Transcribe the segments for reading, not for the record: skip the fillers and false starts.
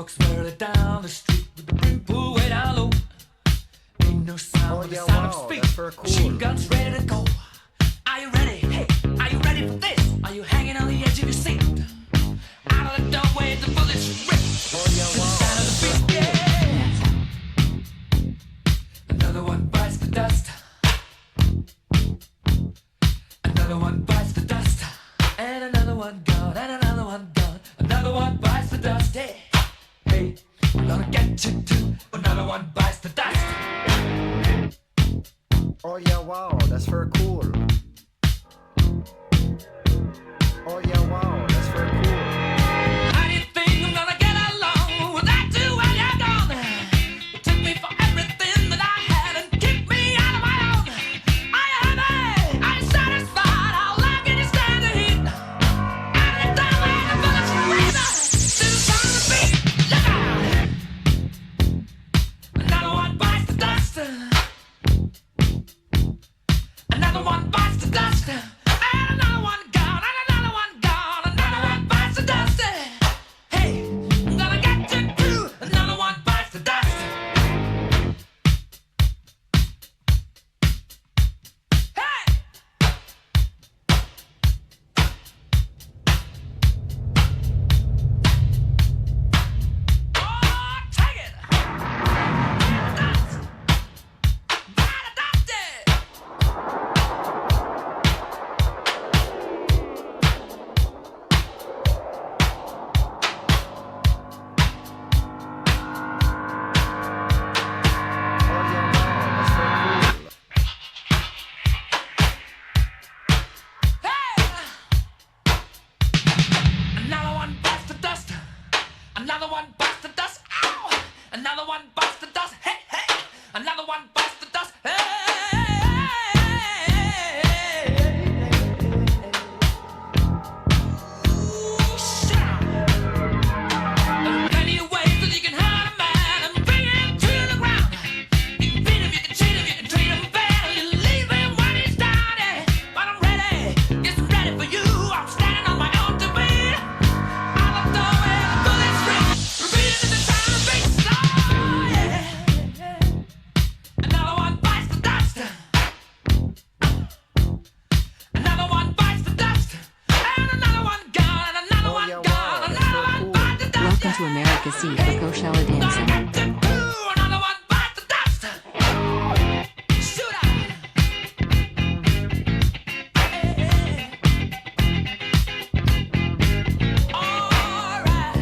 walks merrily down the street with the brim pulled way down low. Ain't no sound but the sound of speed. Machine guns ready to go. Are you ready? Hey, are you ready for this? Are you hanging on the edge of your seat? Out of the doorway, the bullets rip. To the sound of the beat, yeah. Another one bites the dust. Another one bites the dust. And another one gone, and another one gone. Another one bites the dust, hey. Hey, I'm gonna get you too. Another one bites the dust. Oh yeah, wow, that's very cool. Oh yeah, wow, that's very cool. How do you think I'm gonna get along without you when you're gone? You took me for everything that I had and kicked me out of my own. Are you happy? Are you satisfied? How long can you stand the heat? Out of the doorway, the bullets razor to the sound of the beat. Look out! Another one bites the dust. Another one bites the dust. And another one gone. And another one gone. Another one bites the dust. Hey, I'm gonna get you too. Another one bites the dust. Hey! Oh, take it! Dust! Bite the dust! Oh yeah, wow, that's very cool. Hey! Another one bites the dust. Another one bites the dust. Ow! Another one bites the dust. Hey, hey! Another one bites the dust. Hey! Ooh, shut up. There are plenty of ways that you can hurt a man and bring him to the ground. You can beat him, you can cheat him, you can treat him bad, you leave him when he's down. But I'm ready, yes, I'm ready for you. I'm standing on my own two feet. Out the doorway, the bullets ring, repeating in the sound of beats. Oh yeah. Another one bites the dust. Another one bites the dust. And another one gone. And another Oh one yeah, gone. wow, that's Another very one cool. bites the dust. Welcome to America C for Coachella dancing. Another one bites the dust. Shoot out. All right.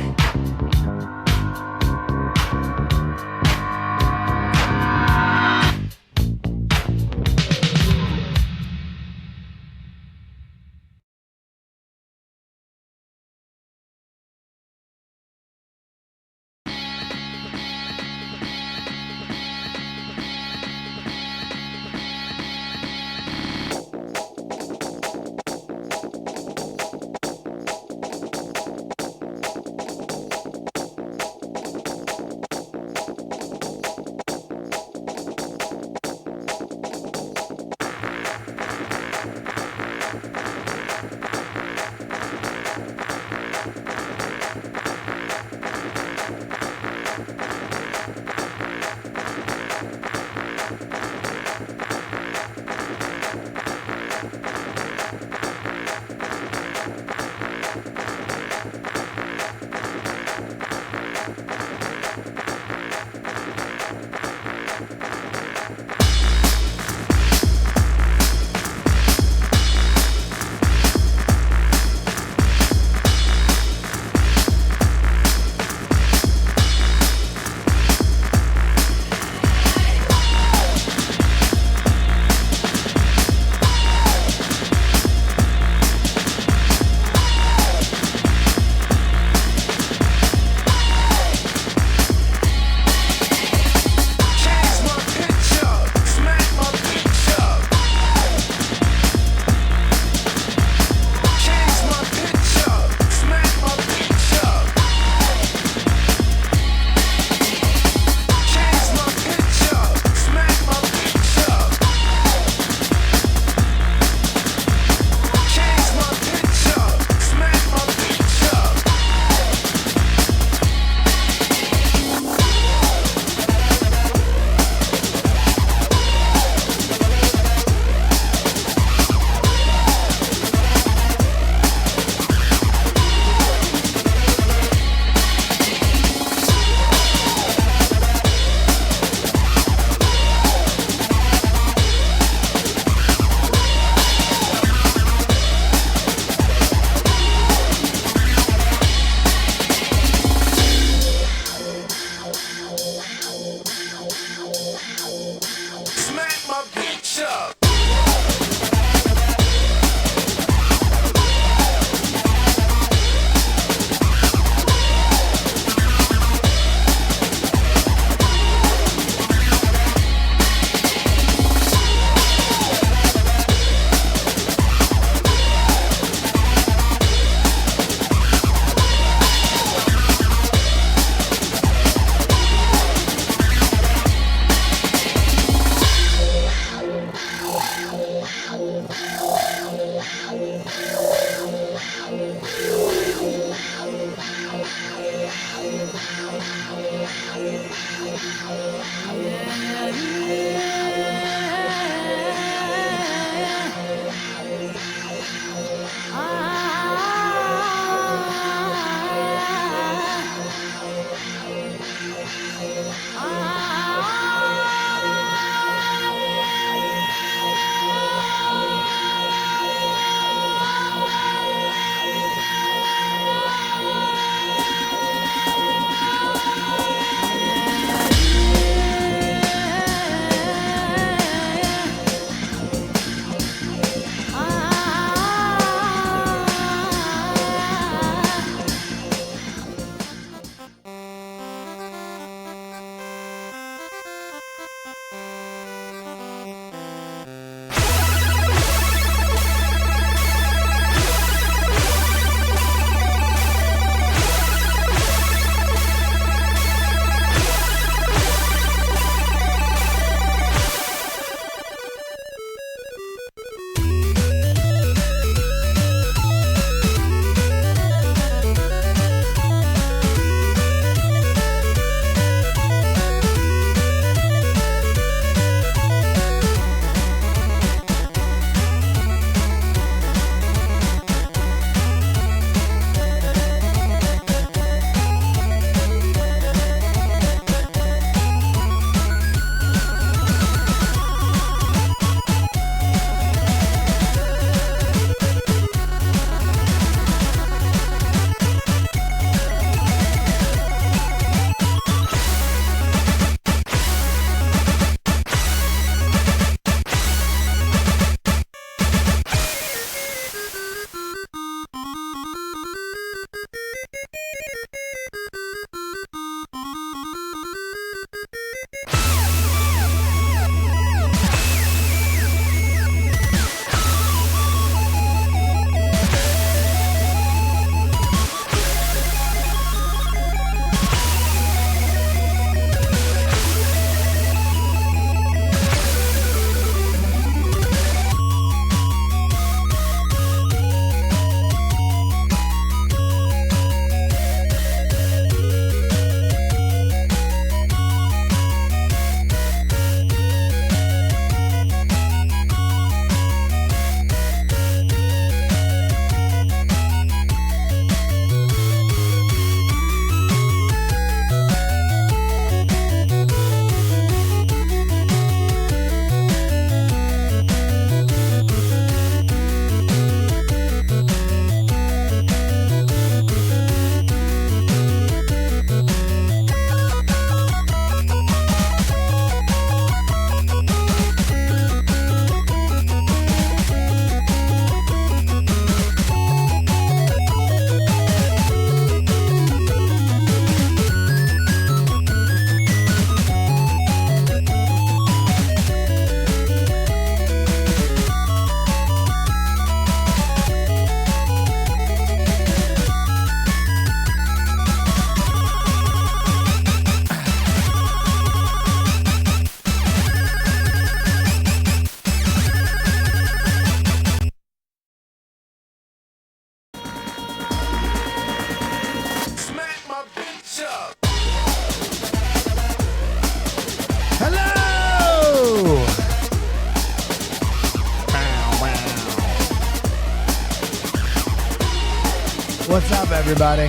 up, everybody?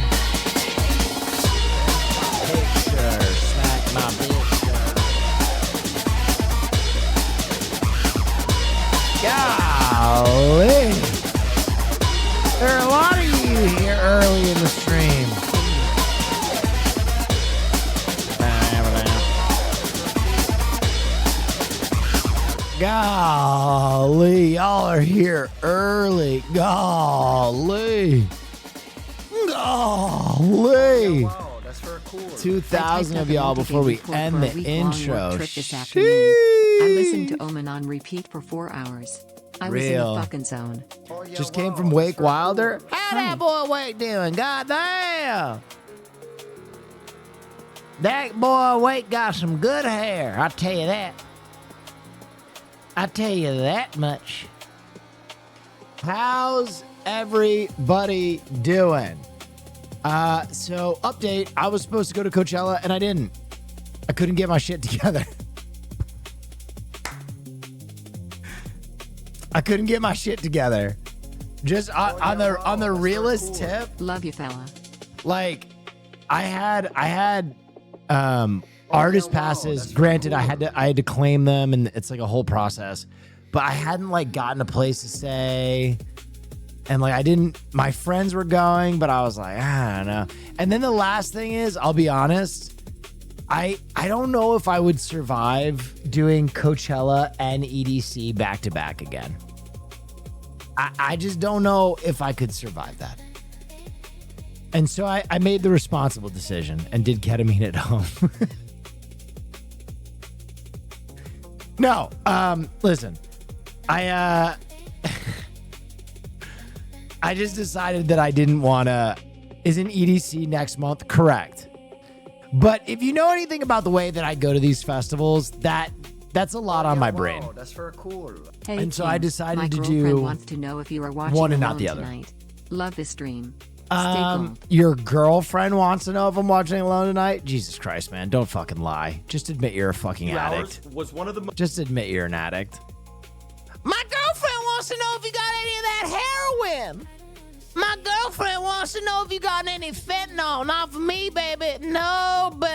Picture, smack my picture. Golly. There are a lot of you here early in the stream. Golly, y'all are here early. Golly. Golly. Wow, that's very cool. 2,000 of y'all before we end the intro. This afternoon. I listened to Sheesh. Omen on repeat for 4 hours. I was Real. in the fucking zone. Oh, yeah, Just came wow, from that's Wake very Wilder. cool. How that boy Wake doing? God damn. That boy Wake got some good hair. I tell you that. I tell you that much. How's everybody doing? So update. I was supposed to go to Coachella and I didn't. I couldn't get my shit together. I couldn't get my shit together. Just on the wow, that's realest very cool. tip, Love you, fella. like I had artist wow, passes. that's Granted, cool. I had to claim them, and it's like a whole process. But I hadn't like gotten a place to stay, and like I didn't. My friends were going, but I was like, I don't know. And then the last thing is, I'll be honest, I don't know if I would survive doing Coachella and EDC back to back again. I just don't know if I could survive that. And so I made the responsible decision and did ketamine at home. No, listen, I just decided that I didn't want to. Isn't EDC next month? Correct. But if you know anything about the way that I go to these festivals, that's a lot on Yeah, my wow, brain. that's very cool. Hey, And so Tim, I decided my to girlfriend do wants to know if you are watching one and not Alone the other. tonight. Love this stream. Stay gold. Your girlfriend wants to know if I'm watching Alone tonight? Jesus Christ, man. Don't fucking lie. Just admit you're a fucking addict. Was one of the Just admit you're an addict. My girlfriend wants to know if you got any of that heroin. My girlfriend wants to know if you got any fentanyl. Not for me, baby. No, but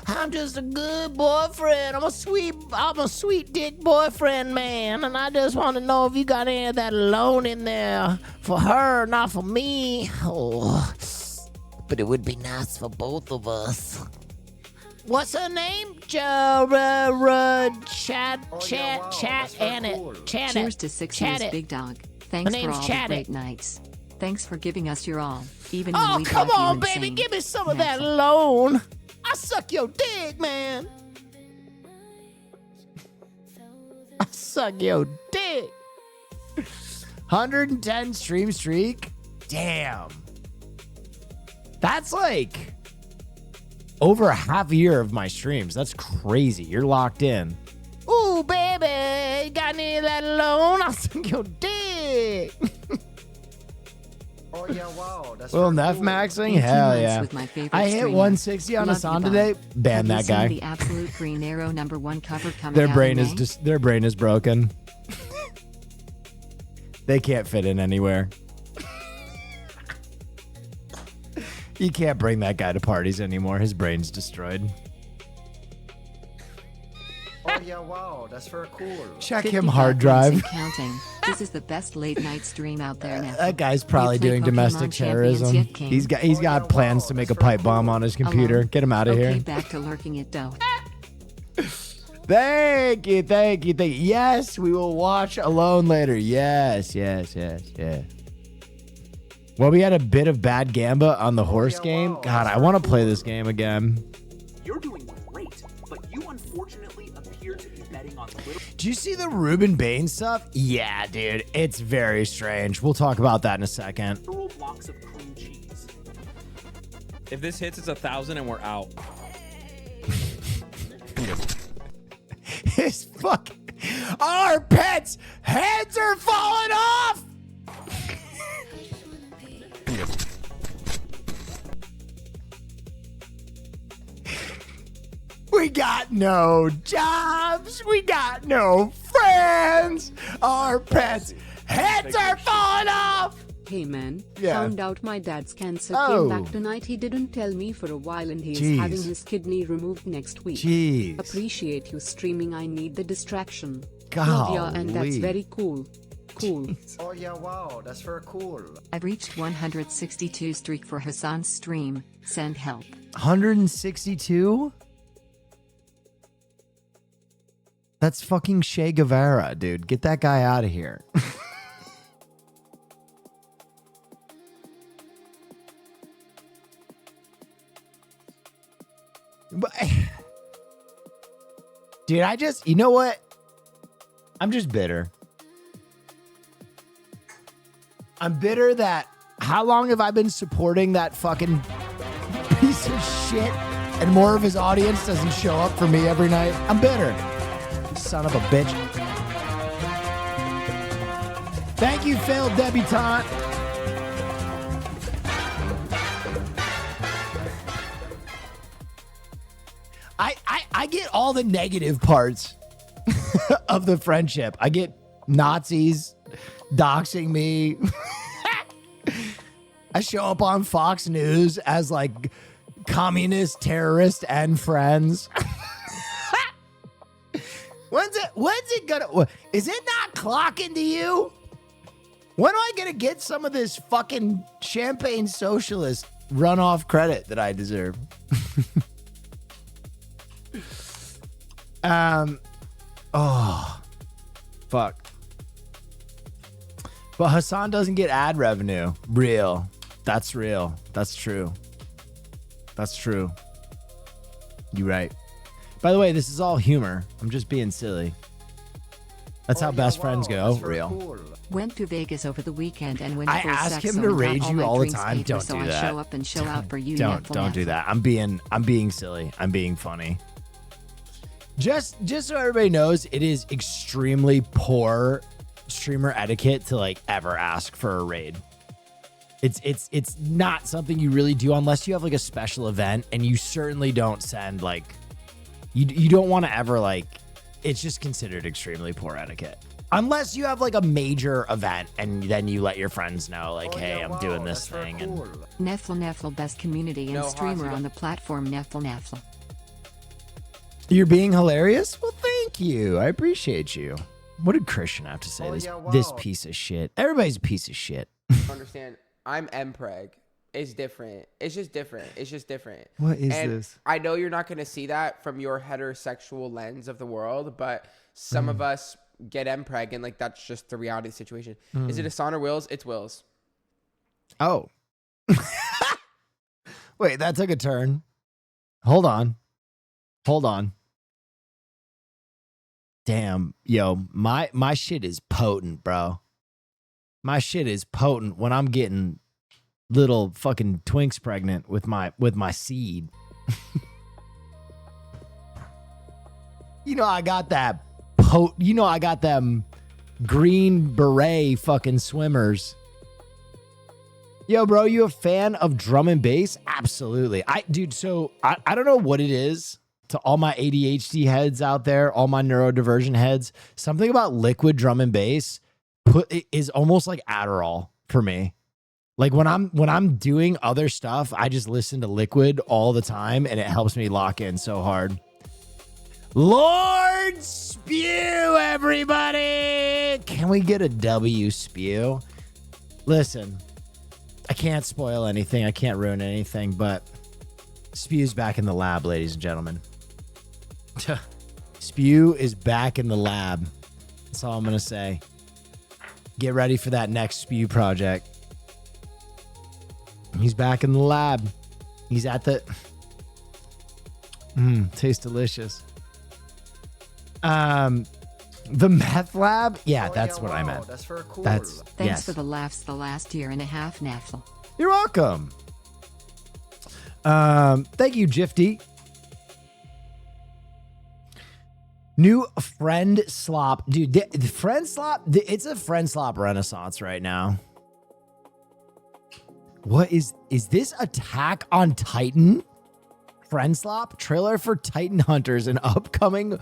I'm just a good boyfriend. I'm a sweet dick boyfriend, man. And I just want to know if you got any of that alone in there for her, not for me. Oh, but it would be nice for both of us. What's her name? Chat, wow, chat, that's very Anna. cool. Chat Cheers it. to 6 Chat years, it. big dog. Thanks for name's all the Chat great It. nights. Thanks for giving us your all, even when Oh, we come drive you on, baby. insane. Give me some of that Natural. loan. I suck your dick, man. I suck your dick. 110 stream streak? Damn. That's like over a half a year of my streams. That's crazy. You're locked in. Ooh, baby. You got any of that loan? I'll suck your dick. Oh yeah, wow, that's Little very Neff cool. maxing? 18 Hell months yeah. with my favorite I hit streamer. 160 on a Love you, song Bob. today. Ban Have that you seen guy. the Absolute Green Arrow #1 cover coming Their out brain in is May? just their brain is broken. They can't fit in anywhere. You can't bring that guy to parties anymore. His brain's destroyed. Oh yeah, wow, that's very cool. Check 55 him hard wins drive. and counting. This is the best late night stream out there now. That guy's probably You play doing Pokemon domestic Champions terrorism. yet, King? He's got Oh, yeah, plans wow, to make a that's very pipe bomb cool. on his computer. Alone? Get him out of Okay, here. back to lurking it though. Thank you, thank you, thank you. Yes, we will watch Alone later. Yes, yes, yes, yes. Well, we had a bit of bad gamba on the horse yeah, game. wow, God, that's I want to very play cool. this game again. You're doing great, but you unfortunately appear to be betting on little Do you see the Ruben Bain stuff? Yeah, dude, it's very strange. We'll talk about that in a second. blocks of cream cheese. If this hits, it's 1,000 and we're out. His fucking our pets' heads are falling off. We got no jobs. We got no friends. Our pets' heads are falling off. Hey man, Yeah. found out my dad's cancer Oh. came back tonight. He didn't tell me for a while and he's Jeez. having his kidney removed next week. Jeez. Appreciate you streaming. I need the distraction. Love ya, and that's Golly. very cool. Cool. Oh yeah, wow, that's very cool. I've reached 162 streak for Hassan's stream. Send help. 162? That's fucking Che Guevara, dude. Get that guy out of here. But, dude, you know what? I'm just bitter. I'm bitter that how long have I been supporting that fucking piece of shit and more of his audience doesn't show up for me every night? I'm bitter. Son of a bitch. Thank you, failed debutante. I get all the negative parts of the friendship. I get Nazis doxing me. I show up on Fox News as like communist, terrorist, and friends. When's it gonna? Is it not clocking to you? When am I gonna get some of this fucking champagne socialist runoff credit that I deserve? Oh, fuck. But Hassan doesn't get ad revenue. Real. That's real. That's true. That's true. You're right. By the way, this is all humor. I'm just being silly. That's Oh, how yeah, best friends wow, go. that's very Real. cool. Went to Vegas over the weekend and went I full ask sex him zone, to got raid you my all the drinks time. paid for, Don't so do I that. show up and show out for you. Don't Nephilim. do that. I'm being silly. I'm being funny. Just so everybody knows, it is extremely poor streamer etiquette to like ever ask for a raid. It's not something you really do unless you have like a special event, and you certainly don't send like you don't want to ever like, it's just considered extremely poor etiquette. Unless you have like a major event and then you let your friends know like, Oh, hey, yeah, I'm wow, doing this that's very thing. cool. Nefl, best community and No, streamer Haas, on the platform. Nefl. And you're being hilarious? Well, thank you. I appreciate you. What did Christian have to say? Oh, this, yeah, this wow. piece of shit. Everybody's a piece of shit. Understand? I'm mpreg. It's different. It's just different. It's just different. What is And this? I know you're not going to see that from your heterosexual lens of the world, but some of us get mpreg, and like that's just the reality of the situation. Is it Hassan or Wills? It's Wills. Oh. Wait, that took a turn. Hold on. Damn, yo, my shit is potent, bro. My shit is potent when I'm getting little fucking twinks pregnant with my seed. You know I got that I got them green beret fucking swimmers. Yo, bro, you a fan of drum and bass? Absolutely. I don't know what it is to all my ADHD heads out there, all my neurodivergent heads. Something about liquid drum and bass is almost like Adderall for me. Like when I'm doing other stuff, I just listen to Liquid all the time and it helps me lock in so hard. Lord Spew, everybody! Can we get a W, Spew? Listen, I can't spoil anything. I can't ruin anything, but Spew's back in the lab, ladies and gentlemen. Spew is back in the lab. That's all I'm going to say. Get ready for that next Spew project. He's back in the lab. He's at the... tastes delicious. The meth lab? Yeah, Oh, that's yeah, what I wow, meant. That's very cool. Thanks Yes. for the laughs the last year and a half, Nefl. You're welcome. Thank you, Jifty. New friend slop. Dude, the friend slop, it's a friend slop renaissance right now. What is this Attack on Titan? Friend slop trailer for Titan Hunters, an upcoming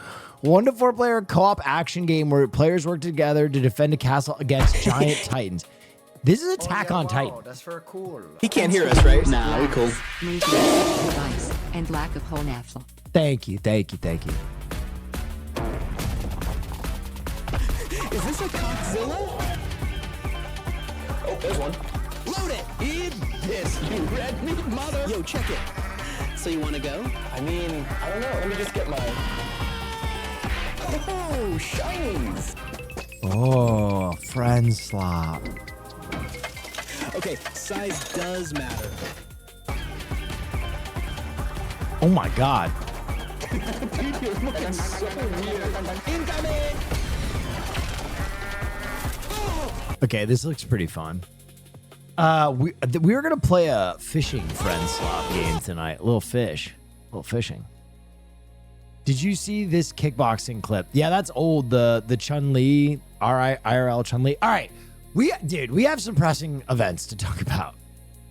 1 to 4 player co-op action game where players work together to defend a castle against giant titans. This is Attack on Titan. Wow, that's very cool. He can't hear us, right? Nah, we cool. Movement, device, and lack of whole natural. Thank you, thank you, thank you. Is this a Coxzilla? Oh, there's one. Load it! Eat this, you red meat mother! Yo, check it. So you want to go? I mean, I don't know. Let me just get my... Oh, shinies! Oh, friend slop. Okay, size does matter. Oh my god. Dude, you're looking so weird. Incoming! Okay, this looks pretty fun. We were gonna play a fishing friend slop game tonight. A little fishing. Did you see this kickboxing clip? Yeah, that's old. The Chun-Li, IRL Chun-Li. All right, we have some pressing events to talk about.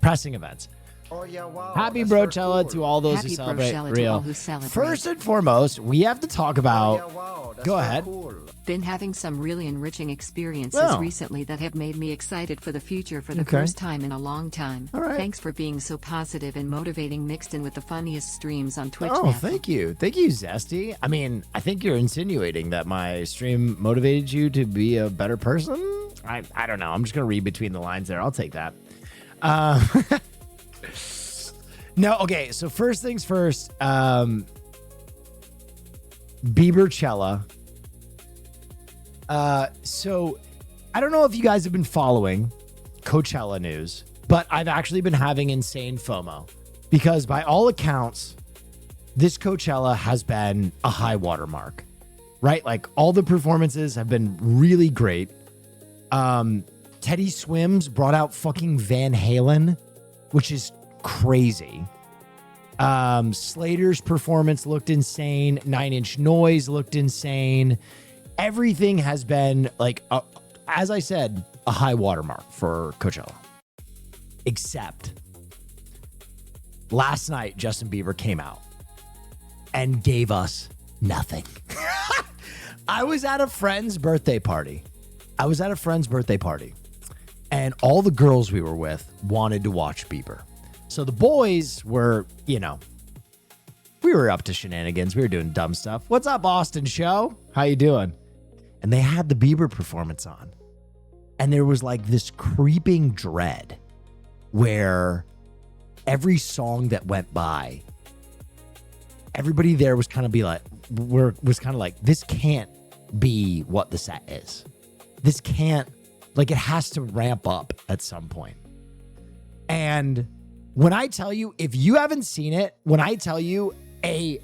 Pressing events. Oh yeah, wow. Happy that's very Brochella cool. to all those Happy who celebrate Brochella to real. all who celebrate. First and foremost, we have to talk about. Oh, yeah, wow, that's Go very ahead. Cool. Been having some really enriching experiences Oh. recently that have made me excited for the future for the Okay. first time in a long time. All right. Thanks for being so positive and motivating, mixed in with the funniest streams on Twitch. Oh, now. thank you, Zesty. I mean, I think you're insinuating that my stream motivated you to be a better person. I don't know. I'm just gonna read between the lines there. I'll take that. No, okay. So first things first. Bieberchella. So I don't know if you guys have been following Coachella news, but I've actually been having insane FOMO because by all accounts, this Coachella has been a high watermark, right? Like all the performances have been really great. Teddy Swims brought out fucking Van Halen, which is crazy. Slater's performance looked insane. 9 Inch Noise looked insane. Everything has been like, as I said, a high watermark for Coachella. Except last night, Justin Bieber came out and gave us nothing. I was at a friend's birthday party. And all the girls we were with wanted to watch Bieber. So the boys were, we were up to shenanigans. We were doing dumb stuff. What's up, Austin Show? How you doing? And they had the Bieber performance on. And there was like this creeping dread where every song that went by, everybody there was kind of like, this can't be what the set is. This can't, like, it has to ramp up at some point. And when I tell you, if you haven't seen it, when I tell you okay,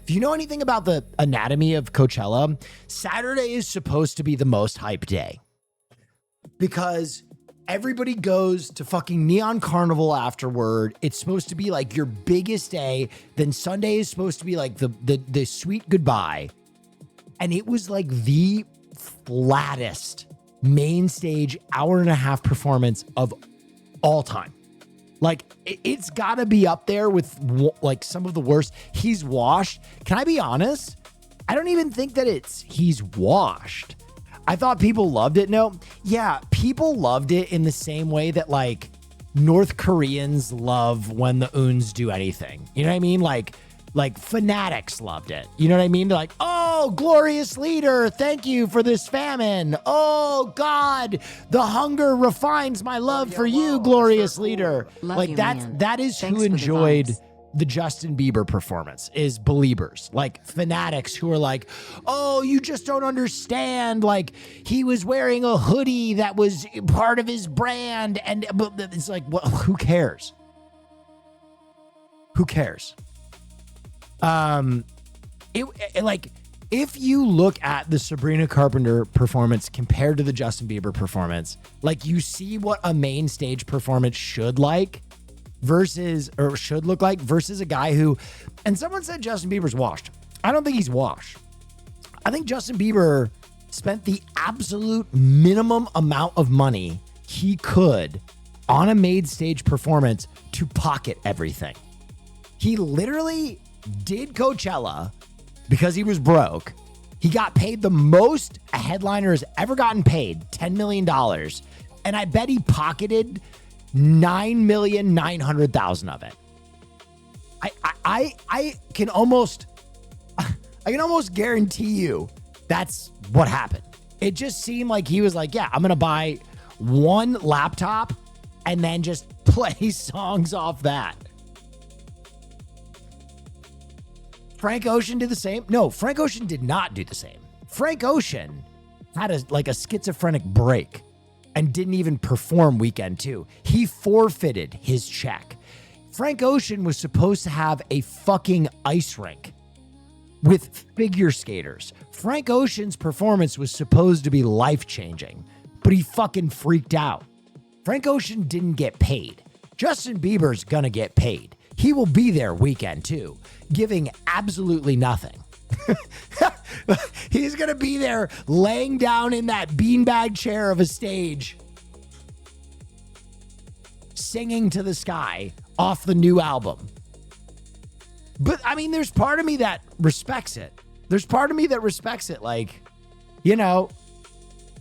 if you know anything about the anatomy of Coachella, Saturday is supposed to be the most hype day because everybody goes to fucking Neon Carnival afterward. It's supposed to be like your biggest day. Then Sunday is supposed to be like the sweet goodbye. And it was like the flattest main stage hour and a half performance of all time. Like, it's got to be up there with like some of the worst. He's washed. Can I be honest? I don't even think that he's washed. I thought people loved it. No, yeah, people loved it in the same way that like North Koreans love when the Uns do anything. You know what I mean? Like fanatics loved it. You know what I mean? They're like, oh, glorious leader, thank you for this famine. Oh God, the hunger refines my love for you, glorious leader. Love like you, that man. is Thanks who for the enjoyed vibes. the Justin Bieber performance, is believers, like fanatics who are like, oh, you just don't understand. Like, he was wearing a hoodie that was part of his brand. And it's like, well, who cares? Who cares? If you look at the Sabrina Carpenter performance compared to the Justin Bieber performance, like, you see what a main stage performance should look like versus a guy who, and someone said Justin Bieber's washed. I don't think he's washed. I think Justin Bieber spent the absolute minimum amount of money he could on a main stage performance to pocket everything. He literally did Coachella because he was broke. He got paid the most a headliner has ever gotten paid, $10 million, and I bet he pocketed 9,900,000 of it. I can almost guarantee you that's what happened. It just seemed like he was like, yeah, I'm gonna buy one laptop and then just play songs off that. Frank Ocean did the same. No, Frank Ocean did not do the same. Frank Ocean had a schizophrenic break and didn't even perform Weekend 2. He forfeited his check. Frank Ocean was supposed to have a fucking ice rink with figure skaters. Frank Ocean's performance was supposed to be life-changing, but he fucking freaked out. Frank Ocean didn't get paid. Justin Bieber's gonna get paid. He will be there Weekend 2, giving absolutely nothing. He's gonna be there laying down in that beanbag chair of a stage, singing to the sky off the new album. But I mean, there's part of me that respects it. Like, you know,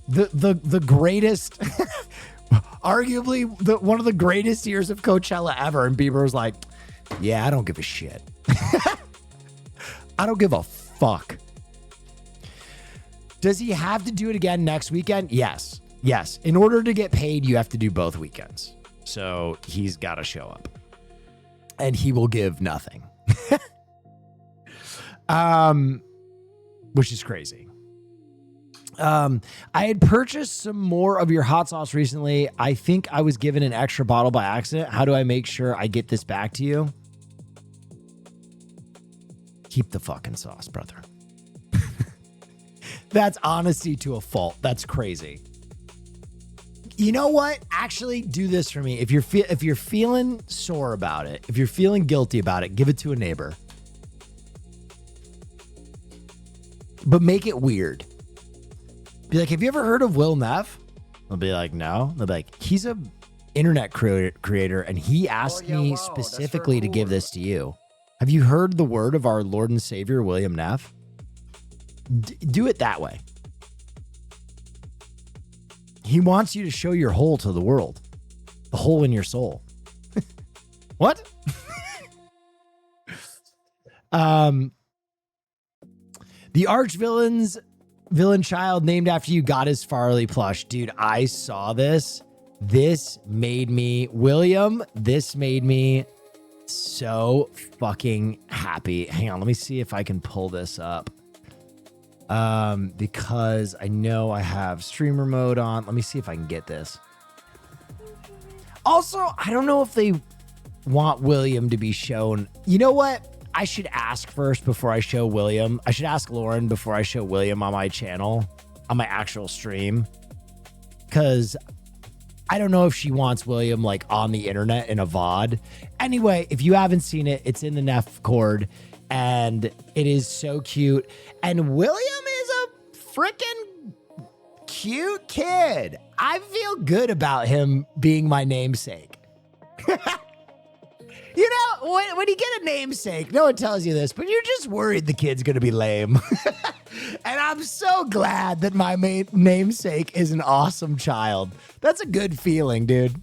the greatest, arguably one of the greatest years of Coachella ever. And Bieber was like, yeah, I don't give a shit. I don't give a fuck. Does he have to do it again next weekend? Yes. In order to get paid, you have to do both weekends. So he's got to show up. And he will give nothing. Which is crazy. I had purchased some more of your hot sauce recently. I think I was given an extra bottle by accident. How do I make sure I get this back to you? Keep the fucking sauce, brother. That's honesty to a fault. That's crazy. You know what? Actually, do this for me. If you're feeling sore about it, if you're feeling guilty about it, give it to a neighbor. But make it weird. Be like, have you ever heard of Will Neff? They'll be like, no. They'll be like, he's a internet creator, and he asked me specifically to give this to you. Have you heard the word of our Lord and Savior, William Neff? Do it that way. He wants you to show your hole to the world. The hole in your soul. What? The villain child named after you got his Farley plush. Dude, I saw this. This made me so fucking happy. Hang on, let me see if I can pull this up. Because I know I have streamer mode on. Let me see if I can get this. Also, I don't know if they want William to be shown. You know what? I should ask first before I show William. I should ask Lauren before I show William on my channel, on my actual stream. Because I don't know if she wants William like on the internet in a VOD. Anyway, if you haven't seen it, it's in the Neff cord. And it is so cute. And William is a freaking cute kid. I feel good about him being my namesake. You know, when you get a namesake, no one tells you this, but you're just worried the kid's going to be lame. And I'm so glad that my namesake is an awesome child. That's a good feeling, dude.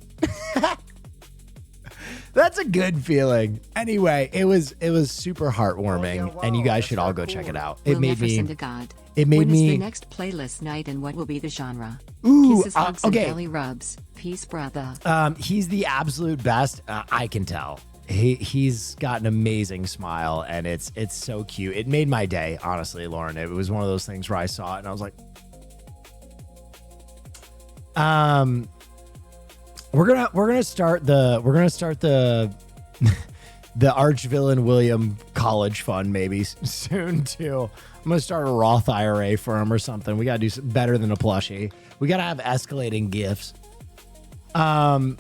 That's a good feeling. Anyway, it was super heartwarming, and you guys should all go check it out. It made me. When is the next playlist night, and what will be the genre? Ooh, Kisses, hugs, okay. and belly rubs. Peace, brother. He's the absolute best. I can tell. He's got an amazing smile, and it's so cute. It made my day, honestly, Lauren. It was one of those things where I saw it and I was like, we're gonna start the the arch villain William college fund maybe soon too. I'm gonna start a Roth IRA for him or something. We gotta do better than a plushie. We gotta have escalating gifts. What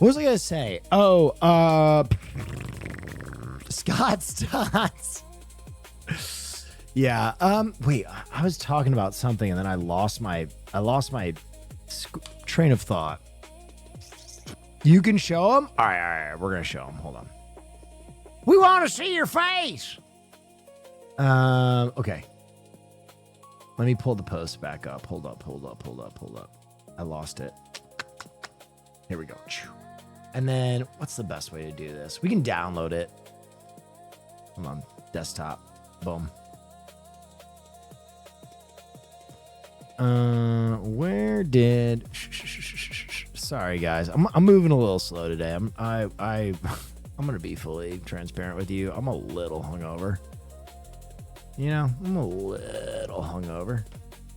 was I gonna say? Oh, Scott Stotts. Yeah. Wait, I was talking about something and then I lost my train of thought. You can show him? All right. We're gonna show him. Hold on. We want to see your face. Okay. Let me pull the post back up. Hold up. I lost it. Here we go. And then what's the best way to do this? We can download it. Come on, desktop. Boom. Where did? Sorry guys, I'm moving a little slow today. I'm gonna be fully transparent with you. I'm a little hungover. You know, I'm a little hungover.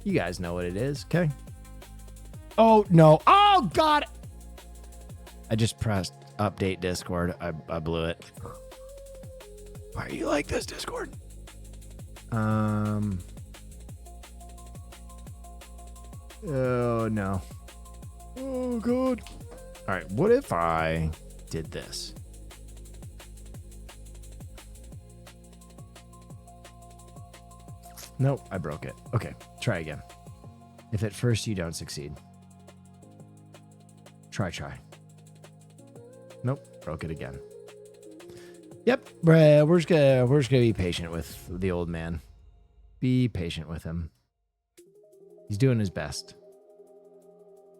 You guys know what it is, okay? Oh no! Oh God! I just pressed update Discord. I blew it. Why are you like this, Discord? Oh no. Oh God. All right, what if I did this? Nope, I broke it. Okay, try again. If at first you don't succeed. Try. Nope, broke it again. Yep, we're just gonna be patient with the old man. Be patient with him. He's doing his best.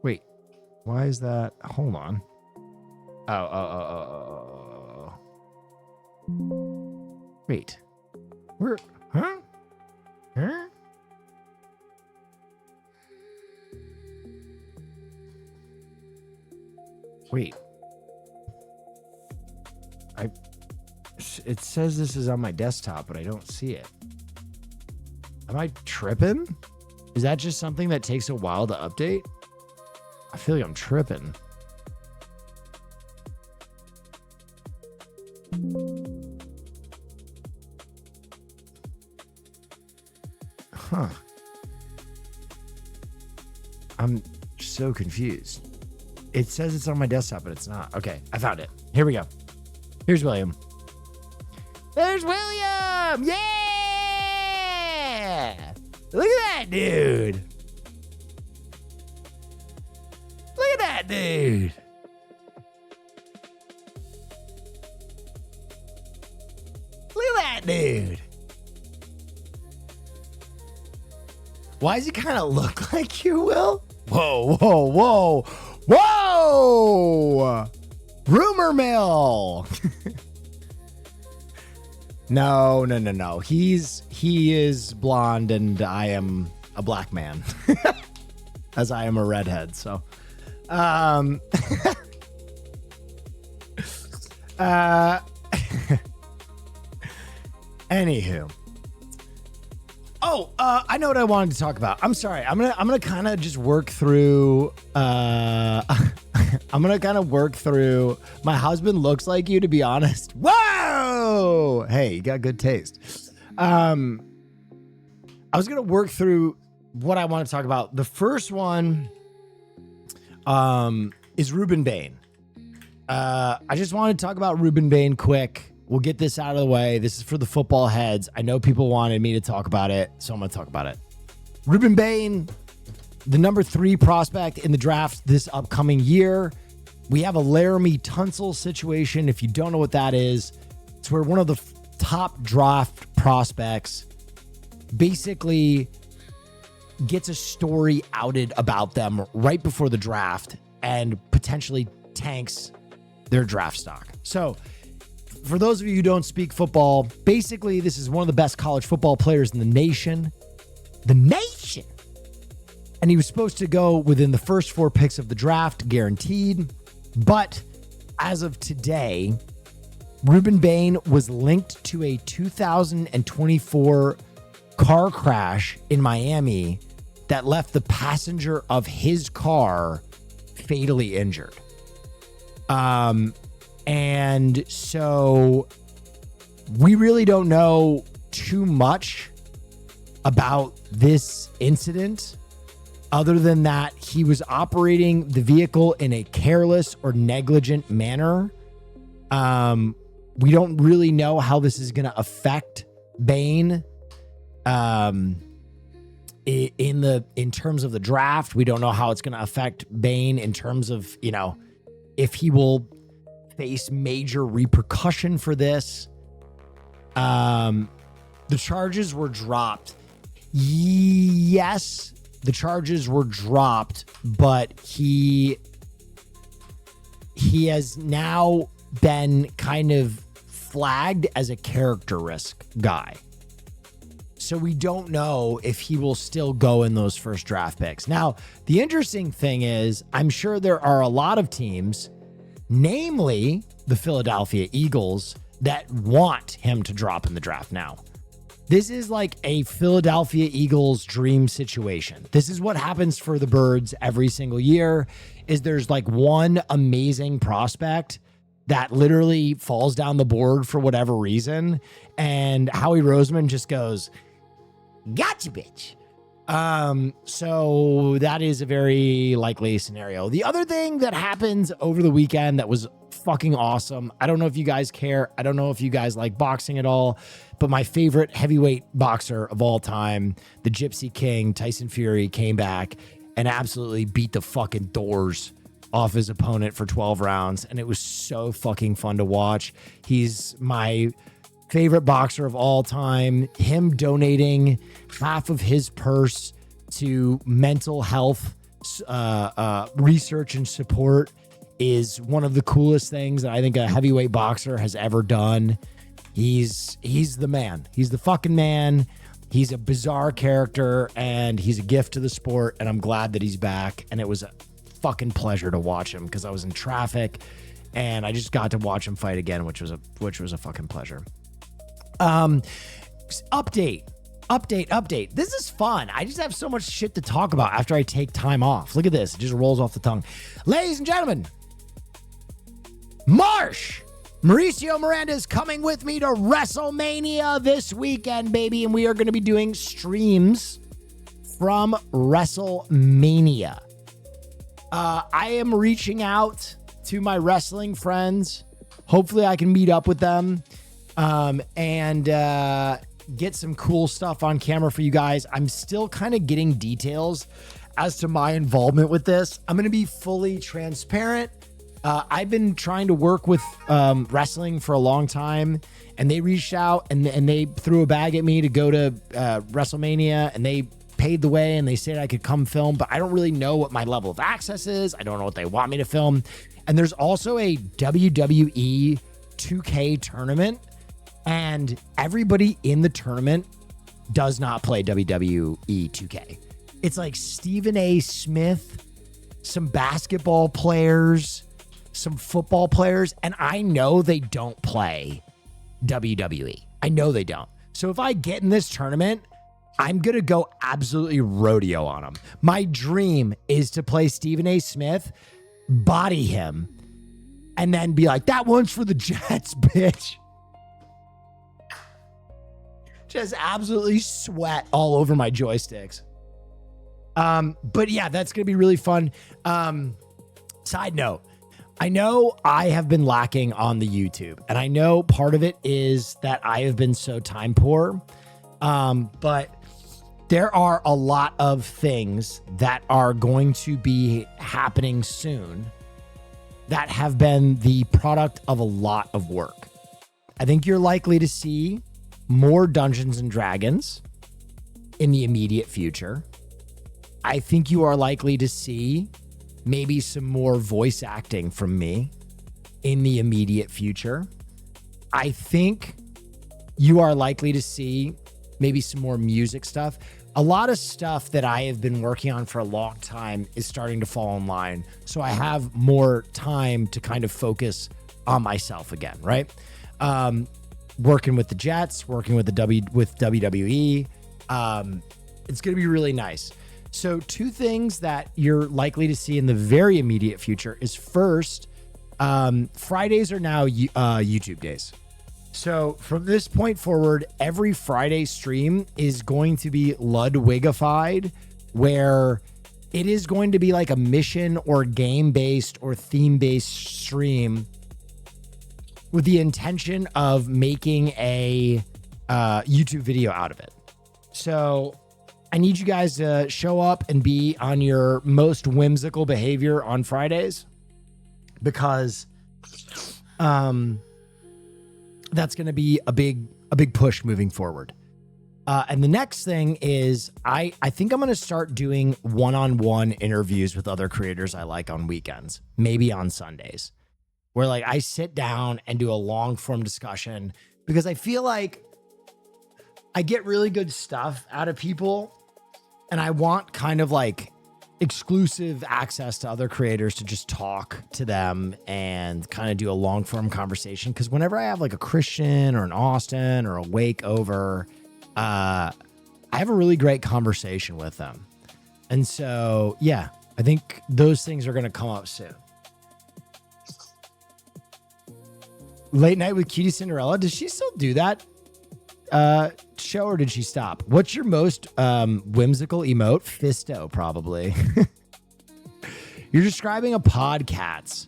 Wait, why is that? Hold on. Oh. Wait, where? Huh? Wait. It says this is on my desktop, but I don't see it. Am I tripping? Is that just something that takes a while to update? I feel like I'm tripping. Huh. I'm so confused. It says it's on my desktop, but it's not. Okay, I found it. Here we go. Here's William. There's William! Yeah! Look at that dude. Look at that dude. Look at that dude. Why does he kind of look like you, Will? Whoa. Rumor mill. No. He is blonde and I am a black man. As I am a redhead, so anywho. Oh, I know what I wanted to talk about. I'm sorry. I'm gonna kind of just work through. I'm gonna kind of work through. My husband looks like you, to be honest. Whoa! Hey, you got good taste. I was gonna work through what I want to talk about. The first one, is Ruben Bain. I just want to talk about Ruben Bain quick. We'll get this out of the way. This is for the football heads. I know people wanted me to talk about it, so I'm going to talk about it. Ruben Bain, the number 3 prospect in the draft this upcoming year. We have a Laramie Tunsil situation. If you don't know what that is, it's where one of the top draft prospects basically gets a story outed about them right before the draft and potentially tanks their draft stock. So, for those of you who don't speak football, basically this is one of the best college football players in the nation. The nation! And he was supposed to go within the first 4 picks of the draft, guaranteed. But as of today, Ruben Bain was linked to a 2024 car crash in Miami that left the passenger of his car fatally injured. And so we really don't know too much about this incident other than that he was operating the vehicle in a careless or negligent manner. We don't really know how this is going to affect Bain in terms of the draft. We don't know how it's going to affect Bain in terms of, if he will face major repercussion for this. The charges were dropped. Yes, the charges were dropped, but he has now been kind of flagged as a character risk guy. So we don't know if he will still go in those first draft picks. Now, the interesting thing is, I'm sure there are a lot of teams, namely the Philadelphia Eagles, that want him to drop in the draft now. This is like a Philadelphia Eagles dream situation. This is what happens for the Birds every single year, is there's like one amazing prospect that literally falls down the board for whatever reason. And Howie Roseman just goes, gotcha, bitch. So that is a very likely scenario. The other thing that happens over the weekend that was fucking awesome. I don't know if you guys care. I don't know if you guys like boxing at all, but my favorite heavyweight boxer of all time, the Gypsy King, Tyson Fury, came back and absolutely beat the fucking doors off his opponent for 12 rounds. And it was so fucking fun to watch. He's my favorite boxer of all time. Him donating half of his purse to mental health research and support is one of the coolest things that I think a heavyweight boxer has ever done. He's the man. He's the fucking man. He's a bizarre character and he's a gift to the sport. And I'm glad that he's back. And it was a fucking pleasure to watch him because I was in traffic and I just got to watch him fight again, which was a fucking pleasure. Update. This is fun. I just have so much shit to talk about after I take time off. Look at this. It just rolls off the tongue. Ladies and gentlemen, Mauricio Miranda is coming with me to WrestleMania this weekend, baby. And we are going to be doing streams from WrestleMania. I am reaching out to my wrestling friends. Hopefully I can meet up with them. And get some cool stuff on camera for you guys. I'm still kind of getting details as to my involvement with this. I'm going to be fully transparent. I've been trying to work with wrestling for a long time, and they reached out and they threw a bag at me to go to WrestleMania, and they paid the way and they said I could come film, but I don't really know what my level of access is. I don't know what they want me to film. And there's also a WWE 2K tournament. And everybody in the tournament does not play WWE 2K. It's like Stephen A. Smith, some basketball players, some football players, and I know they don't play WWE. I know they don't. So if I get in this tournament, I'm going to go absolutely rodeo on them. My dream is to play Stephen A. Smith, body him, and then be like, that one's for the Jets, bitch. Just absolutely sweat all over my joysticks. But yeah, that's going to be really fun. Side note, I know I have been lacking on the YouTube, and I know part of it is that I have been so time poor. But there are a lot of things that are going to be happening soon that have been the product of a lot of work. I think you're likely to see more Dungeons and Dragons in the immediate future. I think you are likely to see maybe some more voice acting from me in the immediate future. I think you are likely to see maybe some more music stuff. A lot of stuff that I have been working on for a long time is starting to fall in line. So I have more time to kind of focus on myself again, right? Working with the Jets, working with WWE. It's going to be really nice. So 2 things that you're likely to see in the very immediate future is first, Fridays are now YouTube days. So from this point forward, every Friday stream is going to be Ludwigified, where it is going to be like a mission or game-based or theme-based stream with the intention of making a YouTube video out of it. So I need you guys to show up and be on your most whimsical behavior on Fridays, because that's going to be a big push moving forward. And the next thing is I think I'm going to start doing one-on-one interviews with other creators I like on weekends, maybe on Sundays, where like I sit down and do a long form discussion because I feel like I get really good stuff out of people and I want kind of like exclusive access to other creators to just talk to them and kind of do a long form conversation. Because whenever I have like a Christian or an Austin or a Wake over, I have a really great conversation with them. And so, yeah, I think those things are going to come up soon. Late Night with Cutie Cinderella. Does she still do that show or did she stop? What's your most whimsical emote? Fisto, probably. You're describing a podcats.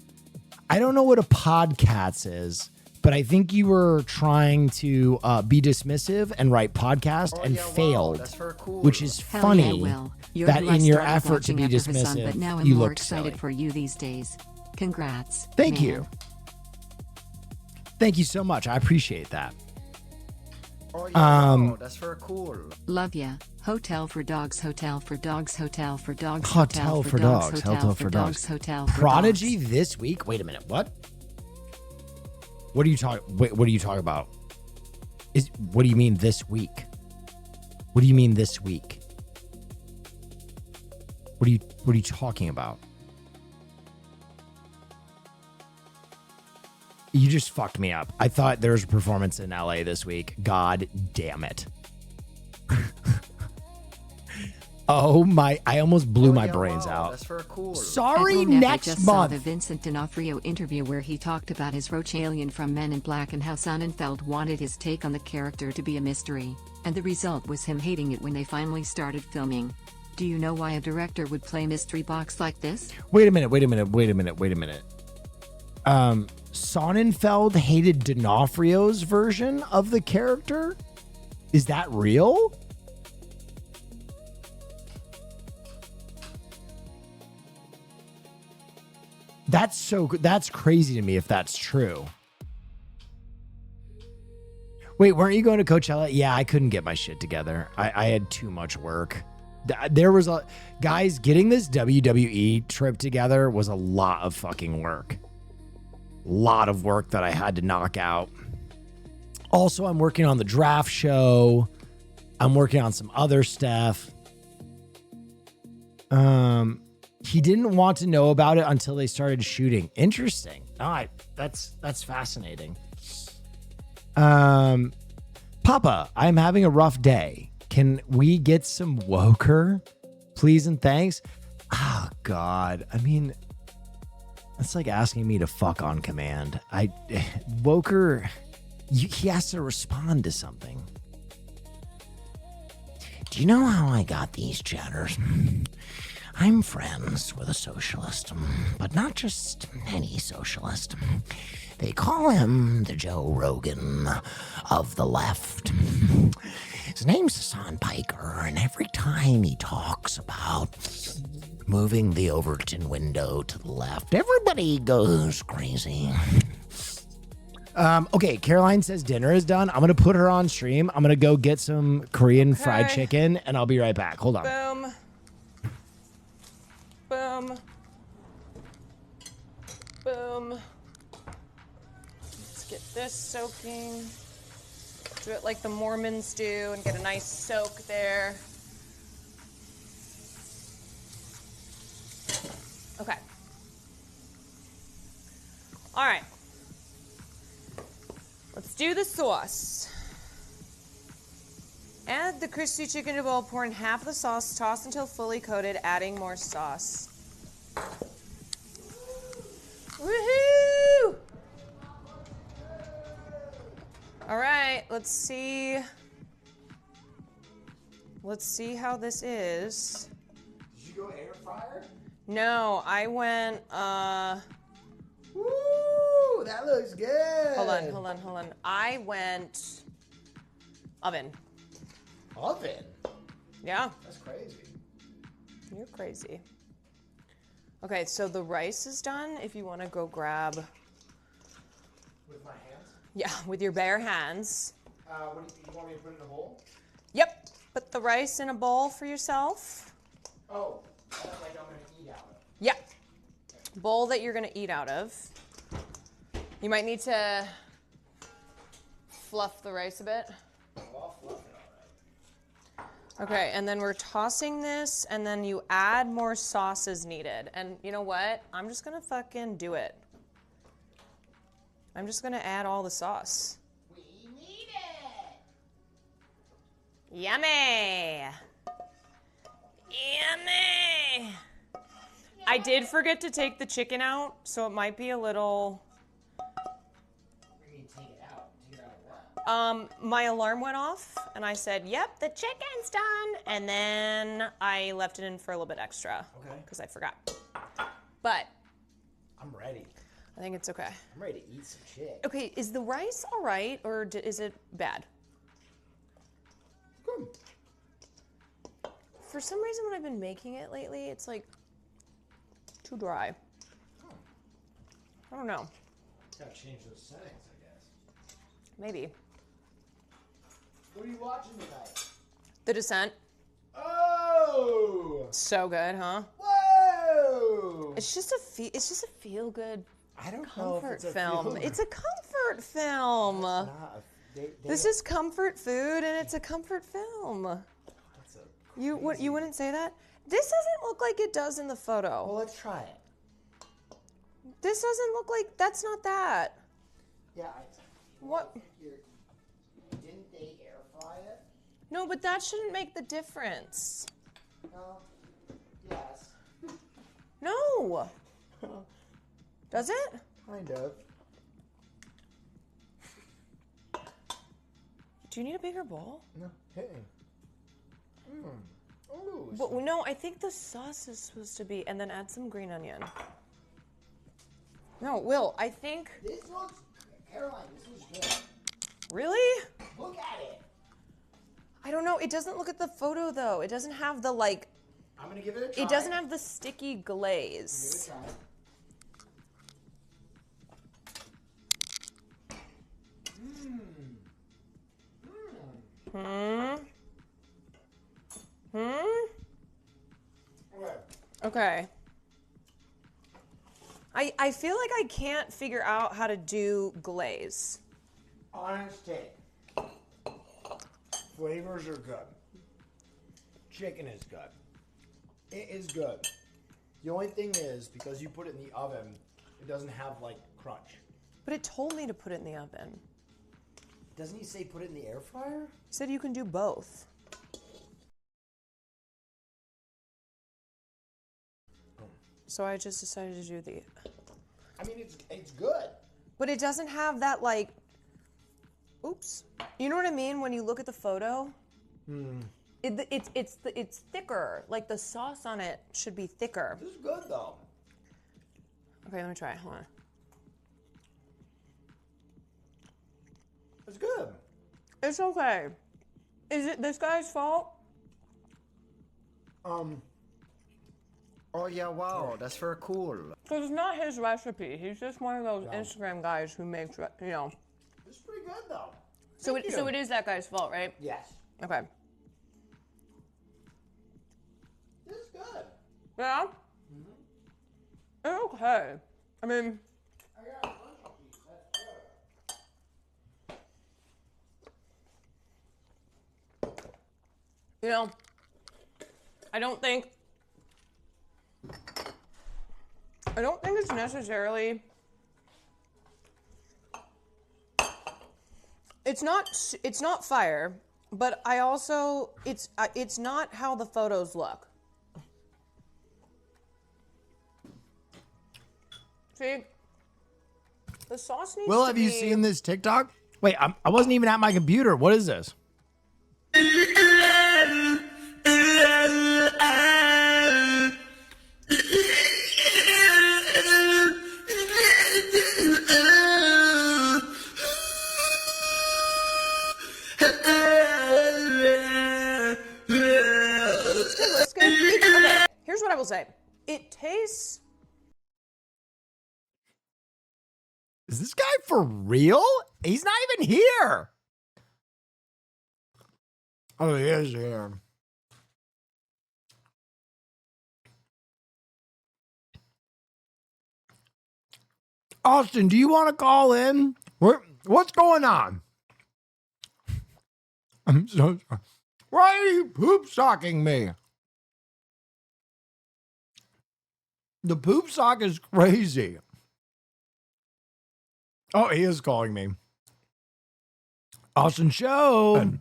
I don't know what a podcats is, but I think you were trying to be dismissive and write podcast and failed, that's very cool. which is Hell funny yeah, Will. You're that who I in your started effort to watching be after Hassan, dismissive, but now I'm you more looked excited silly. for you these days. Congrats. Thank man. you. Thank you so much. I appreciate that. Oh, yeah, wow, that's very cool. Love ya. Hotel for dogs, hotel for dogs, hotel for dogs, Hotel for dogs, hotel for dogs. hotel for Prodigy dogs. this week. Wait a minute. What? What are you talking? Wait, what are you talking about? What do you mean this week? What do you mean this week? What are you talking about? You just fucked me up. I thought there was a performance in LA this week. God damn it. Oh my, I almost blew my brains out. That's very cool. Sorry, Everyone next just saw month. the Vincent D'Onofrio interview where he talked about his roach alien from Men in Black and how Sonnenfeld wanted his take on the character to be a mystery, and the result was him hating it when they finally started filming. Do you know why a director would play mystery box like this? Wait a minute. Sonnenfeld hated D'Onofrio's version of the character? Is that real? That's so good. That's crazy to me if that's true. Wait, weren't you going to Coachella? Yeah, I couldn't get my shit together. I had too much work. There was guys, getting this WWE trip together was a lot of fucking work. Lot of work that I had to knock out. Also, I'm working on the draft show. I'm working on some other stuff. He didn't want to know about it until they started shooting. Interesting. All right, that's fascinating. Papa, I'm having a rough day. Can we get some Woker, please and thanks? Oh God, I mean, that's like asking me to fuck on command. Woker, he has to respond to something. Do you know how I got these chatters? I'm friends with a socialist, but not just any socialist. They call him the Joe Rogan of the left. His name's Hassan Piker, and every time he talks about moving the Overton window to the left, everybody goes crazy. Okay, Caroline says dinner is done. I'm going to put her on stream. I'm going to go get some Korean fried chicken, and I'll be right back. Hold on. Boom. Boom. Boom. Let's get this soaking. Do it like the Mormons do and get a nice soak there. Okay. All right. Let's do the sauce. Add the crispy chicken to a bowl, pour in half the sauce, toss until fully coated, adding more sauce. Woohoo! All right, let's see. Let's see how this is. Did you go air fryer? No, I went, Woo, that looks good. hold on. I went oven. Oven? Yeah. That's crazy. You're crazy. Okay, so the rice is done. If you want to go grab. With my hands? Yeah, with your bare hands. What do you want me to put in a bowl? Yep. Put the rice in a bowl for yourself. Oh, that's like I'm gonna eat out of. Yeah. Bowl that you're gonna eat out of. You might need to fluff the rice a bit. Okay, and then we're tossing this, and then you add more sauce as needed. And you know what? I'm just gonna fucking do it. I'm just gonna add all the sauce. We need it. Yummy! Yummy! I did forget to take the chicken out, so it might be a little... We need to take it out. Take it out of what? My alarm went off, and I said, yep, the chicken's done. And then I left it in for a little bit extra. Okay. Because I forgot. But I'm ready. I think it's okay. I'm ready to eat some shit. Okay, is the rice all right, or is it bad? Good. For some reason, when I've been making it lately, it's like too dry. I don't know. Gotta change those settings, I guess. Maybe. What are you watching tonight? The Descent. Oh! So good, huh? Whoa! It's just a feel good I don't know if comfort it's a film. feel- It's a comfort film. They This is comfort food, and it's a comfort film. That's a You wouldn't say that? This doesn't look like it does in the photo. Well, let's try it. This doesn't look like that's not that. Yeah. What? Didn't they air fry it? No, but that shouldn't make the difference. No. Yes. No. Does it? Kind of. Do you need a bigger bowl? No. Hey. Ooh. But no, I think the sauce is supposed to be, and then add some green onion. No, Will, I think. This looks, Caroline, this looks good. Really? Look at it. I don't know. It doesn't look at the photo though. It doesn't have the like. I'm gonna give it a try. It doesn't have the sticky glaze. Give it a try. Okay. I feel like I can't figure out how to do glaze. Honest take. Flavors are good. Chicken is good. It is good. The only thing is, because you put it in the oven, it doesn't have like crunch. But it told me to put it in the oven. Doesn't he say put it in the air fryer? He said you can do both. So I just decided to do the. I mean, it's good. But it doesn't have that like. Oops. You know what I mean when you look at the photo? It's thicker. Like the sauce on it should be thicker. This is good though. Okay, let me try. Hold on. It's good. It's okay. Is it this guy's fault? Oh yeah, wow, that's very cool. Because it's not his recipe. He's just one of those Instagram guys who makes, you know. It's pretty good though. So it is that guy's fault, right? Yes. Okay. This is good. Yeah? It's okay. I mean, I got a bunch of these. That's good. you know, I don't think it's necessarily. It's not fire, but I also it's not how the photos look. See, the sauce needs Will, to have be. you seen this TikTok? Wait, I wasn't even at my computer. What is this? Okay, here's what I will say. It tastes. Is this guy for real? He's not even here. Oh, he is here. Austin, do you want to call in? What's going on? I'm so sorry. Why are you poop socking me? The poop sock is crazy. Oh, he is calling me. Austin Show.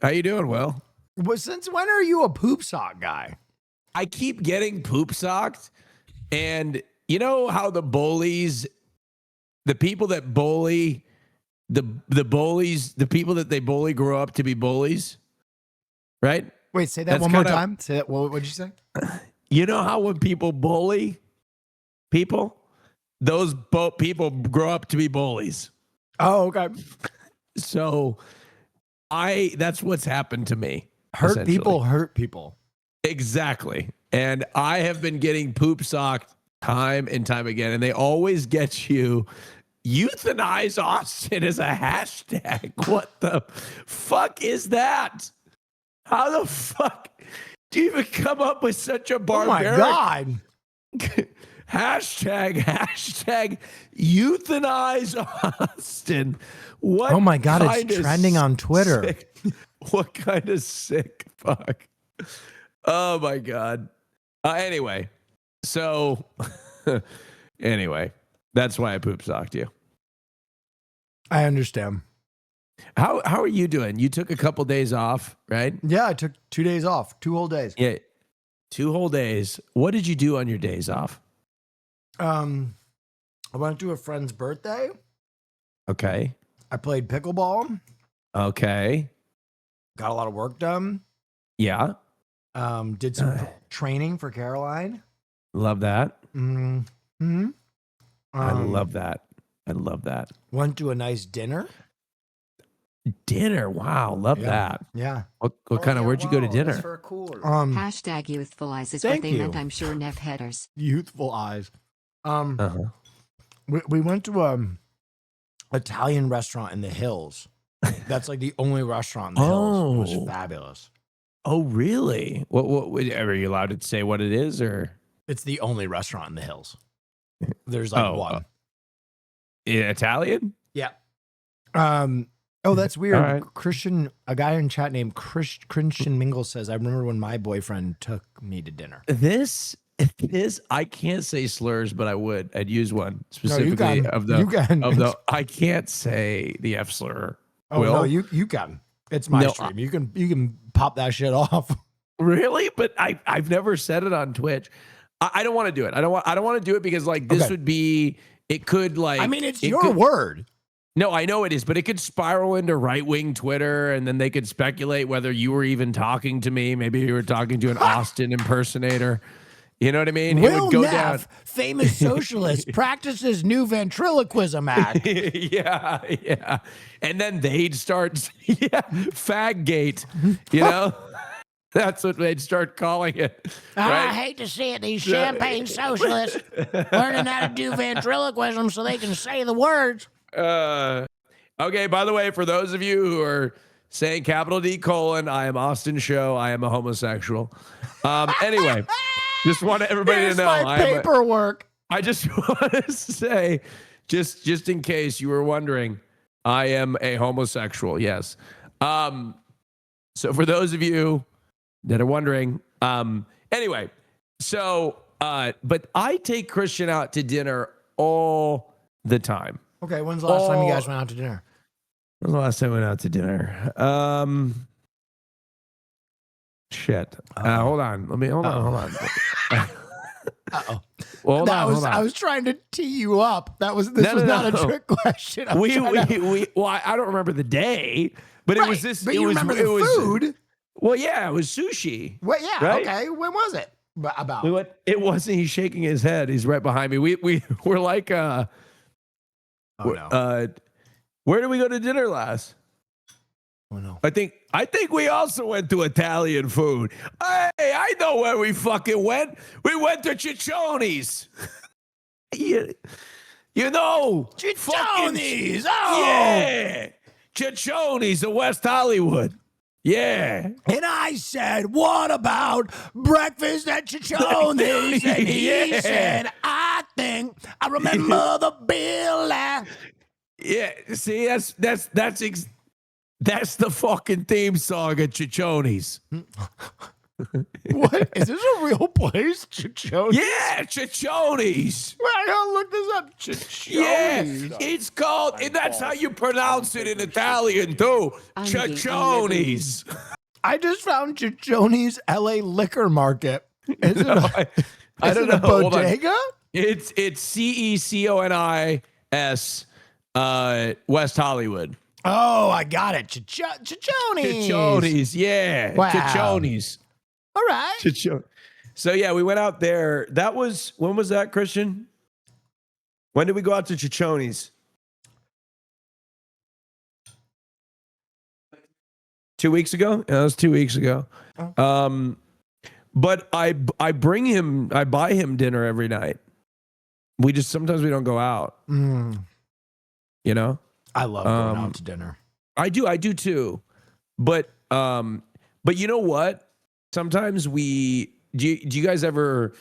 How you doing, Will? Well, since when are you a poop sock guy? I keep getting poop socked, and you know how the bullies, the people that bully, the bullies, the people that they bully grow up to be bullies, right? Wait, say that That's one more kinda- time. Say that. What did you say? You know how when people bully people, those people grow up to be bullies. Oh, okay. So that's what's happened to me. Hurt essentially. people hurt people. Exactly. And I have been getting poop socked time and time again. And they always get you euthanize Austin as a hashtag. What the fuck is that? How the fuck do you even come up with such a barbaric Oh my God. hashtag euthanize Austin? What? Oh my God, kind it's of trending on Twitter. sick- what kind of sick fuck? Oh my God. Anyway, so anyway, that's why I poop socked you. I understand. How are you doing? You took a couple days off, right? Yeah, I took 2 days off, 2 whole days. Yeah, 2 whole days. What did you do on your days off? I went to a friend's birthday. Okay. I played pickleball. Okay. Got a lot of work done. Yeah. Did some training for Caroline. Love that. Mm-hmm. I love that. I love that. Went to a nice dinner. Dinner. Wow. Love Yeah. that. Yeah. What kind of, where'd you go to dinner? Hashtag youthful eyes is what thank they you. meant, I'm sure, Neff headers. Youthful eyes. Uh-huh. We went to Italian restaurant in the hills. That's like the only restaurant in the hills. It was fabulous. Oh, really? What are you allowed to say what it is, or? It's the only restaurant in the hills. There's like one. Italian? Yeah. Oh, that's weird. All right. A guy in chat named Christian Mingle says, I remember when my boyfriend took me to dinner. This, I can't say slurs, but I would. I'd use one specifically can. of You can. the. I can't say the F slur. Oh, Will? no, you can. It's my No, stream. You can pop that shit off. Really? But I've never said it on Twitch. I don't want to do it. I don't want to do it because like this Okay. would be. It could like. I mean, it's it your could- word. No, I know it is, but it could spiral into right-wing Twitter, and then they could speculate whether you were even talking to me. Maybe you were talking to an Austin impersonator. You know what I mean? Will it would go Neff, famous socialist, practices new ventriloquism act. down. Yeah. And then they'd start, faggate, you know? That's what they'd start calling it. I Right? hate to see it, these champagne socialists learning how to do ventriloquism so they can say the words. Okay, by the way, for those of you who are saying capital D : I am Austin Show. I am a homosexual. Anyway, just want everybody Here's to know. my paperwork. I just want to say, just in case you were wondering, I am a homosexual. Yes. So for those of you that are wondering, anyway, so but I take Christian out to dinner all the time. Okay, when's the last time you guys went out to dinner? When was the last time I went out to dinner? Shit. Hold on. Hold on. Uh-oh. Well, hold on. I was trying to tee you up. This was not a trick question. I don't remember the day, but it was this. But it you was, remember it the was, food? Well, yeah, it was sushi. Well, yeah. Right? Okay. When was it? About. We went. It wasn't. He's shaking his head. He's right behind me. We're like Oh no. Where did we go to dinner last? Oh no. I think we also went to Italian food. Hey, I know where we fucking went. We went to Ciccioni's. you know, Ciccioni's. Oh. Yeah. Chiconi's of West Hollywood. Yeah. And I said, what about breakfast at Chiconi's? And he said, I think I remember the bill. Yeah, see, that's the fucking theme song of Chiconi's. What? Is this a real place? Chiconi's? Yeah, Chiconi's. I gotta look this up. Chiconi's. Yeah, it's called, and that's how you pronounce it in Italian too. Chiconi's. I just found Chiconi's LA Liquor Market. Is it I don't know. a Hold on. bodega? It's CECONIS West Hollywood. Oh, I got it. Chiconi's. Chiconi's, yeah. Wow. Chiconi's. All right. So yeah, we went out there. That was, when was that, Christian? When did we go out to Chiconi's? 2 weeks ago? Yeah, that was 2 weeks ago. But I buy him dinner every night. Sometimes we don't go out. You know? I love going out to dinner. I do too. But you know what? Sometimes do you guys ever,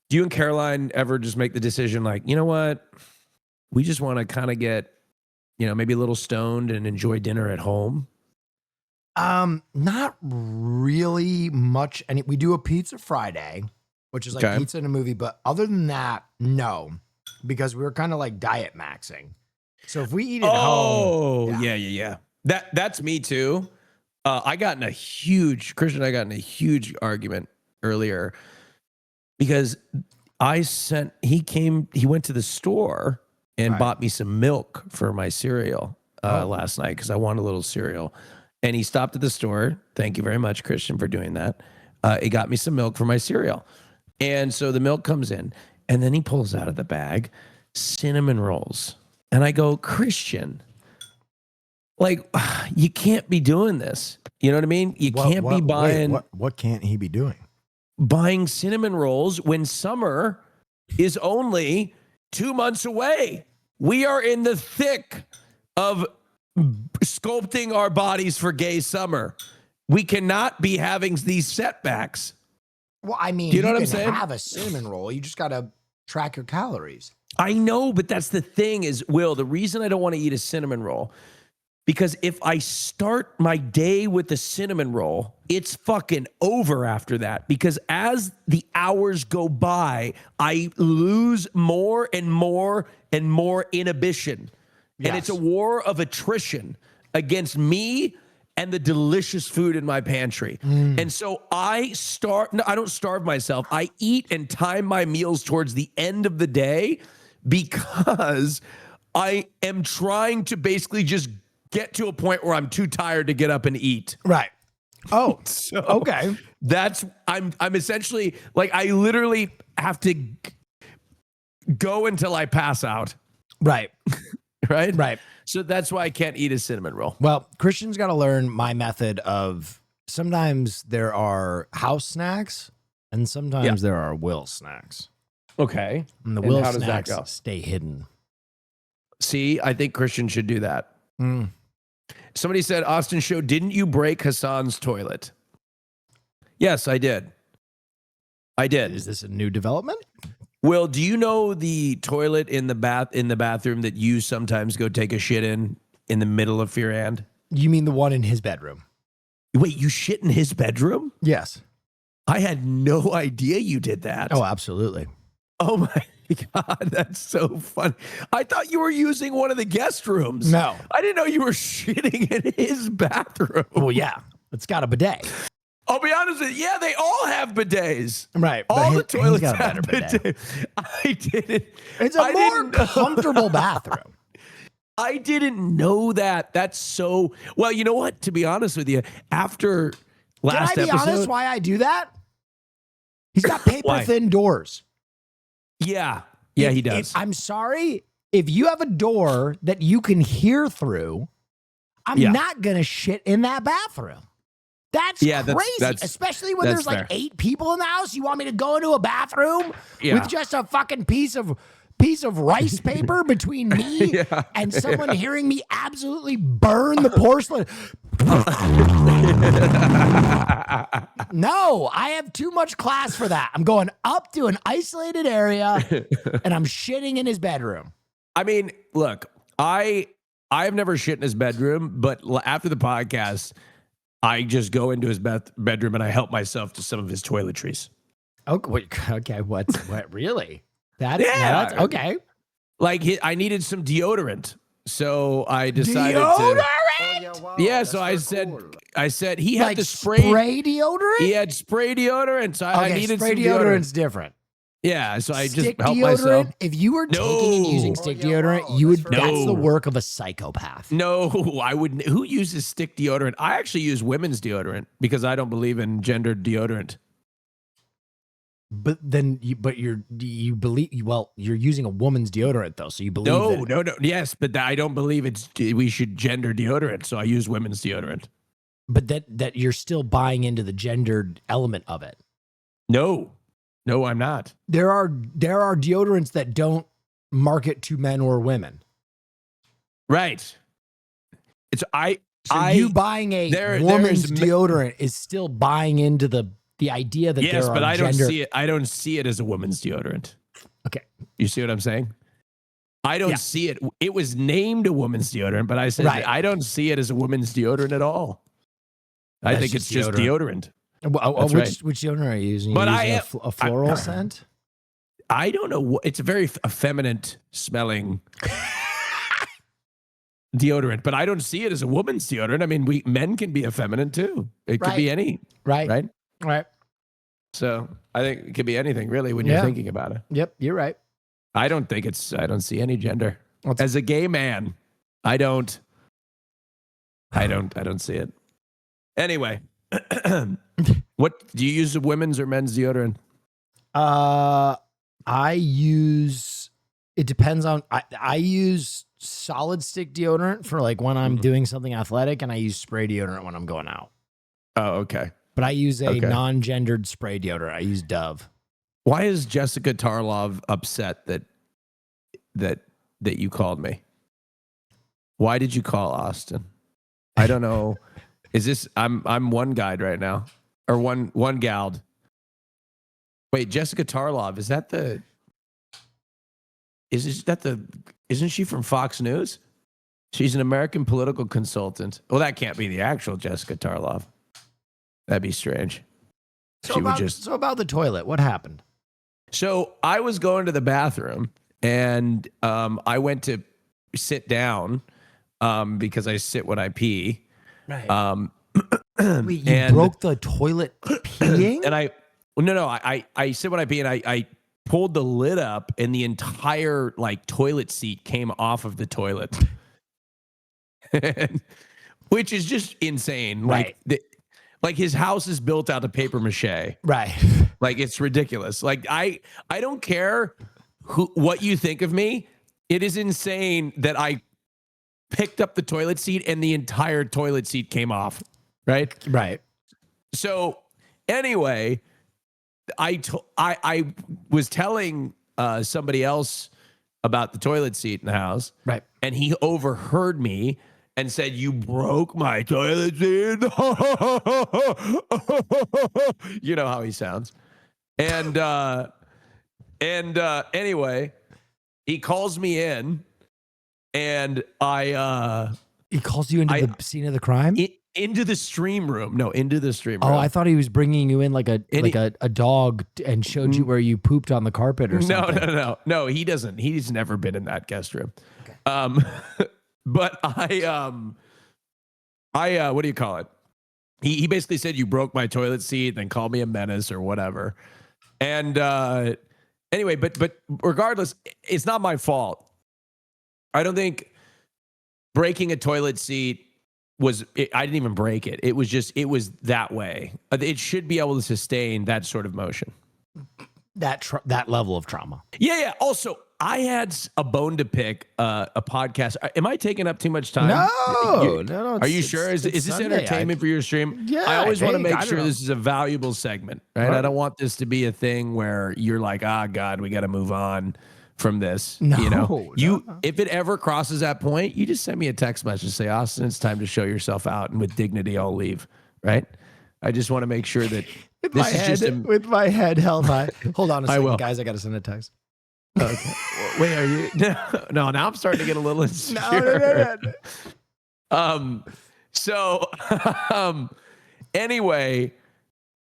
do you and Caroline ever just make the decision like, you know what? We just want to kind of get, maybe a little stoned and enjoy dinner at home? Not really much. And we do a pizza Friday, which is like Okay. pizza and a movie. But other than that, no, because we were kind of like diet maxing. So if we eat at home, yeah. That's me too. Christian and I got in a huge argument earlier because he went to the store and bought me some milk for my cereal last night because I wanted a little cereal. And he stopped at the store. Thank you very much, Christian, for doing that. He got me some milk for my cereal. And so the milk comes in, and then he pulls out of the bag cinnamon rolls. And I go, Christian, like, you can't be doing this. You know what I mean? You can't be buying... What can't he be doing? Buying cinnamon rolls when summer is only 2 months away. We are in the thick of sculpting our bodies for gay summer. We cannot be having these setbacks. Well, I mean, Do you know what I'm can saying? have a cinnamon roll. You just got to track your calories. I know, but that's the thing is, Will, the reason I don't want to eat a cinnamon roll, because if I start my day with a cinnamon roll, it's fucking over after that. Because as the hours go by, I lose more and more and more inhibition. And it's a war of attrition against me and the delicious food in my pantry. And so I don't starve myself. I eat and time my meals towards the end of the day because I am trying to basically just get to a point where I'm too tired to get up and eat. Right. Oh, so okay. I'm essentially like, I literally have to go until I pass out. Right. Right. So that's why I can't eat a cinnamon roll. Well, Christian's got to learn my method of sometimes there are house snacks and sometimes there are Will snacks. Okay. And the And Will how does that snacks go? stay hidden. See, I think Christian should do that. Somebody said, Austin Show, didn't you break Hassan's toilet? Yes, I did. Is this a new development? Will, do you know the toilet in the bathroom that you sometimes go take a shit in the middle of your hand? You mean the one in his bedroom? Wait, you shit in his bedroom? Yes. I had no idea you did that. Oh, absolutely. Oh my God, that's so funny. I thought you were using one of the guest rooms. No. I didn't know you were shitting in his bathroom. Well, yeah. It's got a bidet. I'll be honest with you. Yeah, they all have bidets. Right. All the he's toilets got a have better bidet. bidets. I didn't. It's a I more didn't know. comfortable bathroom. I didn't know that. That's so... Well, you know what? To be honest with you, after last Can I be episode... honest why I do that? He's got paper Why? thin doors. Yeah. Yeah, he does. I'm sorry. If you have a door that you can hear through, I'm Yeah. not going to shit in that bathroom. That's crazy. Especially when there's like fair. 8 people in the house. You want me to go into a bathroom Yeah. with just a fucking piece of piece of rice paper between me and someone hearing me absolutely burn the porcelain. No, I have too much class for that. I'm going up to an isolated area and I'm shitting in his bedroom. I mean, look, I have never shit in his bedroom, but after the podcast, I just go into his bedroom and I help myself to some of his toiletries. Okay, what really? That's okay. Like I needed some deodorant, so I decided to. Yeah, so I said he had like the spray deodorant. He had spray deodorant, so I needed spray some deodorant's different. Yeah, so I just Stick helped deodorant. myself. If you were taking and using stick deodorant, you would. That's the work of a psychopath. No, I wouldn't. Who uses stick deodorant? I actually use women's deodorant because I don't believe in gendered deodorant. But then, you believe. Well, you're using a woman's deodorant though, so you believe. No. Yes, but I don't believe we should gender deodorant, so I use women's deodorant. But that you're still buying into the gendered element of it. No, I'm not. There are deodorants that don't market to men or women. Right. It's you buying a woman's deodorant is still buying into the idea that yes, there but are I don't see it. I don't see it as a woman's deodorant. Okay, you see what I'm saying? I don't see it. It was named a woman's deodorant, but I said I don't see it as a woman's deodorant at all. I think it's just deodorant. Which deodorant are you using? But a floral scent. I don't know. It's a very effeminate smelling deodorant, but I don't see it as a woman's deodorant. I mean, men can be effeminate too. It could be any. Right. So I think it could be anything really when you're thinking about it. Yep, you're right. I don't see any gender. As a gay man, I don't see it. Anyway, what do you use, women's or men's deodorant? I use. It depends on. I use solid stick deodorant for like when I'm doing something athletic, and I use spray deodorant when I'm going out. Oh, okay. But I use a non-gendered spray deodorant. I use Dove. Why is Jessica Tarlov upset that you called me? Why did you call Austin? I don't know. Is this I'm one guide right now, or one gald? Wait, Jessica Tarlov, isn't she from Fox News? She's an American political consultant. Well, that can't be the actual Jessica Tarlov. That'd be strange. So about the toilet, what happened? So I was going to the bathroom and I went to sit down because I sit when I pee. Right. Wait, you broke the toilet peeing? And I sit when I pee, and I pulled the lid up and the entire toilet seat came off of the toilet. Which is just insane. Right. Like his house is built out of paper mache. Right. Like it's ridiculous. Like I don't care what you think of me. It is insane that I picked up the toilet seat and the entire toilet seat came off. Right. Right. So anyway, I was telling somebody else about the toilet seat in the house. Right. And he overheard me and said, "You broke my toilet seat." You know how he sounds. And anyway, he calls me in, and he calls you into the scene of the crime? Into the stream room. No, into the stream room. Oh, I thought he was bringing you in like a dog and showed you where you pooped on the carpet or something. No, he doesn't. He's never been in that guest room. Okay. But I what do you call it? He basically said, "You broke my toilet seat," then called me a menace or whatever. And anyway, but regardless, it's not my fault. I don't think breaking a toilet seat I didn't even break it. It was that way. It should be able to sustain that sort of motion. That level of trauma. Yeah. Also, I had a bone to pick, a podcast. Am I taking up too much time? No. Are you sure? Is this Sunday. entertainment for your stream? Yeah. I always want to make sure this is a valuable segment, right? I don't want this to be a thing where you're like, God, we got to move on from this. No, if it ever crosses that point, you just send me a text message, say, Austin, it's time to show yourself out, and with dignity, I'll leave. Right? I just want to make sure that with my head held high. Hold on a second, will. guys. I got to send a text. Okay. Wait, are you? No. Now I'm starting to get a little insecure. No. Anyway,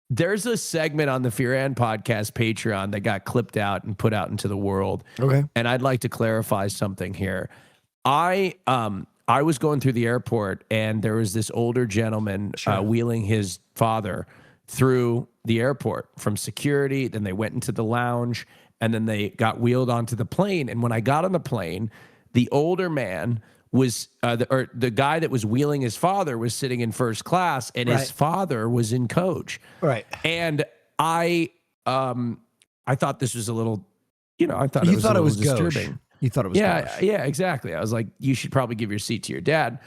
there's a segment on the Fearan podcast Patreon that got clipped out and put out into the world. Okay. And I'd like to clarify something here. I was going through the airport, and there was this older gentleman wheeling his father through the airport from security. Then they went into the lounge, and then they got wheeled onto the plane. And when I got on the plane, the older man was the guy that was wheeling his father was sitting in first class, and his father was in coach. Right. And I thought this was a little, I thought it was a little disturbing. You thought it was gauche. Yeah, exactly. I was like, you should probably give your seat to your dad.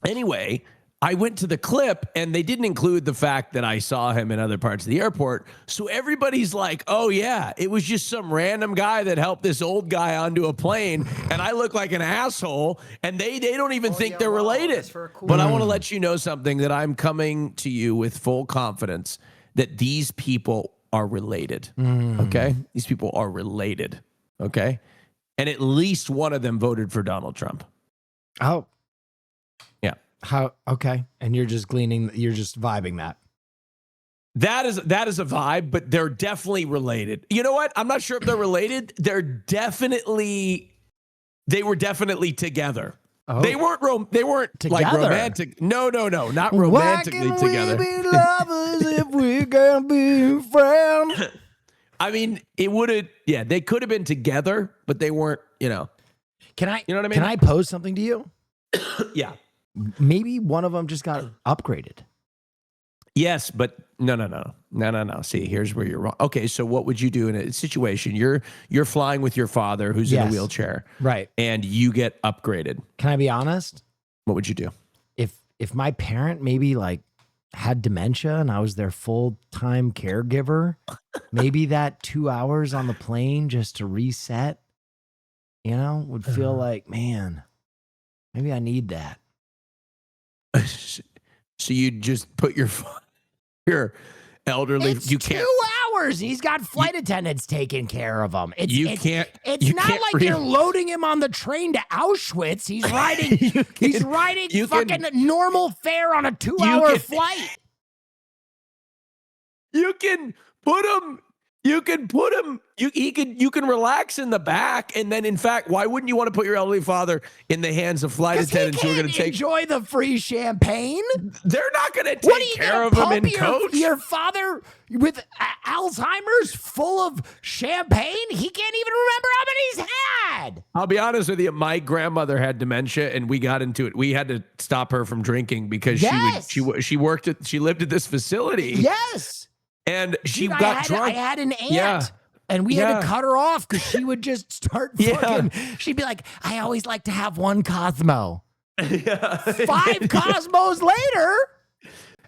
Anyway, I went to the clip, and they didn't include the fact that I saw him in other parts of the airport. So everybody's like, oh, yeah, it was just some random guy that helped this old guy onto a plane, and I look like an asshole, and they don't even think they're related. But I want to let you know something, that I'm coming to you with full confidence that these people are related, okay? These people are related, okay? And at least one of them voted for Donald Trump. Oh. Yeah. How? Okay. And you're just vibing that. That is a vibe, but they're definitely related. You know what? I'm not sure if they're related. They were definitely together. Oh. They weren't together. Like romantic. No, not romantically together. Why can't we be lovers if we can be friends? I mean, it would have, they could have been together, but they weren't, Can I, you know what I mean? Can I pose something to you? Yeah. Maybe one of them just got upgraded. Yes, but no. See, here's where you're wrong. Okay, so what would you do in a situation? You're flying with your father who's in a wheelchair. Right. And you get upgraded. Can I be honest? What would you do? If my parent maybe had dementia and I was their full-time caregiver, maybe that 2 hours on the plane just to reset, would feel like, man, maybe I need that. So you just put your elderly. It's you can't. 2 hours. He's got flight attendants taking care of him. It's you not can't like you're loading him on the train to Auschwitz. He's riding fucking normal fare on a 2-hour flight. You can put him. You can relax in the back, and then in fact, why wouldn't you want to put your elderly father in the hands of flight attendants who are going to enjoy the free champagne? They're not going to take care of him in coach. Your father with Alzheimer's, full of champagne, he can't even remember how many he's had. I'll be honest with you, my grandmother had dementia, and we got into it. We had to stop her from drinking because she lived at this facility. Yes. And she got drunk. I had an aunt, and we had to cut her off because she would just start fucking. She'd be like, I always like to have one Cosmo. 5 Cosmos later,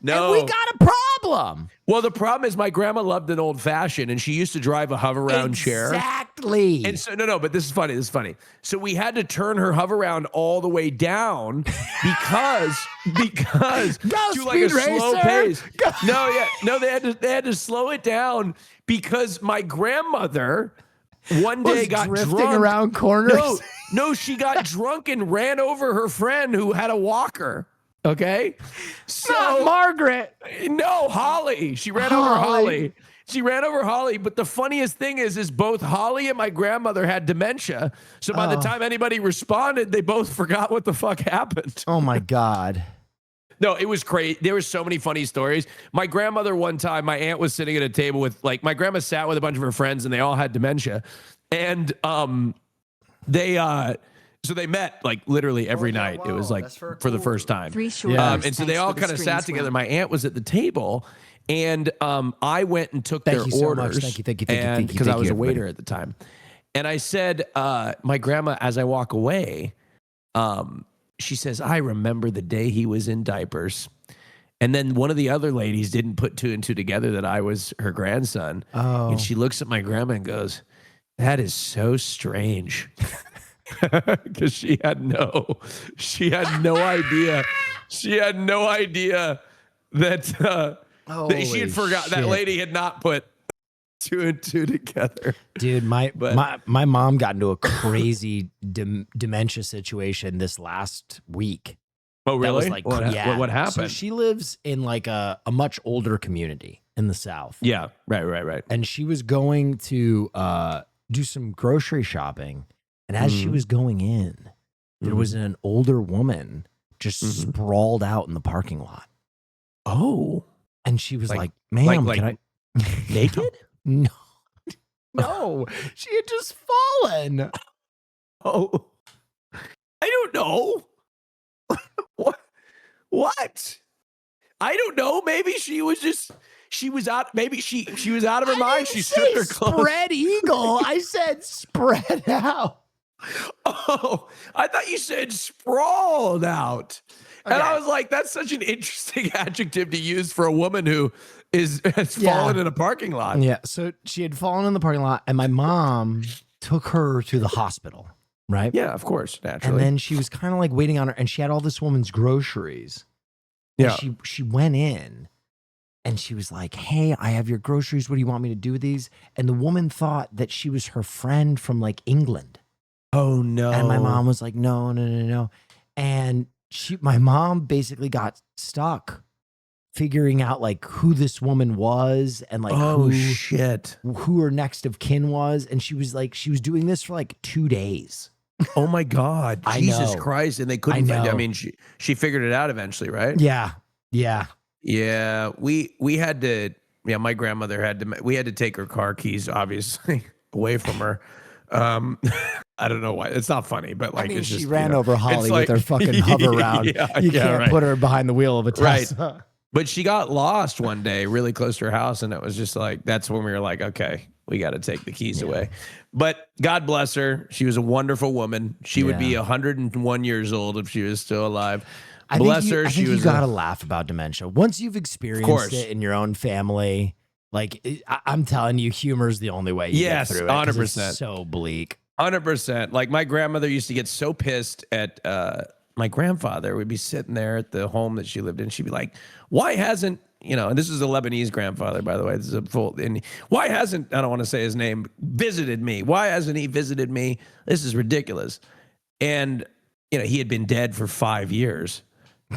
and we got a problem. Well, the problem is my grandma loved an old fashioned, and she used to drive a hover round chair. Exactly. And so no, but this is funny. So we had to turn her hover round all the way down because to like a slow pace. No, they had to slow it down because my grandmother one day got drifting drunk around corners. No, she got drunk and ran over her friend who had a walker. Okay, so not Margaret. No, Holly. She ran over Holly. She ran over Holly. But the funniest thing is both Holly and my grandmother had dementia. So by the time anybody responded, they both forgot what the fuck happened. Oh my God. No, it was crazy. There were so many funny stories. My grandmother, one time, my aunt was sitting at a table with, my grandma sat with a bunch of her friends, and they all had dementia. And so they met literally every night. It was for the first time. 3 short hours. And so they all kind of sat together. My aunt was at the table, and I went and took their orders. So much. Thank you. Because I was a waiter at the time. And I said, my grandma, as I walk away, she says, I remember the day he was in diapers. And then one of the other ladies didn't put 2 and 2 together that I was her grandson. Oh. And she looks at my grandma and goes, That is so strange. Because she had no idea. She had no idea that she had forgot that lady had not put 2 and 2 together. Dude, my mom got into a crazy dementia situation this last week. Oh, really? That was like, what happened? So she lives in like a much older community in the South. Yeah, right. And she was going to do some grocery shopping. And as she was going in, there was an older woman just sprawled out in the parking lot. Oh. And she was like, ma'am, can I... Naked? No. No. She had just fallen. Oh. I don't know. What? I don't know. Maybe she was out. Maybe she was out of her mind. She stripped her clothes. Spread eagle. I said spread out. Oh, I thought you said sprawled out. Okay. And I was like, that's such an interesting adjective to use for a woman who has fallen in a parking lot. Yeah. So she had fallen in the parking lot, and my mom took her to the hospital, right? Yeah, of course, naturally. And then she was kind of like waiting on her, and she had all this woman's groceries. Yeah. And she went in, and she was like, hey, I have your groceries. What do you want me to do with these? And the woman thought that she was her friend from like England. Oh no. And my mom was like, no. And my mom basically got stuck figuring out like who this woman was and like who her next of kin was. And she was doing this for like 2 days. Oh my God. Jesus know. Christ. And they couldn't I mean, she figured it out eventually, right? Yeah. Yeah. We had to, my grandmother we had to take her car keys, obviously, away from her. I don't know why. It's not funny, but like, it's just, she ran over Holly with her fucking hover round. You can't put her behind the wheel of a Tesla. Right. But she got lost one day really close to her house. And it was just like, that's when we were like, okay, we got to take the keys away. But God bless her. She was a wonderful woman. She would be 101 years old if she was still alive. Bless her. She was. You got to laugh about dementia. Once you've experienced it in your own family, like I'm telling you, humor is the only way you get through it. 100%. It's so bleak. 100%. Like my grandmother used to get so pissed at my grandfather. Would be sitting there at the home that she lived in. She'd be like, why hasn't, and this is a Lebanese grandfather, by the way. This is and why hasn't, I don't want to say his name, visited me? Why hasn't he visited me? This is ridiculous. And, he had been dead for 5 years.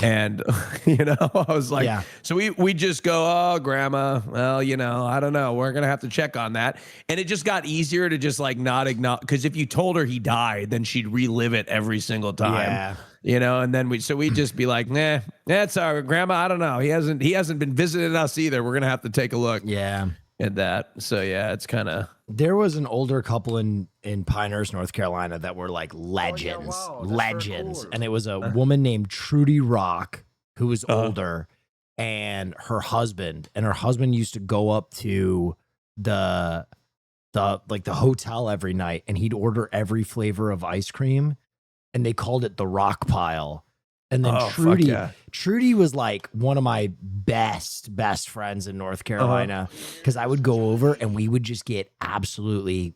And, I was like, so we just go, oh, grandma, well, I don't know. We're going to have to check on that. And it just got easier to just like not acknowledge, because if you told her he died, then she'd relive it every single time, and then we'd just be like, nah, that's our grandma. I don't know. He hasn't been visiting us either. We're going to have to take a look at that. So it's kind of. There was an older couple in Pinehurst, North Carolina that were like legends, legends. And it was a woman named Trudy Rock who was older and her husband used to go up to the hotel every night and he'd order every flavor of ice cream and they called it the Rock Pile. And then Trudy was like one of my best friends in North Carolina because I would go over and we would just get absolutely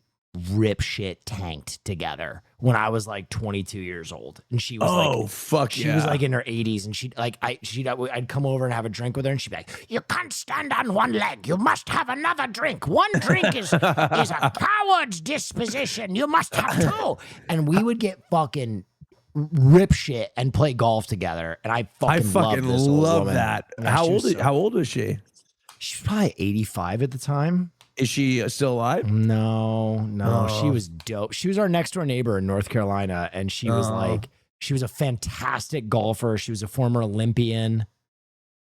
rip shit tanked together when I was like 22 years old. And she was she was like in her 80s and I'd come over and have a drink with her and she'd be like, you can't stand on one leg. You must have another drink. One drink is a coward's disposition. You must have two. And we would get fucking rip shit and play golf together, and I fucking love that. How old was she? She was probably 85 at the time. Is she still alive? No. She was dope. She was our next door neighbor in North Carolina, and she was she was a fantastic golfer. She was a former Olympian.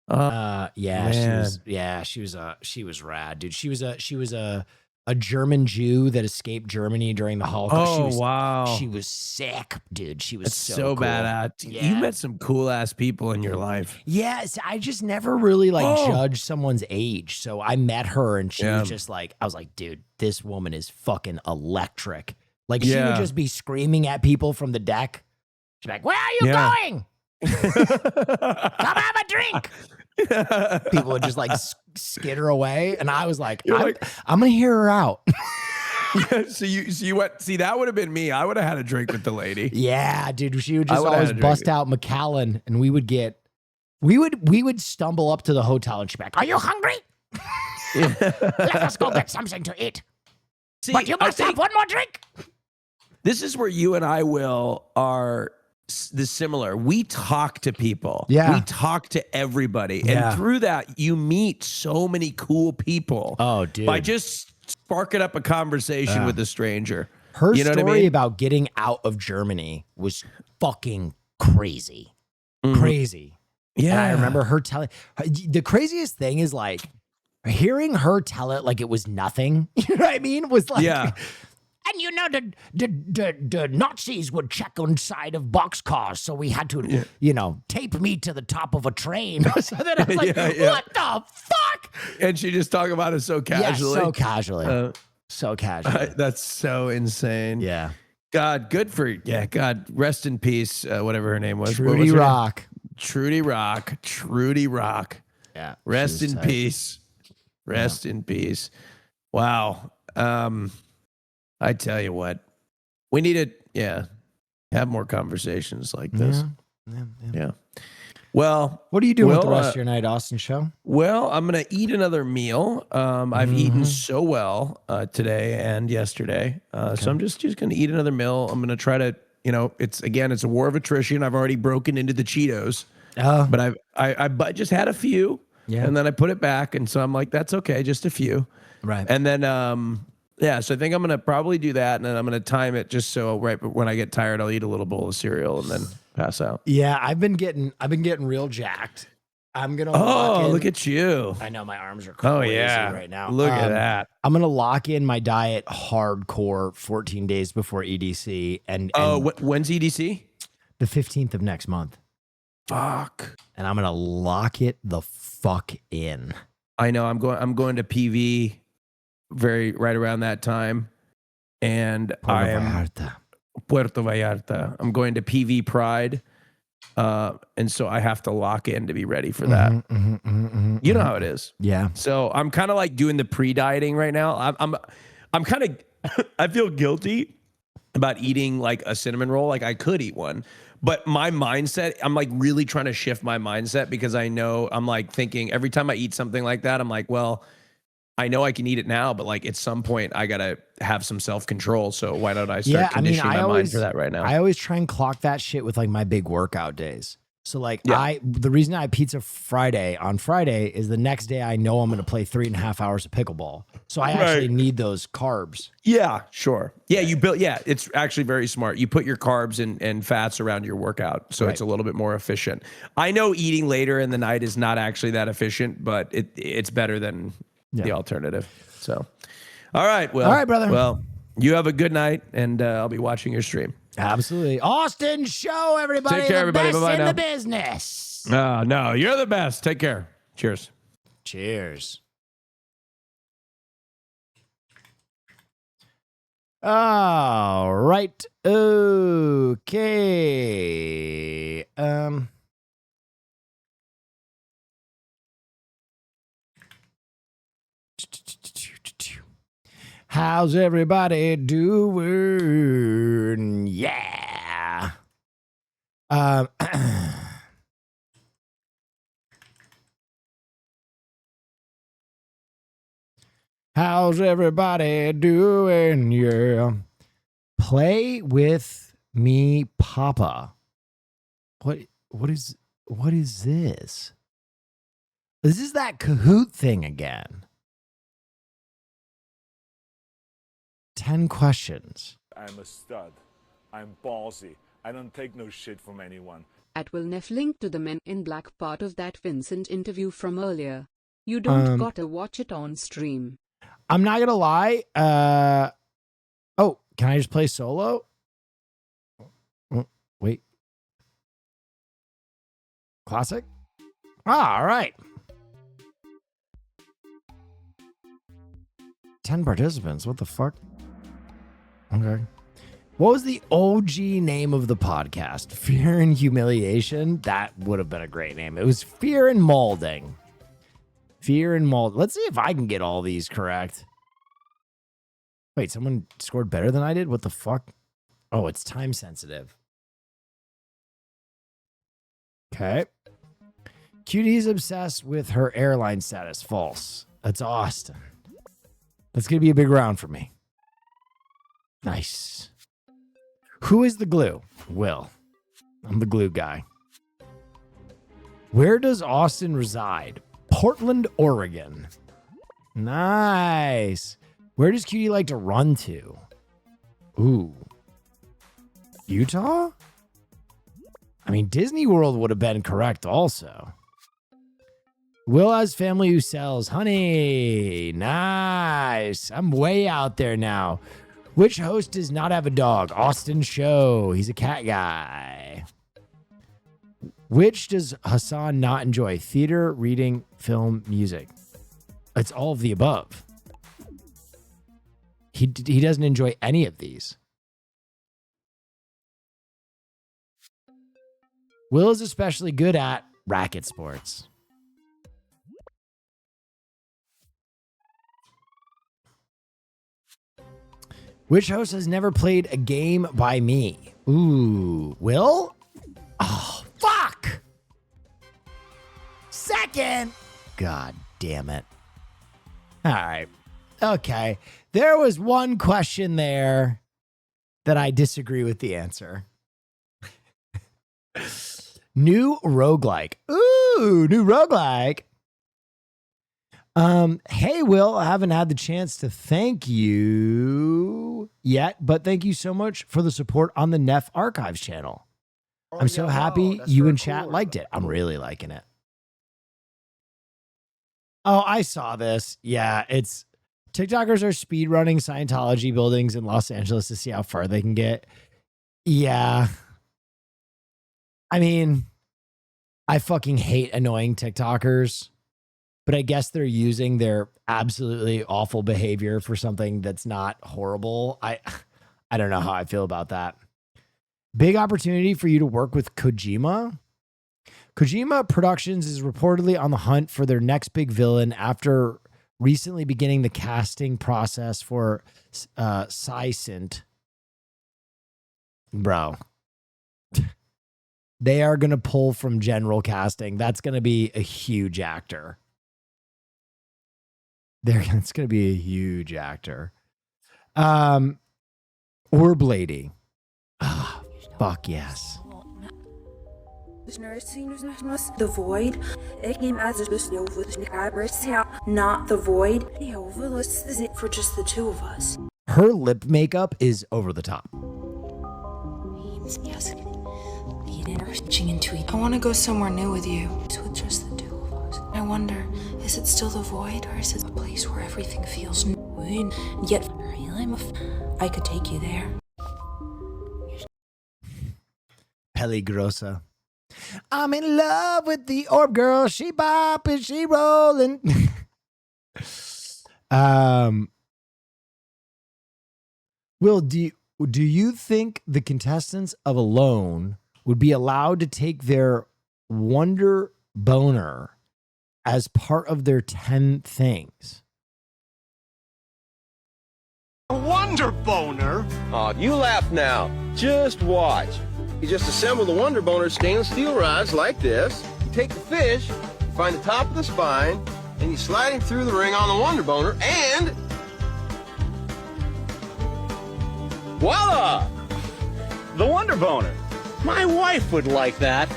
She was rad, dude. She was a German Jew that escaped Germany during the Holocaust. She was sick, dude. She was so cool. badass. Yeah. You met some cool ass people in your life. Yes, I just never really judged someone's age. So I met her and she was just like, I was like, dude, this woman is fucking electric. Like she would just be screaming at people from the deck. She'd be like, where are you going? Come have a drink. People would just like skitter away. And I was like, I'm going to hear her out. So you went. See, that would have been me. I would have had a drink with the lady. Yeah, dude. She would I just would've had always a drink. bust out Macallan, and we would stumble up to the hotel and she'd be like, "Are you hungry? Let us go get something to eat. See, But you I must think have one more drink." this is where you and I are the similar. We talk to people. Yeah. We talk to everybody. Yeah. And through that, you meet so many cool people. Oh, dude. By just sparking up a conversation with a stranger. Her You know story what I mean? about getting out of Germany was fucking crazy. Mhm. Crazy. Yeah. And I remember her telling, the craziest thing is like hearing her tell it like it was nothing. You know what I mean? Was like, Yeah. And you know, the Nazis would check inside of boxcars, so we had to, tape me to the top of a train. So then I was like, Yeah. what the fuck? And she just talked about it so casually. Yeah, so casually. So casually. That's so insane. Yeah. God, good for God. Rest in peace. Whatever her name was. What Trudy was her name? Rock. Trudy Rock. Trudy Rock. Yeah. Rest she was in tight. peace. Rest in peace. Wow. I tell you what, we need to have more conversations like this. Yeah. Well, What are you doing with the well, rest of your night, Austin show? Well, I'm gonna eat another meal. I've eaten so well today and yesterday, so I'm just gonna eat another meal. I'm gonna try to, it's a war of attrition. I've already broken into the Cheetos, but I just had a few, and then I put it back, and so I'm like, that's okay, just a few, right? And then so I think I'm gonna probably do that, and then I'm gonna time it just so right when I get tired, I'll eat a little bowl of cereal and then pass out. Yeah, I've been getting real jacked. I'm gonna. lock in, Look at you! I know my arms are crazy right now. Look at that. I'm gonna lock in my diet hardcore 14 days before EDC, and when's EDC? The 15th of next month. Fuck. And I'm gonna lock it the fuck in. I know. I'm going to PV right around that time, and Puerto Vallarta. I'm going to PV Pride, and so I have to lock in to be ready for that. You know how it is. Yeah. So I'm kind of like doing the pre-dieting right now. I'm kind of I feel guilty about eating like a cinnamon roll. Like I could eat one, but my mindset, I'm like really trying to shift my mindset because I know I'm like thinking every time I eat something like that, I'm like, well, I know I can eat it now, but like at some point I gotta have some self-control. So why don't I start conditioning my mind for that right now? I always try and clock that shit with like my big workout days. So like the reason I pizza Friday on Friday is the next day I know I'm going to play 3.5 hours of pickleball. So I actually need those carbs. Yeah, sure. Yeah, it's actually very smart. You put your carbs and fats around your workout. So it's a little bit more efficient. I know eating later in the night is not actually that efficient, but it's better than the alternative. So, all right. Well, all right, brother. Well, you have a good night and I'll be watching your stream. Absolutely. Austin Show, everybody. Take care, everybody. Best Bye-bye in now. the business. No, you're the best. Take care. Cheers. Cheers. All right. Okay. How's everybody doing? Yeah. How's everybody doing? Yeah. Play with me, Papa. What is this? This is that Kahoot thing again. 10 questions. I'm a stud. I'm ballsy. I don't take no shit from anyone. At will Neff link to the Men in Black part of that Vincent interview from earlier. You don't gotta watch it on stream. I'm not gonna lie. Oh, can I just play solo? Oh, wait. Classic? All right. 10 participants. What the fuck? Okay. What was the OG name of the podcast? Fear and Humiliation? That would have been a great name. It was Fear and Molding. Fear and Mold. Let's see if I can get all these correct. Wait, someone scored better than I did? What the fuck? Oh, it's time sensitive. Okay. Cutie's obsessed with her airline status. False. That's Austin. That's going to be a big round for me. Nice. Who is the glue? Will. I'm the glue guy. Where does Austin reside? Portland, Oregon. Nice. Where does Cutie like to run to? Ooh. Utah? I mean, Disney World would have been correct also. Will has family who sells honey. Nice. I'm way out there now. Which host does not have a dog? Austin Show. He's a cat guy. Which does Hassan not enjoy? Theater, reading, film, music. It's all of the above. He doesn't enjoy any of these. Will is especially good at racket sports. Which host has never played a game by me? Ooh, Will? Oh, fuck! Second! God damn it. All right. Okay. There was one question there that I disagree with the answer. New roguelike. Ooh, new roguelike. Hey, Will, I haven't had the chance to thank you yet, but thank you so much for the support on the Neff Archives channel. I'm so happy you and chat liked it. I'm really liking it. Oh, I saw this. Yeah, it's TikTokers are speed running Scientology buildings in Los Angeles to see how far they can get. Yeah. I mean, I fucking hate annoying TikTokers, but I guess they're using their absolutely awful behavior for something that's not horrible. I don't know how I feel about that. Big opportunity for you to work with Kojima. Kojima Productions is reportedly on the hunt for their next big villain after recently beginning the casting process for Sysint. Bro. They are going to pull from general casting. That's going to be a huge actor. It's going to be a huge actor. Orb Lady. Ah, fuck yes. The void. Not the void. This is it for just the two of us. Her lip makeup is over the top. I want to go somewhere new with you. It's with just the two of us. I wonder, is it still the void or is it a place where everything feels new? And yet, I could take you there. Peligrosa. I'm in love with the orb girl. She bopping, she rolling. Will, do you think the contestants of Alone would be allowed to take their Wonder Boner as part of their 10 things? A Wonder Boner? Oh, you laugh now. Just watch. You just assemble the Wonder Boner stainless steel rods like this. You take the fish, you find the top of the spine, and you slide him through the ring on the Wonder Boner, and voila! The Wonder Boner. My wife would like that.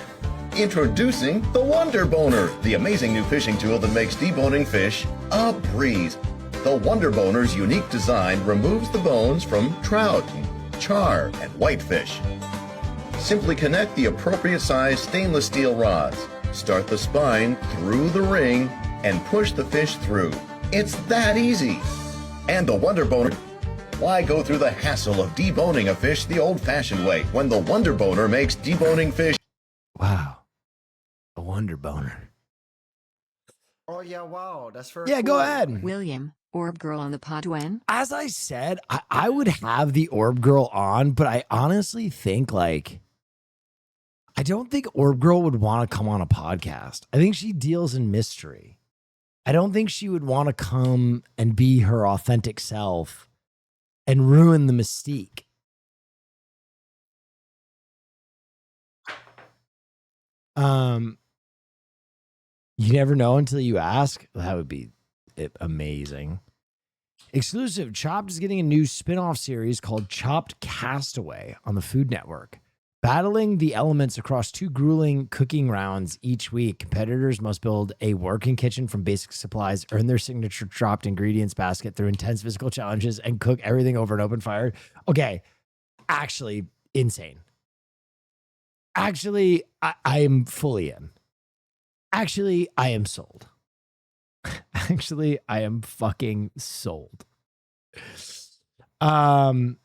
Introducing the Wonder Boner, the amazing new fishing tool that makes deboning fish a breeze. The Wonder Boner's unique design removes the bones from trout, char, and whitefish. Simply connect the appropriate size stainless steel rods, start the spine through the ring, and push the fish through. It's that easy. And the Wonder Boner. Why go through the hassle of deboning a fish the old-fashioned way when the Wonder Boner makes deboning fish? Wow. A Wonder Boner. Oh, yeah, wow. That's very Yeah, go cool. ahead. William, Orb Girl on the pod when? As I said, I would have the Orb Girl on, but I honestly think I don't think Orb Girl would want to come on a podcast. I think she deals in mystery. I don't think she would want to come and be her authentic self and ruin the mystique. You never know until you ask. That would be amazing. Exclusive, Chopped is getting a new spin-off series called Chopped Castaway on the Food Network. Battling the elements across 2 grueling cooking rounds each week, competitors must build a working kitchen from basic supplies, earn their signature chopped ingredients basket through intense physical challenges, and cook everything over an open fire. Okay, actually, insane. Actually, I am fully in. Actually, I am sold. Actually, I am fucking sold. Oh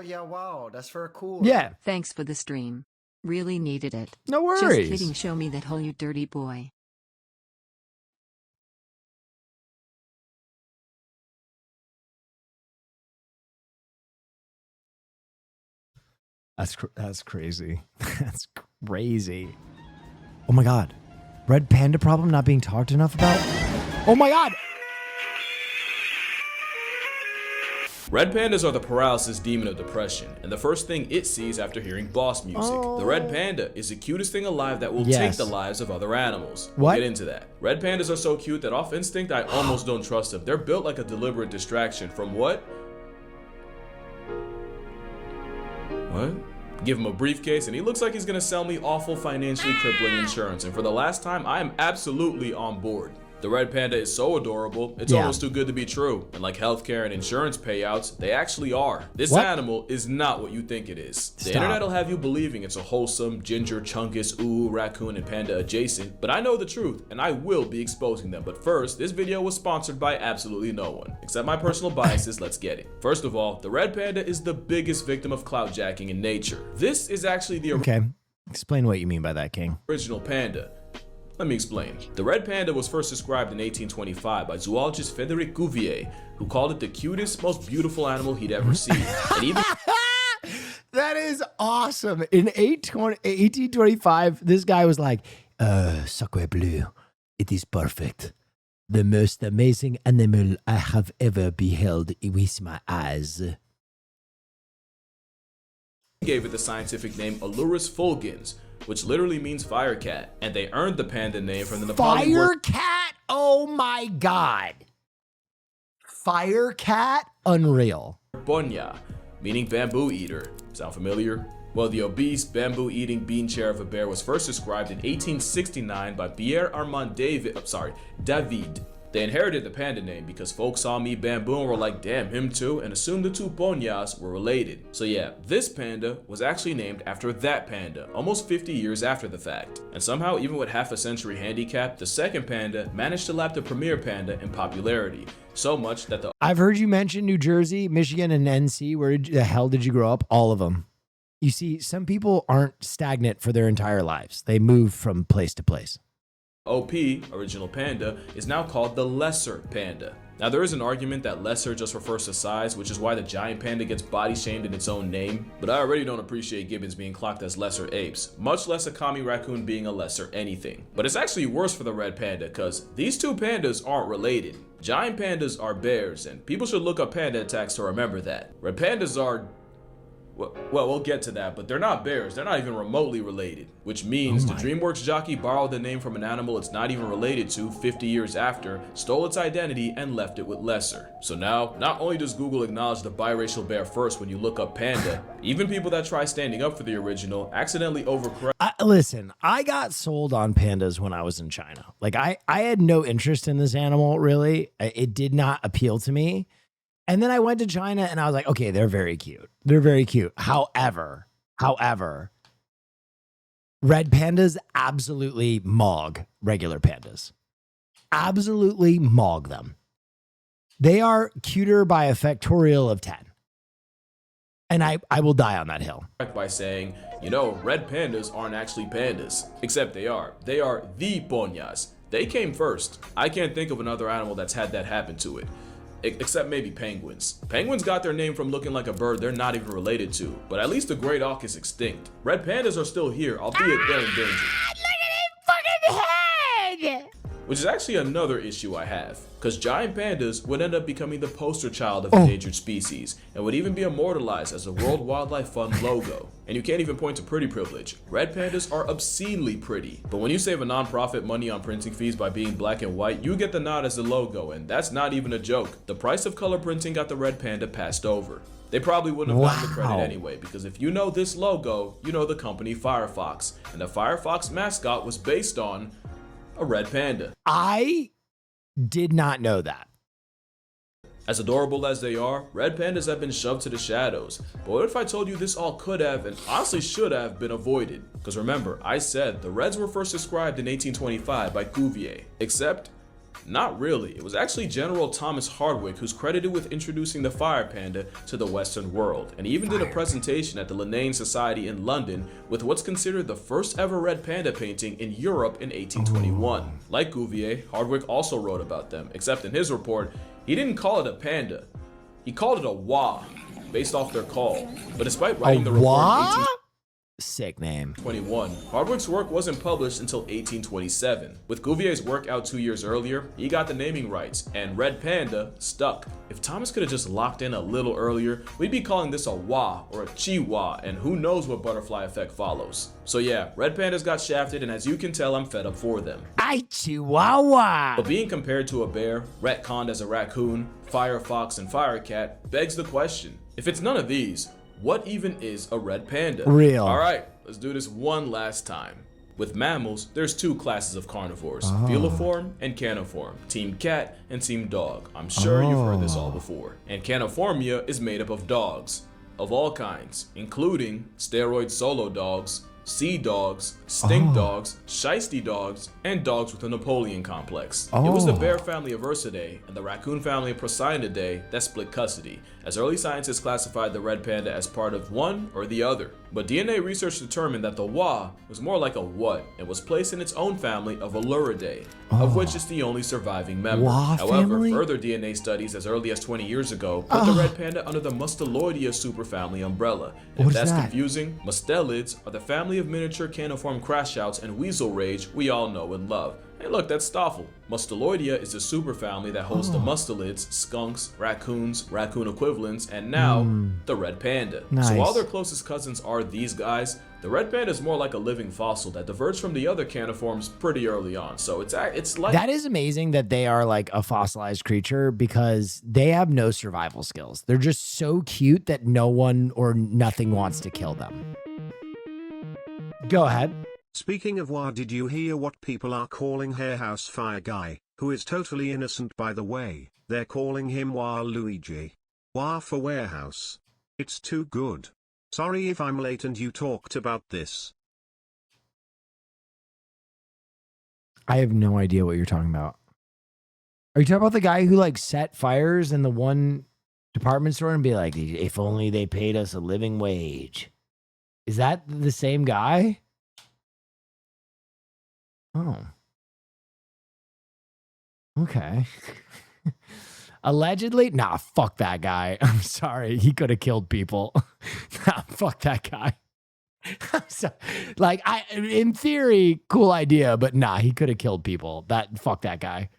yeah, wow, that's very cool. Yeah. Thanks for the stream. Really needed it. No worries. Just kidding. Show me that hole, you dirty boy. That's crazy. That's crazy. Oh my God. Red panda problem not being talked enough about? Oh my God. Red pandas are the paralysis demon of depression, and the first thing it sees after hearing boss music. The red panda is the cutest thing alive that will take Yes. the lives of other animals. What? We'll get into that. Red pandas are so cute that off instinct I almost don't trust them. They're built like a deliberate distraction from what? What? Give him a briefcase and he looks like he's gonna sell me awful financially crippling insurance, and for the last time I am absolutely on board. The red panda is so adorable, it's Yeah. almost too good to be true. And like healthcare and insurance payouts, they actually are. This What? animal is not what you think it is. The Stop. internet will have you believing it's a wholesome, ginger, chunkus, ooh, raccoon, and panda adjacent, but I know the truth, and I will be exposing them. But first, this video was sponsored by absolutely no one. Except my personal biases, let's get it. First of all, the red panda is the biggest victim of clout jacking in nature. This is actually the Okay. Explain what you mean by that, King. original panda. Let me explain. The red panda was first described in 1825 by zoologist Frédéric Cuvier, who called it the cutest, most beautiful animal he'd ever seen. And even That is awesome. In 1825, this guy was like, Sacre bleu, it is perfect. The most amazing animal I have ever beheld with my eyes. gave it the scientific name Alurus fulgens, which literally means fire cat, and they earned the panda name from the Nepali Fire word cat? Oh my God. Fire cat? Unreal. bonya, meaning bamboo eater. Sound familiar? Well, the obese, bamboo-eating bean chair of a bear was first described in 1869 by Pierre Armand David. They inherited the panda name because folks saw me bamboo and were like, damn, him too, and assumed the two bonyas were related. So yeah, this panda was actually named after that panda, almost 50 years after the fact. And somehow, even with half a century handicap, the second panda managed to lap the premier panda in popularity. So much that the I've heard you mention New Jersey, Michigan, and NC. Where the hell did you grow up? All of them. You see, some people aren't stagnant for their entire lives. They move from place to place. OP, original panda, is now called the lesser panda. Now there is an argument that lesser just refers to size, which is why the giant panda gets body shamed in its own name, but I already don't appreciate gibbons being clocked as lesser apes, much less a kami raccoon being a lesser anything. But it's actually worse for the red panda, cause these two pandas aren't related. Giant pandas are bears, and people should look up panda attacks to remember that. Red pandas are, well, we'll get to that, but they're not bears. They're not even remotely related, which means the DreamWorks jockey borrowed the name from an animal it's not even related to 50 years after, stole its identity, and left it with lesser. So now, not only does Google acknowledge the biracial bear first when you look up panda, even people that try standing up for the original accidentally overcorrect. Listen, I got sold on pandas when I was in China. Like, I had no interest in this animal, really. It did not appeal to me. And then I went to China and I was like, okay, they're very cute. They're very cute. However, red pandas absolutely mog regular pandas. Absolutely mog them. They are cuter by a factorial of 10. And I will die on that hill. By saying, you know, red pandas aren't actually pandas. Except they are. They are the bonyas. They came first. I can't think of another animal that's had that happen to it. Except maybe penguins. Penguins got their name from looking like a bird they're not even related to, but at least the great auk is extinct. Red pandas are still here, albeit they're in danger. Look at his fucking head! which is actually another issue I have, because giant pandas would end up becoming the poster child of endangered species, and would even be immortalized as a World Wildlife Fund logo. And you can't even point to pretty privilege. Red pandas are obscenely pretty, but when you save a non-profit money on printing fees by being black and white, you get the nod as the logo, and that's not even a joke. The price of color printing got the red panda passed over. They probably wouldn't have gotten the credit anyway, because if you know this logo, you know the company Firefox, and the Firefox mascot was based on a red panda. I did not know that. As adorable as they are, red pandas have been shoved to the shadows. But what if I told you this all could have, and honestly should have, been avoided? Because remember, I said the Reds were first described in 1825 by Cuvier. Except, not really. It was actually General Thomas Hardwick who's credited with introducing the fire panda to the Western world, and he even did a presentation at the Linnean Society in London with what's considered the first ever red panda painting in Europe in 1821. Like Cuvier, Hardwick also wrote about them, except in his report, he didn't call it a panda. He called it a wah, based off their call. But despite writing the report in sick name. 21. Hardwick's work wasn't published until 1827. With Cuvier's work out 2 years earlier, he got the naming rights, and red panda stuck. If Thomas could have just locked in a little earlier, we'd be calling this a wah or a chihuahua, and who knows what butterfly effect follows. So yeah, red pandas got shafted, and as you can tell, I'm fed up for them. I chihuahua. But being compared to a bear, retconned as a raccoon, firefox, and firecat begs the question: if it's none of these, what even is a red panda? Real. All right, let's do this one last time. With mammals, there's two classes of carnivores, feliform and caniform, team cat and team dog. I'm sure you've heard this all before. And caniformia is made up of dogs of all kinds, including steroid solo dogs, sea dogs, stink dogs, shiesty dogs, and dogs with a Napoleon complex. It was the bear family of Ursidae and the raccoon family of Procyon that split custody, as early scientists classified the red panda as part of one or the other. But DNA research determined that the wah was more like a what and was placed in its own family of Alluridae, of which it's the only surviving member. However, further DNA studies as early as 20 years ago put the red panda under the Mustelidoidea superfamily umbrella. And if that's confusing, mustelids are the family of miniature caniform crashouts and weasel rage we all know and love. Hey look, that's Stoffel. Mustelidoidea is a superfamily that holds the mustelids, skunks, raccoons, raccoon equivalents, and now the red panda. Nice. So while their closest cousins are these guys, the red panda is more like a living fossil that diverged from the other caniforms pretty early on. So it's like that is amazing that they are like a fossilized creature, because they have no survival skills. They're just so cute that no one or nothing wants to kill them. Go ahead. Speaking of wah, did you hear what people are calling Hairhouse Fire Guy, who is totally innocent by the way? They're calling him Wah Luigi. Wah for warehouse. It's too good. Sorry if I'm late and you talked about this. I have no idea what you're talking about. Are you talking about the guy who like set fires in the one department store and be like, if only they paid us a living wage? Is that the same guy? Oh. Okay. Allegedly? Nah, fuck that guy. I'm sorry. He could have killed people. Nah, fuck that guy. Like, in theory, cool idea, but nah, he could have killed people. Fuck that guy.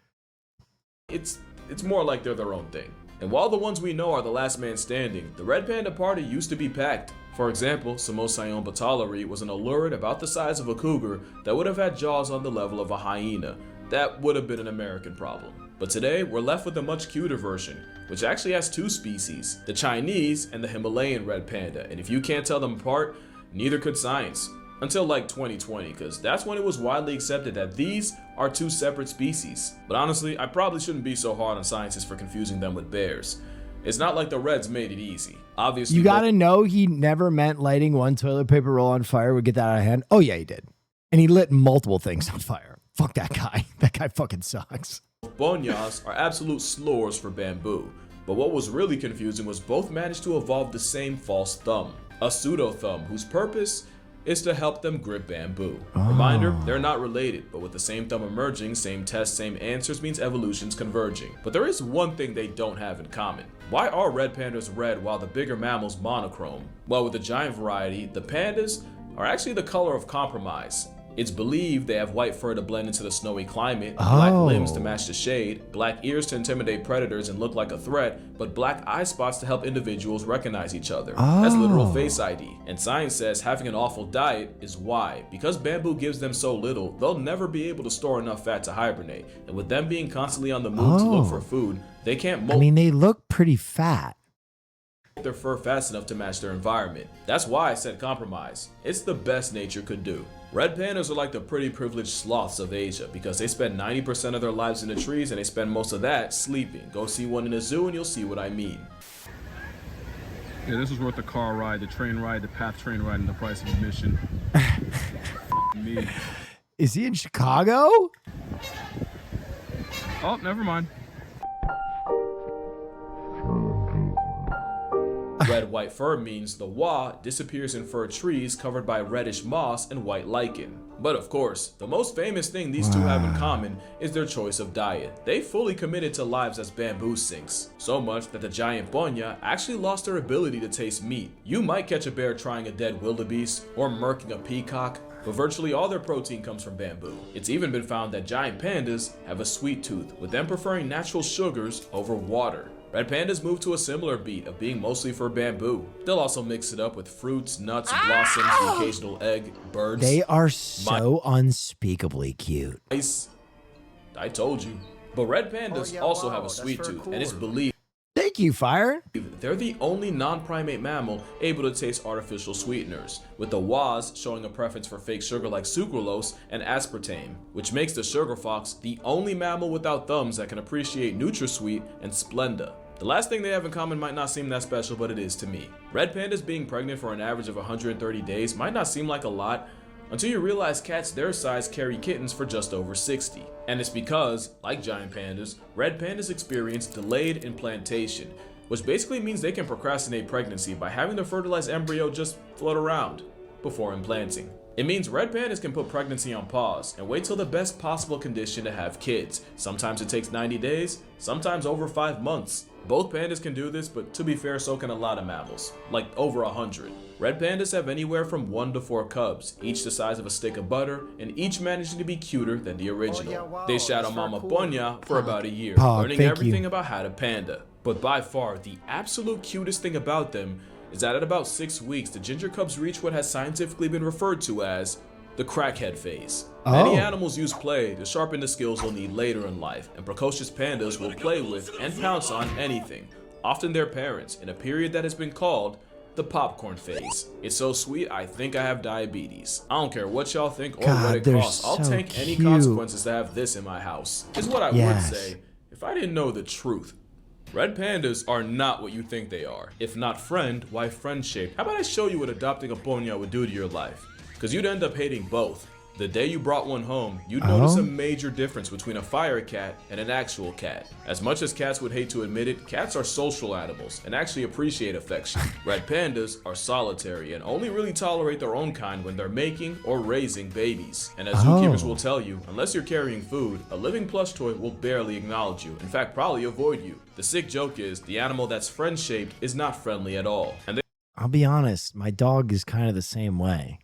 It's more like they're their own thing. And while the ones we know are the last man standing, the Red Panda party used to be packed. For example, Samosayon Batalari was an allured about the size of a cougar that would have had jaws on the level of a hyena. That would have been an American problem. But today, we're left with a much cuter version, which actually has two species, the Chinese and the Himalayan red panda. And if you can't tell them apart, neither could science. Until like 2020, because that's when it was widely accepted that these are two separate species. But honestly, I probably shouldn't be so hard on scientists for confusing them with bears. It's not like the Reds made it easy. Obviously, you gotta know he never meant lighting one toilet paper roll on fire would get that out of hand. Oh yeah, he did. And he lit multiple things on fire. Fuck that guy. That guy fucking sucks. Bonyas are absolute slurs for bamboo. But what was really confusing was both managed to evolve the same false thumb. A pseudo thumb whose purpose is to help them grip bamboo. Reminder, they're not related, but with the same thumb emerging, same test, same answers means evolution's converging. But there is one thing they don't have in common. Why are red pandas red while the bigger mammals monochrome? Well, with the giant variety, the pandas are actually the color of compromise. It's believed they have white fur to blend into the snowy climate, black limbs to match the shade, black ears to intimidate predators and look like a threat, but black eye spots to help individuals recognize each other. That's literal Face ID. And science says having an awful diet is why. Because bamboo gives them so little, they'll never be able to store enough fat to hibernate. And with them being constantly on the move to look for food, they can't molt. I mean, they look pretty fat. Their fur fast enough to match their environment. That's why I said compromise. It's the best nature could do. Red pandas are like the pretty privileged sloths of Asia because they spend 90% of their lives in the trees and they spend most of that sleeping. Go see one in a zoo and you'll see what I mean. Yeah, this is worth the car ride, the train ride, the PATH train ride, and the price of admission. Me. Is he in Chicago? Oh, never mind. Red white fur means the Wa disappears in fir trees covered by reddish moss and white lichen. But of course, the most famous thing these two have in common is their choice of diet. They fully committed to lives as bamboo sinks, so much that the giant Bonya actually lost their ability to taste meat. You might catch a bear trying a dead wildebeest or murking a peacock, but virtually all their protein comes from bamboo. It's even been found that giant pandas have a sweet tooth, with them preferring natural sugars over water. Red pandas move to a similar beat of being mostly for bamboo. They'll also mix it up with fruits, nuts, blossoms, the occasional egg, birds. They are so unspeakably cute. I told you. But red pandas also have a sweet tooth, and it's believed Thank you, Fire. they're the only non-primate mammal able to taste artificial sweeteners, with the Was showing a preference for fake sugar like sucralose and aspartame, which makes the sugar fox the only mammal without thumbs that can appreciate NutraSweet and Splenda. The last thing they have in common might not seem that special, but it is to me. Red pandas being pregnant for an average of 130 days might not seem like a lot, until you realize cats their size carry kittens for just over 60. And it's because, like giant pandas, red pandas experience delayed implantation, which basically means they can procrastinate pregnancy by having the fertilized embryo just float around before implanting. It means red pandas can put pregnancy on pause and wait till the best possible condition to have kids. Sometimes it takes 90 days, sometimes over 5 months. Both pandas can do this, but to be fair, so can a lot of mammals, like over 100. Red pandas have anywhere from 1 to 4 cubs, each the size of a stick of butter, and each managing to be cuter than the original. They shadow Mama Bonya for about a year, learning everything about how to panda. But by far, the absolute cutest thing about them is that at about 6 weeks, the ginger cubs reach what has scientifically been referred to as the crackhead phase. Many animals use play to sharpen the skills they'll need later in life, and precocious pandas will play with and pounce on anything, often their parents, in a period that has been called the popcorn phase. It's so sweet, I think I have diabetes. I don't care what y'all think or what it costs. I'll take any consequences to have this in my house, is what I would say if I didn't know the truth. Red pandas are not what you think they are. If not friend, why friend-shaped? How about I show you what adopting a Bonya would do to your life? Because you'd end up hating both. The day you brought one home, you'd notice a major difference between a fire cat and an actual cat. As much as cats would hate to admit it, cats are social animals and actually appreciate affection. Red pandas are solitary and only really tolerate their own kind when they're making or raising babies. And as zookeepers will tell you, unless you're carrying food, a living plush toy will barely acknowledge you. In fact, probably avoid you. The sick joke is, the animal that's friend-shaped is not friendly at all. And I'll be honest, my dog is kind of the same way.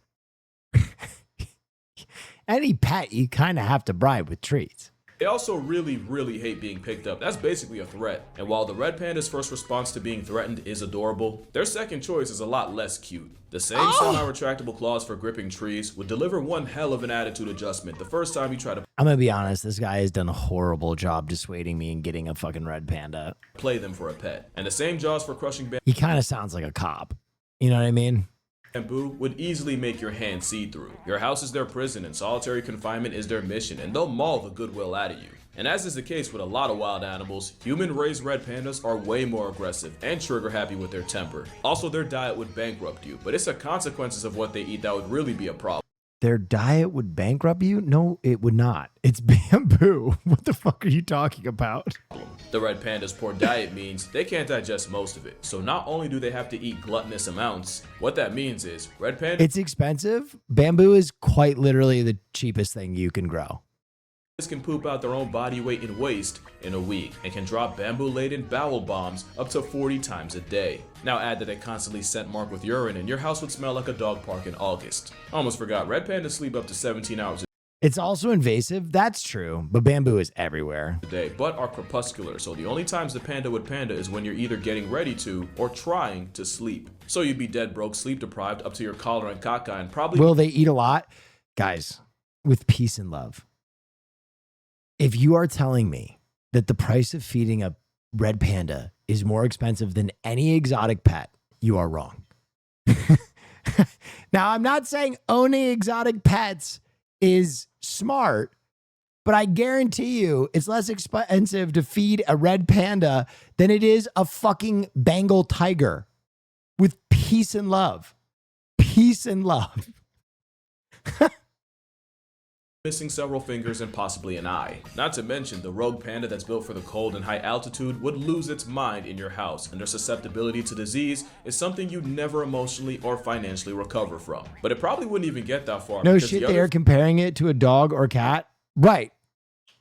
Any pet, you kind of have to bribe with treats. they also really hate being picked up. That's basically a threat. And while the red panda's first response to being threatened is adorable, their second choice is a lot less cute. The same semi-retractable claws for gripping trees would deliver one hell of an attitude adjustment the first time you try to I'm gonna be honest, this guy has done a horrible job dissuading me in getting a fucking red panda. play them for a pet. And the same jaws for crushing He kind of sounds like a cop. You know what I mean? bamboo would easily make your hand see-through. Your house is their prison and solitary confinement is their mission, and they'll maul the goodwill out of you. And as is the case with a lot of wild animals, human-raised red pandas are way more aggressive and trigger-happy with their temper. Also, their diet would bankrupt you, but it's the consequences of what they eat that would really be a problem. Their diet would bankrupt you? No, it would not. It's bamboo. What the fuck are you talking about? The red panda's poor diet means they can't digest most of it. So not only do they have to eat gluttonous amounts, what that means is red pandas... It's expensive. Bamboo is quite literally the cheapest thing you can grow. can poop out their own body weight in waste in a week and can drop bamboo-laden bowel bombs up to 40 times a day. Now add that it constantly scent marked with urine and your house would smell like a dog park in August. Almost forgot, red pandas sleep up to 17 hours It's also invasive. That's true, but bamboo is everywhere. a day, but are crepuscular, so the only times the panda would panda is when you're either getting ready to or trying to sleep. So you'd be dead broke, sleep deprived, up to your collar and caca, and probably Will they eat a lot? Guys, with peace and love. If you are telling me that the price of feeding a red panda is more expensive than any exotic pet, you are wrong. Now, I'm not saying owning exotic pets is smart, but I guarantee you it's less expensive to feed a red panda than it is a fucking Bengal tiger. With peace and love. Peace and love. missing several fingers and possibly an eye. Not to mention, the rogue panda that's built for the cold and high altitude would lose its mind in your house, and their susceptibility to disease is something you'd never emotionally or financially recover from. But it probably wouldn't even get that far. No because shit, the they other are comparing it to a dog or cat. Right.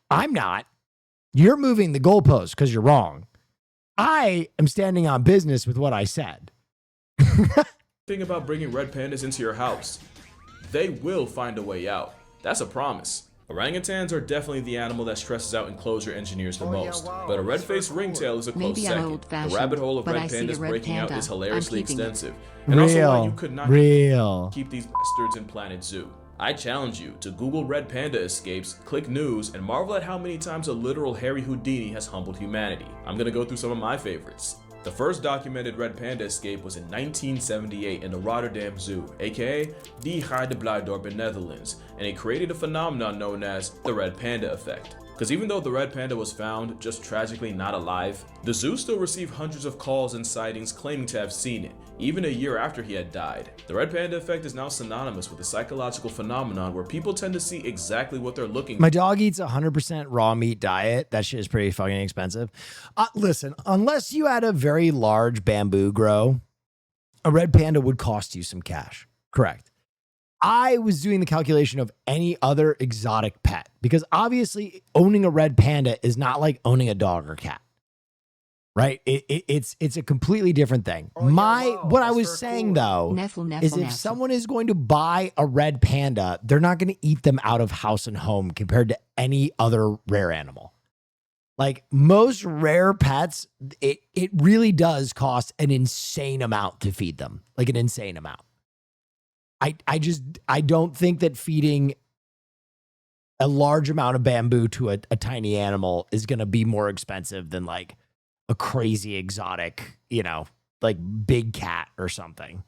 I'm not. You're moving the goalpost because you're wrong. I am standing on business with what I said. thing about bringing red pandas into your house, they will find a way out. That's a promise. Orangutans are definitely the animal that stresses out enclosure engineers the most, but a red-faced ringtail is a close Maybe I'm second. The old-fashioned, rabbit hole of but red I see a pandas red breaking out panda. is hilariously I'm keeping it. extensive, and also why you could not keep these bastards in Planet Zoo. I challenge you to Google red panda escapes, click news, and marvel at how many times a literal Harry Houdini has humbled humanity. I'm gonna go through some of my favorites. The first documented red panda escape was in 1978 in the Rotterdam Zoo, aka Die Rode Blijdorp in Netherlands, and it created a phenomenon known as the red panda effect. Because even though the red panda was found just tragically not alive, the zoo still received hundreds of calls and sightings claiming to have seen it, even a year after he had died. The red panda effect is now synonymous with a psychological phenomenon where people tend to see exactly what they're looking My dog eats 100% raw meat diet. That shit is pretty fucking expensive. Listen, unless you had a very large bamboo grow, a red panda would cost you some cash. Correct. I was doing the calculation of any other exotic pet because obviously owning a red panda is not like owning a dog or cat. Right? It's a completely different thing. What I was saying though is if someone is going to buy a red panda, they're not going to eat them out of house and home compared to any other rare animal. Like most rare pets, it really does cost an insane amount to feed them. Like an insane amount. I don't think that feeding a large amount of bamboo to a tiny animal is going to be more expensive than like a crazy exotic, like big cat or something.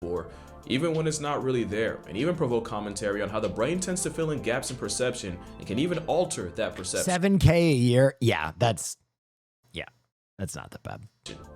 Or even when it's not really there, and even provoke commentary on how the brain tends to fill in gaps in perception and can even alter that perception. $7,000 a year. Yeah, that's not that bad.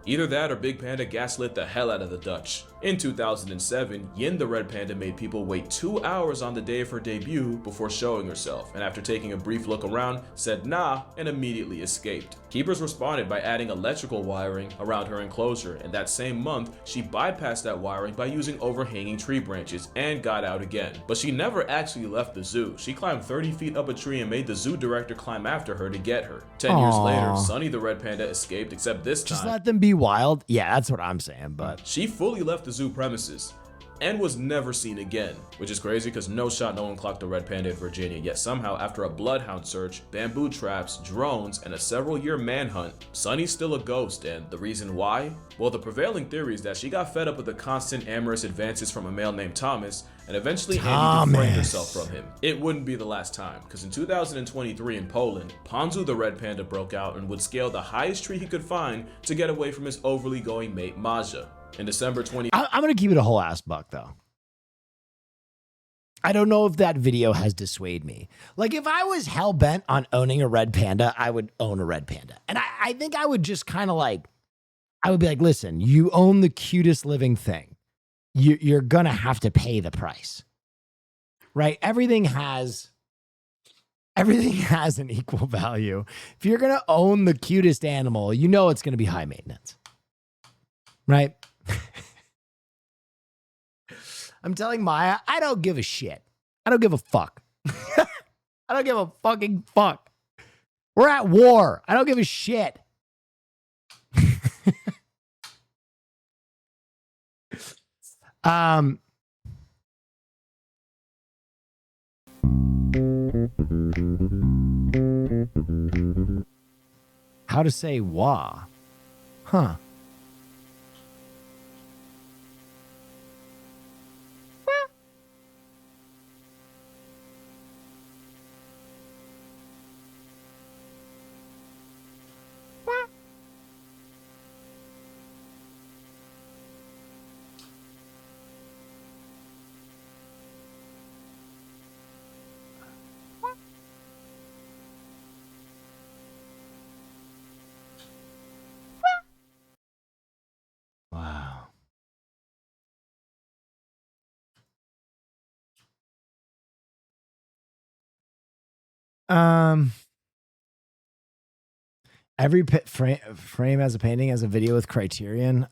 Either that or Big Panda gaslit the hell out of the Dutch. In 2007, Yin the red panda made people wait 2 hours on the day of her debut before showing herself, and after taking a brief look around, said nah and immediately escaped. Keepers responded by adding electrical wiring around her enclosure, and that same month, she bypassed that wiring by using overhanging tree branches and got out again. But she never actually left the zoo. She climbed 30 feet up a tree and made the zoo director climb after her to get her. 10 years later, Sunny the red panda escaped, except this time, Just let them be wild. Yeah, that's what I'm saying, but she fully left the zoo premises and was never seen again, which is crazy because no one clocked a red panda in Virginia, yet somehow after a bloodhound search, bamboo traps, drones, and a several-year manhunt, Sunny's still a ghost, and the reason why? Well, the prevailing theory is that she got fed up with the constant amorous advances from a male named Thomas, and eventually Andy deframed herself from him. It wouldn't be the last time, because in 2023 in Poland, Ponzu the red panda broke out and would scale the highest tree he could find to get away from his overly going mate Maja. In December 20... I'm going to keep it a whole ass buck, though. I don't know if that video has dissuaded me. Like, if I was hell-bent on owning a red panda, I would own a red panda. And I think I would just kind of like... I would be like, listen, you own the cutest living thing. You're going to have to pay the price. Right? Everything has an equal value. If you're going to own the cutest animal, you know it's going to be high maintenance. Right? I'm telling Maya, I don't give a shit. I don't give a fuck. I don't give a fucking fuck. We're at war. I don't give a shit. How to say wah? Huh. Wow. Every frame has a painting, has a video with Criterion.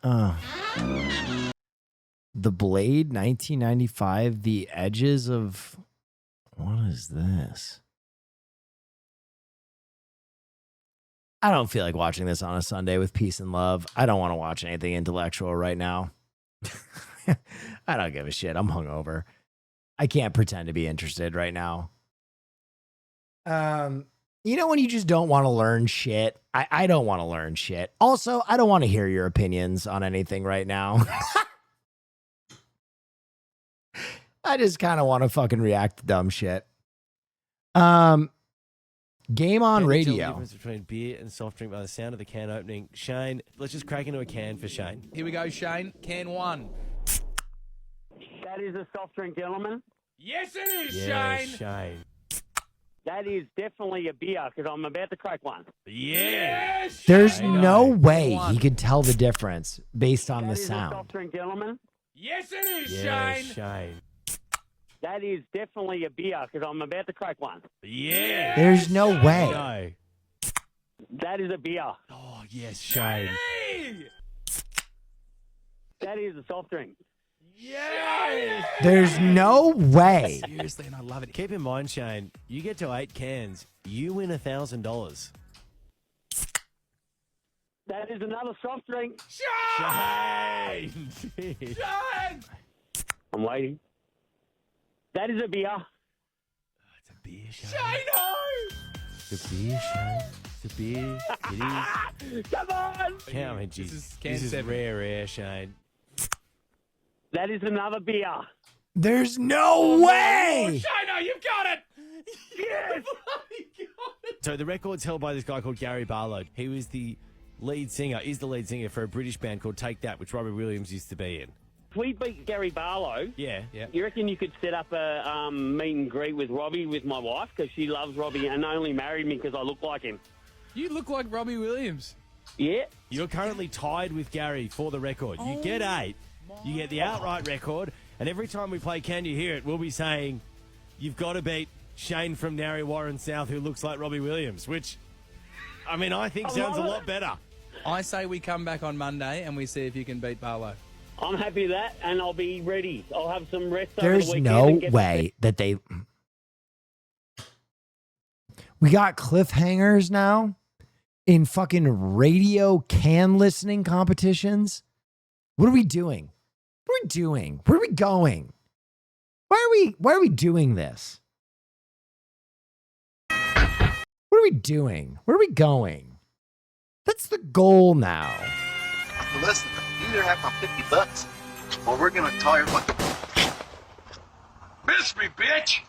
The Blade, 1995. The Edges of... What is this? I don't feel like watching this on a Sunday with peace and love. I don't want to watch anything intellectual right now. I don't give a shit. I'm hungover. I can't pretend to be interested right now. You know when you just don't want to learn shit? I don't want to learn shit. Also, I don't want to hear your opinions on anything right now. I just kind of want to fucking react to dumb shit. Game on Can you tell the radio. difference between beer and soft drink by the sound of the can opening? Shane, let's just crack into a can for Shane. Here we go, Shane. Can 1. That is a soft drink, gentlemen. Yes, it is, Yeah, Shane. Shane. That is definitely a beer because I'm about to crack one. Yes. There's no way he could tell the difference based on the That is a sound. soft drink, gentlemen. Yes, it is, Yeah, Shane. Shane. That is definitely a beer because I'm about to crack one. Yeah. There's no way. No. That is a beer. Oh, yes, Shane. That is a soft drink. Yes. There's no way. Seriously, and I love it. Keep in mind, Shane, you get to 8 cans, you win $1,000. That is another soft drink. Shane. Shane. I'm waiting. That is a beer. It's a beer, Shane. Shane. It's a beer, Shane. It's a beer. It is. Come on. Yeah, I mean, geez, This is can this is 7. rare, Shane. That is another beer. There's no way. Shane, you've got it. Yes. So the record's held by this guy called Gary Barlow. He was the lead singer, is the lead singer for a British band called Take That, which Robbie Williams used to be in. If we beat Gary Barlow, Yeah. you reckon you could set up a meet and greet with Robbie with my wife because she loves Robbie and only married me because I look like him? You look like Robbie Williams. Yeah. You're currently tied with Gary for the record. You get 8. You get the outright record, and every time we play Can You Hear It, we'll be saying, you've got to beat Shane from Narry Warren South who looks like Robbie Williams, which, I mean, I think sounds a lot better. I say we come back on Monday and we see if you can beat Barlow. I'm happy with that, and I'll be ready. I'll have some rest over the There's weekend. no and get way that they... We got cliffhangers now in fucking radio can listening competitions. What are we doing? What are we doing? Where are we going? Why are we doing this? What are we doing? Where are we going? That's the goal now. Listen, you either have my $50 or we're gonna tire my... Miss me, bitch!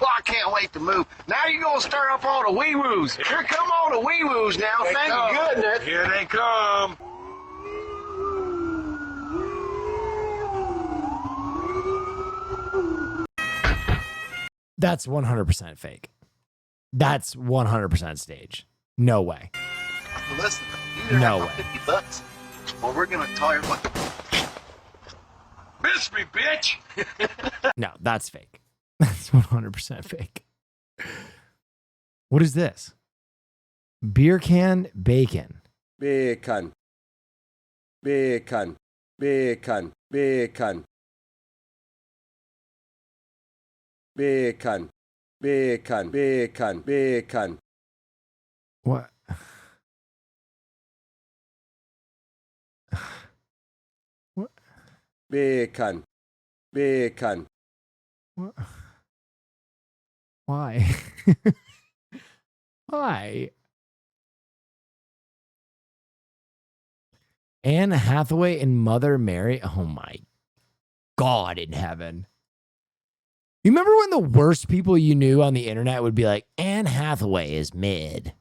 Well, I can't wait to move. Now you're gonna stir up all the wee-woos. Here come all the wee-woos now, thank goodness. Here they come. That's 100% fake. That's 100% stage. No way. Listen, you either No have my $50 or we're gonna tire my... Miss me, bitch! No, that's fake. That's 100% fake. What is this? Beer can bacon. Bacon. Bacon. Bacon. Bacon. Bacon. Bacon, bacon, bacon. What? What? Bacon, bacon. What? Why? Why? Anne Hathaway and Mother Mary. Oh my God in heaven. You remember when the worst people you knew on the internet would be like, Anne Hathaway is mid?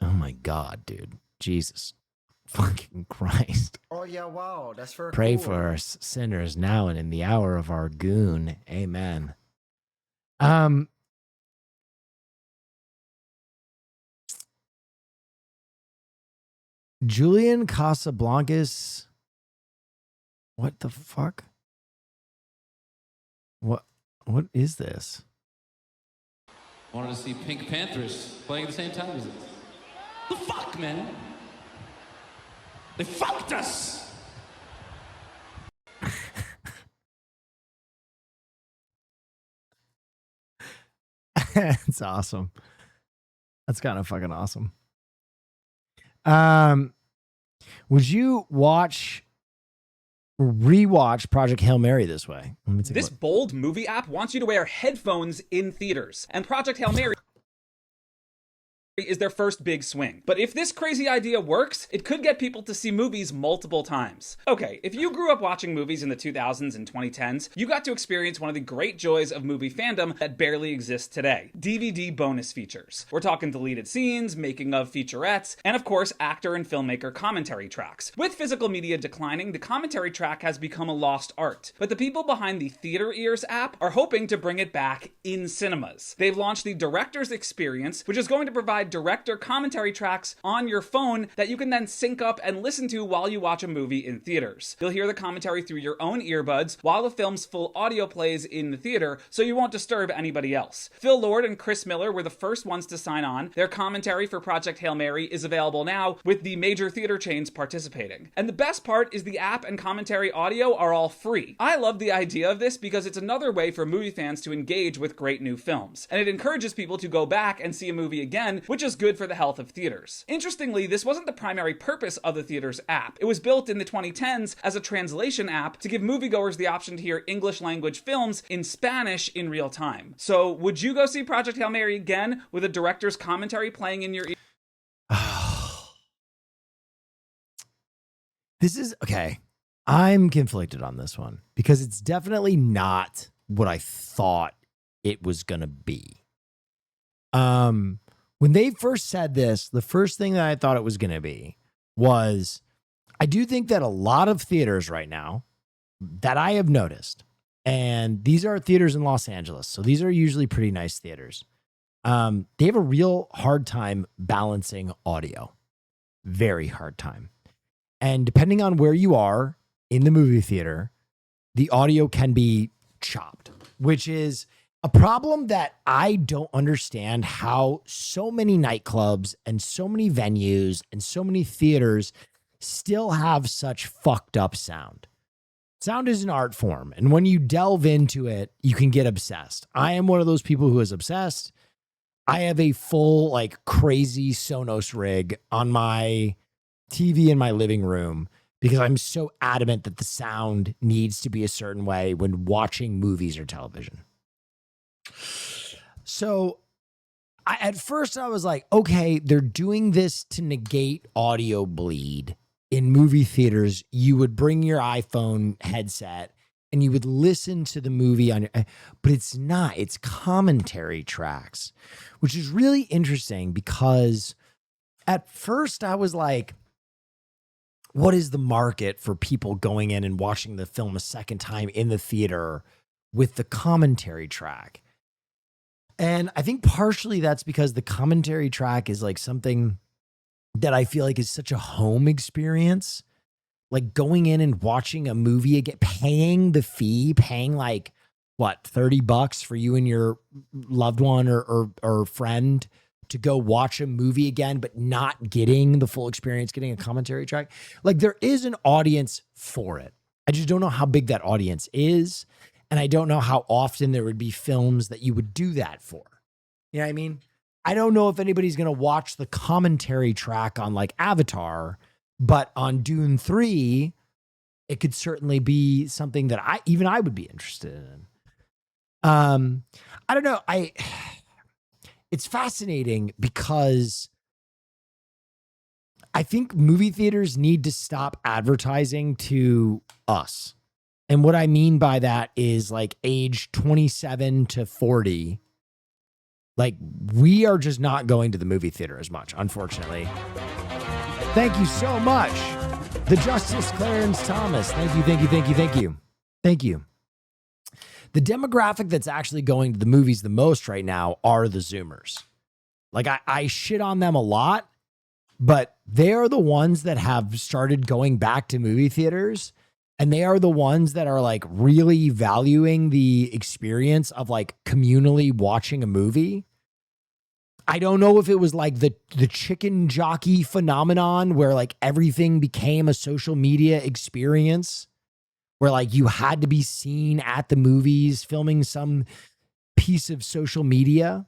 Oh my God, dude. Jesus fucking Christ. Oh yeah, wow, that's for Pray cool. for us sinners now and in the hour of our goon. Amen. Julian Casablancas. What the fuck? What is this? Wanted to see Pink Panthers playing at the same time as us. The fuck, man? They fucked us! It's awesome. That's kind of fucking awesome. Would you rewatch Project Hail Mary this way? Let me take This bold movie app wants you to wear headphones in theaters, and Project Hail Mary is their first big swing. But if this crazy idea works, it could get people to see movies multiple times. Okay, if you grew up watching movies in the 2000s and 2010s, you got to experience one of the great joys of movie fandom that barely exists today: DVD bonus features. We're talking deleted scenes, making of featurettes, and of course, actor and filmmaker commentary tracks. With physical media declining, the commentary track has become a lost art. But the people behind the Theater Ears app are hoping to bring it back in cinemas. They've launched the Director's Experience, which is going to provide director commentary tracks on your phone that you can then sync up and listen to while you watch a movie in theaters. You'll hear the commentary through your own earbuds while the film's full audio plays in the theater, so you won't disturb anybody else. Phil Lord and Chris Miller were the first ones to sign on. Their commentary for Project Hail Mary is available now, with the major theater chains participating. And the best part is the app and commentary audio are all free. I love the idea of this because it's another way for movie fans to engage with great new films, and it encourages people to go back and see a movie again, which is good for the health of theaters. Interestingly, this wasn't the primary purpose of the Theaters app. It was built in the 2010s as a translation app to give moviegoers the option to hear English language films in Spanish in real time. So, would you go see Project Hail Mary again with a director's commentary playing in your ear? This is okay. I'm conflicted on this one because it's definitely not what I thought it was going to be. When they first said this, the first thing that I thought it was going to be was, I do think that a lot of theaters right now that I have noticed, and these are theaters in Los Angeles, so these are usually pretty nice theaters. They have a real hard time balancing audio. Very hard time. And depending on where you are in the movie theater, the audio can be chopped, which is a problem that I don't understand how so many nightclubs and so many venues and so many theaters still have such fucked up sound. Sound is an art form, and when you delve into it, you can get obsessed. I am one of those people who is obsessed. I have a full, like, crazy Sonos rig on my TV in my living room because I'm so adamant that the sound needs to be a certain way when watching movies or television. So at first I was like, okay, they're doing this to negate audio bleed. In movie theaters, you would bring your iPhone headset and you would listen to the movie on your, but it's not, it's commentary tracks, which is really interesting because at first I was like, what is the market for people going in and watching the film a second time in the theater with the commentary track? And I think partially that's because the commentary track is like something that I feel like is such a home experience. Like going in and watching a movie again, paying the fee, paying like, what, $30 for you and your loved one or friend to go watch a movie again, but not getting the full experience, getting a commentary track. Like there is an audience for it. I just don't know how big that audience is. And I don't know how often there would be films that you would do that for. You know what I mean? I don't know if anybody's going to watch the commentary track on like Avatar, but on Dune 3, it could certainly be something that I would be interested in. I don't know. It's fascinating because I think movie theaters need to stop advertising to us. And what I mean by that is like age 27 to 40. Like, we are just not going to the movie theater as much, unfortunately. Thank you so much. The Justice Clarence Thomas. Thank you. Thank you. The demographic that's actually going to the movies the most right now are the Zoomers. Like, I shit on them a lot, but they are the ones that have started going back to movie theaters. And they are the ones that are like really valuing the experience of like communally watching a movie. I don't know if it was like the chicken jockey phenomenon where like everything became a social media experience where like you had to be seen at the movies filming some piece of social media.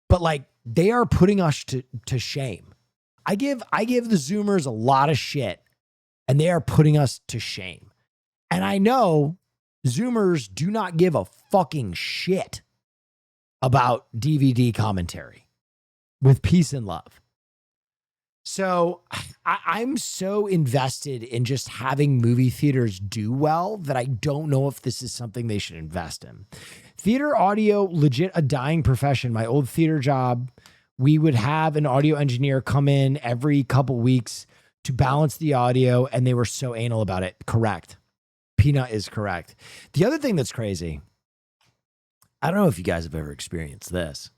But like they are putting us to shame. I give the Zoomers a lot of shit. And they are putting us to shame. And I know Zoomers do not give a fucking shit about DVD commentary with peace and love. So I'm so invested in just having movie theaters do well that I don't know if this is something they should invest in. Theater audio, legit a dying profession. My old theater job, we would have an audio engineer come in every couple weeks to balance the audio, and they were so anal about it. Correct. Peanut is correct. The other thing that's crazy, I don't know if you guys have ever experienced this.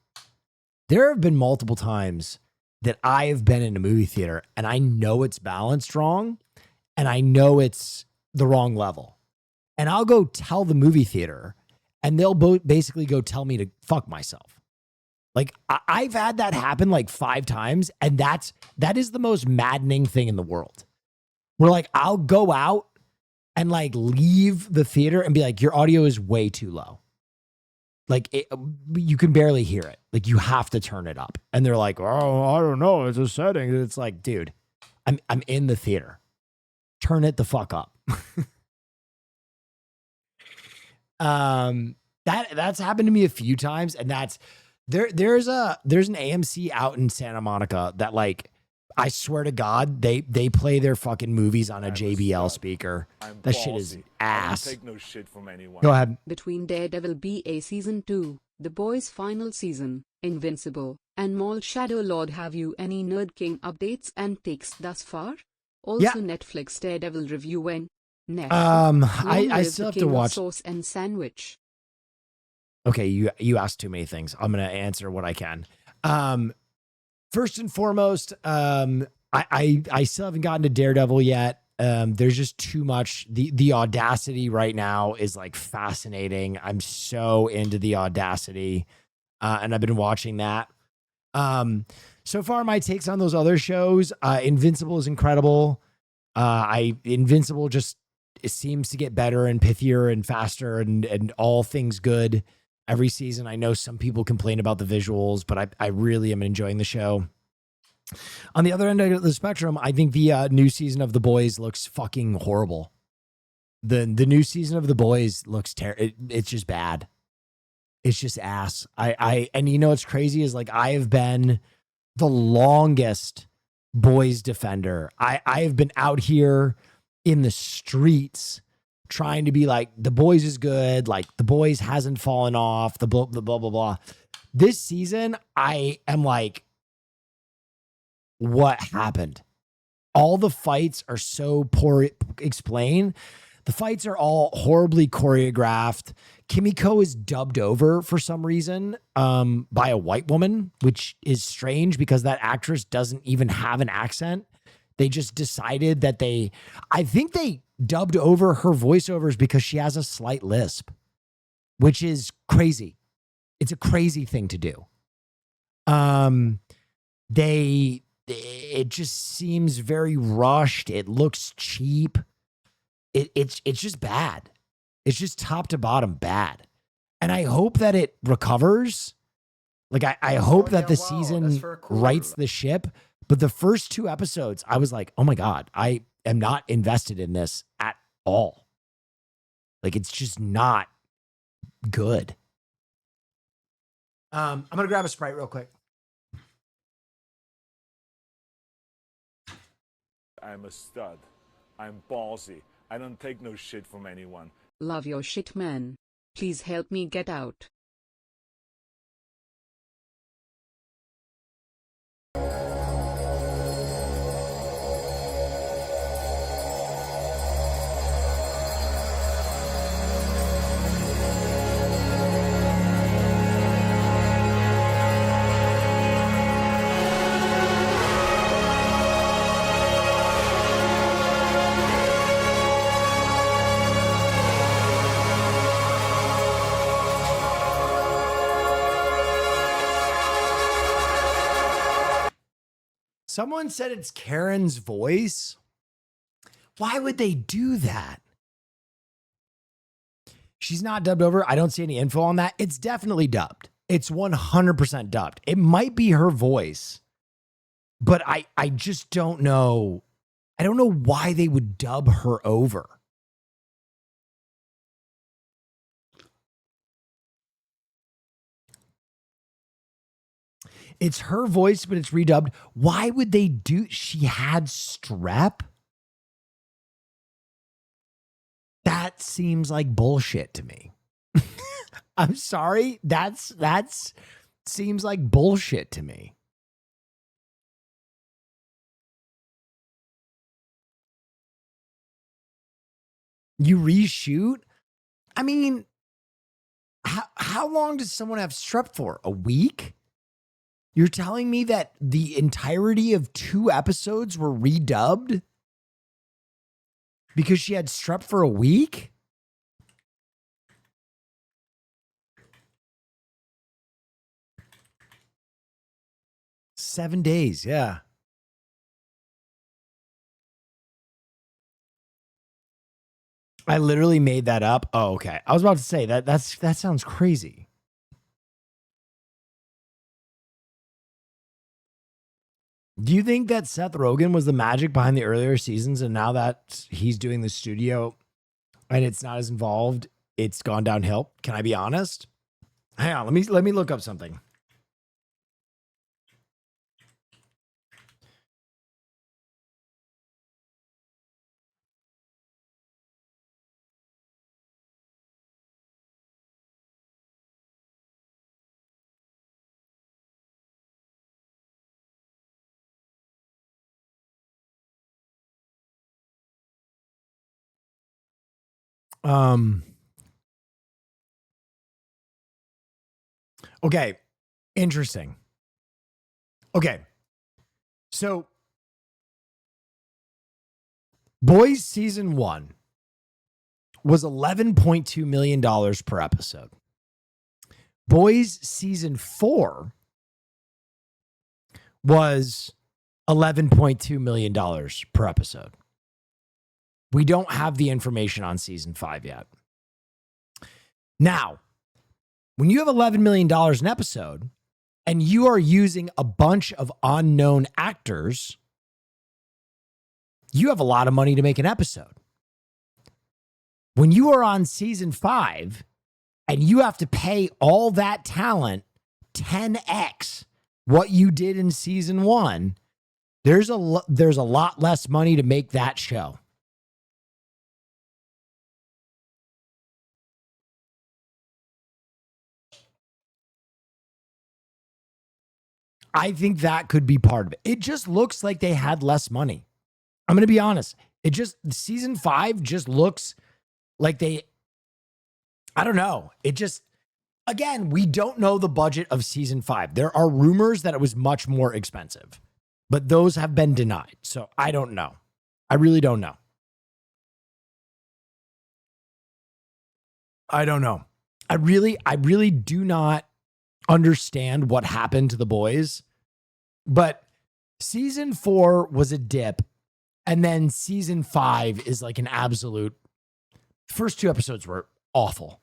There have been multiple times that I have been in a movie theater and I know it's balanced wrong and I know it's the wrong level. And I'll go tell the movie theater and they'll basically go tell me to fuck myself. Like I've had that happen like 5 times, and that is the most maddening thing in the world. Where like I'll go out and like leave the theater and be like, your audio is way too low. Like you can barely hear it. Like you have to turn it up. And they're like, oh, I don't know, it's a setting. And it's like, dude, I'm in the theater. Turn it the fuck up. That's happened to me a few times, and that's. There's an AMC out in Santa Monica that like I swear to God they play their fucking movies on a JBL speaker. That shit is ass. I don't take no shit from anyone. Go ahead. Between Daredevil BA Season 2, The Boys final season, Invincible, and Maul Shadow Lord, have you any Nerd King updates and takes thus far? Also Yeah. Netflix Daredevil review and I still have to watch Sauce and Sandwich. Okay, you asked too many things. I'm gonna answer what I can. First and foremost, I still haven't gotten to Daredevil yet. There's just too much. The Audacity right now is like fascinating. I'm so into the Audacity, and I've been watching that. So far, my takes on those other shows, Invincible is incredible. Invincible just it seems to get better and pithier and faster and all things good. Every season, I know some people complain about the visuals, but I really am enjoying the show. On the other end of the spectrum, I think the new season of The Boys looks fucking horrible. The new season of The Boys looks terrible. It's just bad. It's just ass. And you know what's crazy is like I have been the longest Boys defender. I have been out here in the streets trying to be like, The Boys is good. Like The Boys hasn't fallen off. The blah, blah, blah, blah. This season, I am like, what happened? All the fights are so poor explained. The fights are all horribly choreographed. Kimiko is dubbed over for some reason by a white woman, which is strange because that actress doesn't even have an accent. They just decided that I think they dubbed over her voiceovers because she has a slight lisp, which is crazy. It's a crazy thing to do. It just seems very rushed. It looks cheap. It's just bad. It's just top to bottom bad. And I hope that it recovers. Like, I hope that the season rights the ship. But the first 2 episodes, I was like, oh my God, I am not invested in this at all. Like, it's just not good. I'm going to grab a Sprite real quick. I'm a stud. I'm ballsy. I don't take no shit from anyone. Love your shit, man. Please help me get out. Someone said it's Karen's voice. Why would they do that? She's not dubbed over. I don't see any info on that. It's definitely dubbed. It's 100% dubbed. It might be her voice, but I just don't know. I don't know why they would dub her over. It's her voice, but it's redubbed. Why would they do? She had strep? That seems like bullshit to me. I'm sorry. That's seems like bullshit to me. You reshoot? I mean, how long does someone have strep for? A week? You're telling me that the entirety of 2 episodes were redubbed because she had strep for a week? Seven days, yeah. I literally made that up. Oh, okay. I was about to say that sounds crazy. Do you think that Seth Rogen was the magic behind the earlier seasons, and now that he's doing the studio and it's not as involved, it's gone downhill? Can I be honest? Hang on, let me look up something. Okay, interesting. Okay, so Boys season 1 was $11.2 million per episode. Boys season 4 was $11.2 million per episode. We don't have the information on season 5 yet. Now, when you have $11 million an episode and you are using a bunch of unknown actors, you have a lot of money to make an episode. When you are on season 5 and you have to pay all that talent 10x what you did in season 1, there's a lot less money to make that show. I think that could be part of it. It just looks like they had less money. I'm going to be honest. Season 5 just looks like I don't know. Again, we don't know the budget of season 5. There are rumors that it was much more expensive, but those have been denied. So I don't know. I really don't know. I don't know. I really do not understand what happened to the boys, but season 4 was a dip, and then season 5 is like an absolute. First 2 episodes were awful.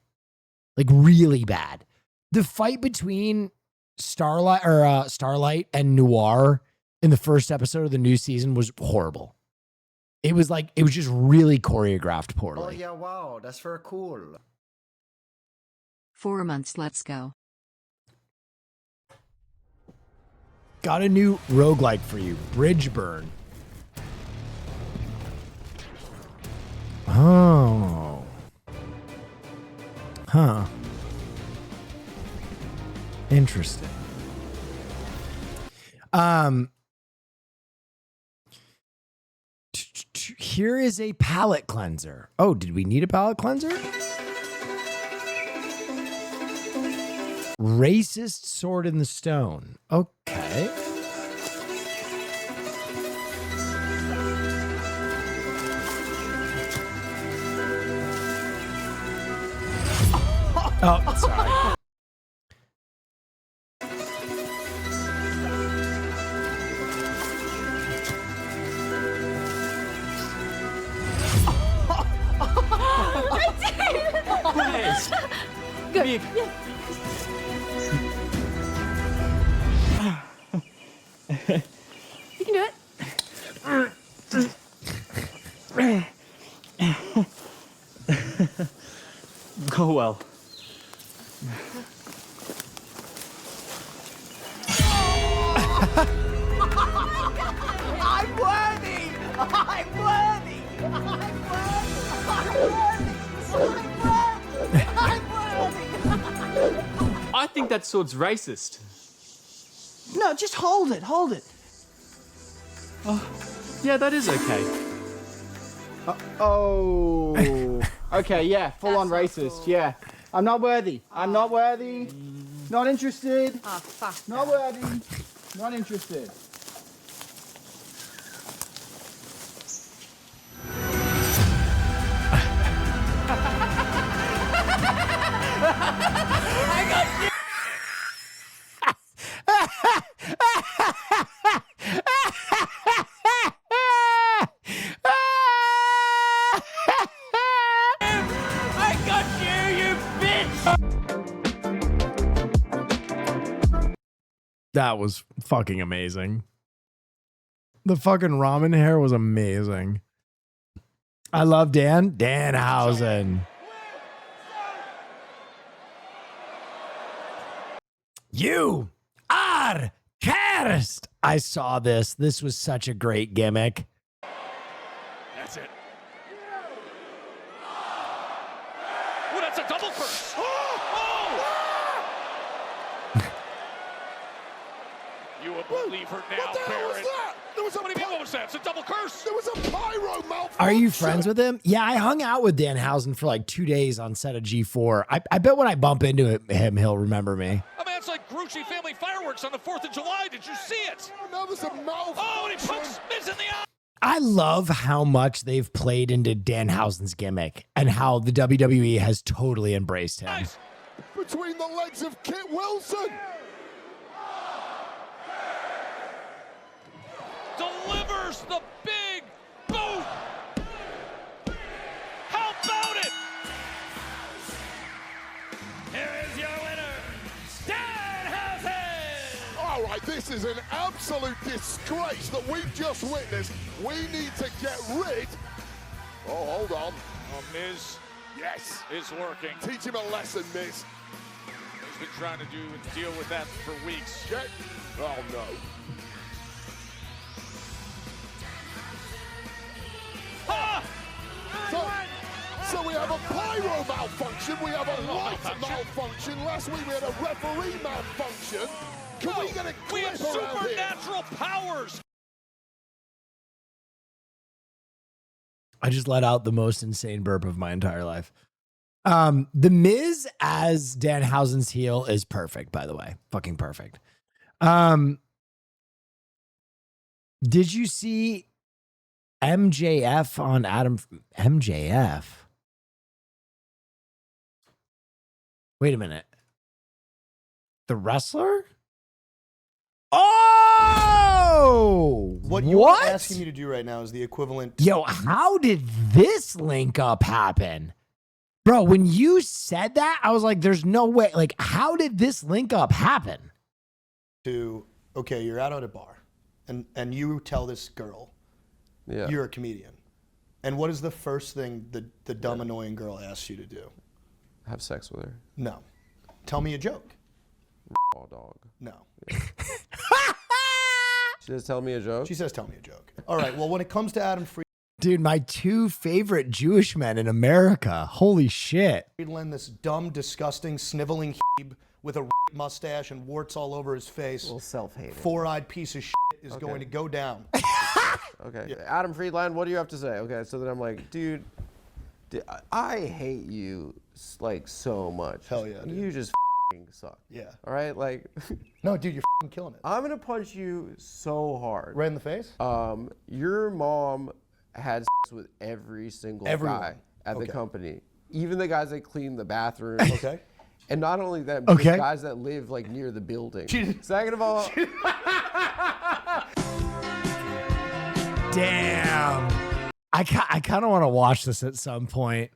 Like really bad. The fight between Starlight and Noir in the first episode of the new season was horrible. It was just really choreographed poorly. Oh yeah, wow, that's very cool. 4 months, let's go. Got a new roguelike for you, Bridgeburn. Oh. Huh. Interesting. Here is a palate cleanser. Oh, did we need a palate cleanser? Racist Sword in the Stone. Okay. Oh, sorry. Good. You can do it. Go well. I'm worthy! I'm worthy! I'm worthy! I think that sword's racist. No, just hold it, hold it. Oh, yeah, that is okay. Okay, yeah, full on racist, yeah. I'm not worthy. I'm not worthy. Not interested. Oh, fuck. Not worthy. Not interested. I got you. I got you bitch! That was fucking amazing. The fucking ramen hair was amazing. I love Danhausen. You are cursed. I saw this. This was such a great gimmick. That's it. Oh, that's a double curse. You would believe her now, What the hell was Baron. that? There was a What do you mean, what was that? It's a double curse. There was a pyro malfunction. Are you friends with him? Yeah, I hung out with Danhausen for like 2 days on set of G4. I bet when I bump into him, he'll remember me. I mean, it's like Grucci family fireworks on the 4th of July. Did you see it? No, there's a malfunction. Oh, and he pokes Miz in the eye. I love how much they've played into Danhausen's gimmick and how the WWE has totally embraced him. Between the legs of Kit Wilson. Delivers the big boot. How about it? Here is your winner, Danhausen. All right, this is an absolute disgrace that we've just witnessed. We need to get rid. Oh, hold on. Oh, Miz. Yes. Is working. Teach him a lesson, Miz. He's been trying to deal with that for weeks. Check. Oh, no. So we have a pyro malfunction, we have a light malfunction. Last week we had a referee malfunction. Can we get a We clip have around here? supernatural powers. I just let out the most insane burp of my entire life. The Miz as Danhausen's heel is perfect, by the way. Fucking perfect. Did you see MJF on Adam? MJF? Wait a minute. The wrestler? Oh! What you're asking me to do right now is the equivalent. Yo, how did this link up happen? Bro, when you said that, I was like, there's no way. Like, how did this link up happen? Okay, you're out at a bar and you tell this girl you're a comedian. And what is the first thing the dumb, annoying girl asks you to do? Have sex with her. No. Tell me a joke. Oh, dog. No. Yeah. She says, tell me a joke? She says, tell me a joke. All right, well, when it comes to Adam Dude, my 2 favorite Jewish men in America. Holy shit. Friedland, this dumb, disgusting, sniveling with a mustache and warts all over his face. A little self-hating. 4-eyed piece of shit is going to go down. Okay. Yeah. Adam Friedland, what do you have to say? Okay, so then I'm like, dude, I hate you like so much. Hell yeah, dude. You just suck. Yeah. All right, like. No, dude, you're killing it. I'm gonna punch you so hard. Right in the face? Your mom had sex with every single guy at the company, even the guys that clean the bathrooms. Okay. And not only that, but guys that live like near the building. Second of all, damn. I kind of want to watch this at some point.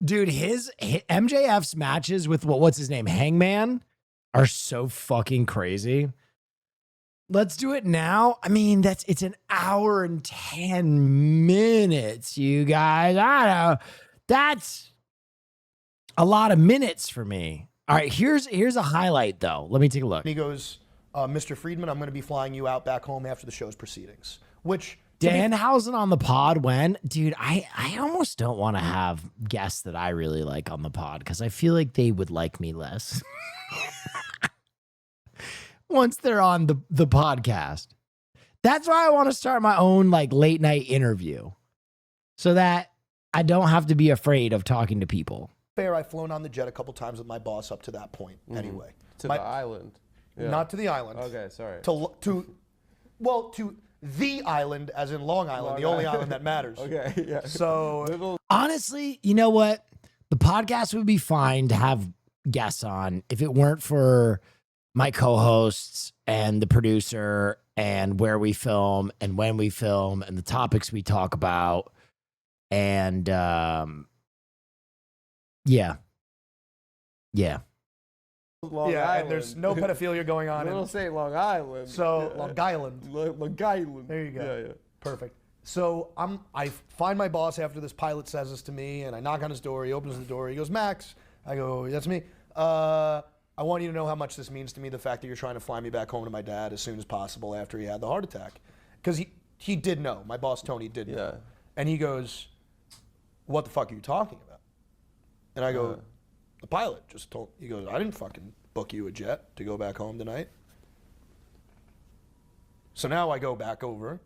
Dude, his MJF's matches with what's his name? Hangman are so fucking crazy. Let's do it now. I mean, it's an hour and 10 minutes, you guys. I don't know. That's a lot of minutes for me. All right, here's a highlight though. Let me take a look. He goes, Mr. Friedman, I'm going to be flying you out back home after the show's proceedings. Which Danhausen on the pod when? Dude, I almost don't want to have guests that I really like on the pod because I feel like they would like me less once they're on the podcast. That's why I want to start my own like late night interview so that I don't have to be afraid of talking to people. Fair, I've flown on the jet a couple times with my boss up to that point anyway. To the island. Yeah. Not to the island. Okay, sorry. To the island, as in Long Island, the only island that matters. Okay, yeah. So honestly, you know what? The podcast would be fine to have guests on if it weren't for my co-hosts and the producer and where we film and when we film and the topics we talk about. And yeah. Long yeah, Island. and there's no pedophilia going on. Little say Long Island. So Long Island. Long Island. There you go. Yeah. Perfect. So I find my boss after this pilot says this to me, and I knock on his door. He opens the door. He goes, Max. I go, that's me. I want you to know how much this means to me, the fact that you're trying to fly me back home to my dad as soon as possible after he had the heart attack. Because he did know. My boss, Tony, did know. And he goes, what the fuck are you talking about? And I go, the pilot just told, he goes, I didn't fucking book you a jet to go back home tonight. So now I go back over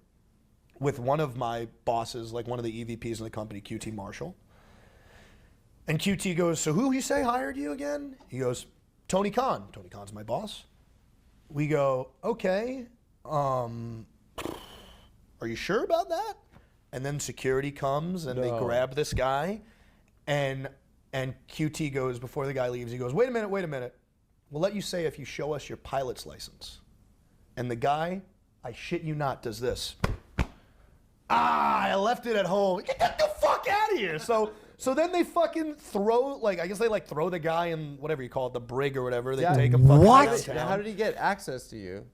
with one of my bosses, like one of the EVPs in the company, QT Marshall. And QT goes, so who you say hired you again? He goes, Tony Khan. Tony Khan's my boss. We go, okay, are you sure about that? And then security comes and they grab this guy, and QT goes, before the guy leaves, he goes, wait a minute. We'll let you say if you show us your pilot's license. And the guy, I shit you not, does this. I left it at home. Get the fuck out of here. So then they fucking throw, like, I guess they like throw the guy in whatever you call it, the brig or whatever. They take him fucking downtown. How did he get access to you?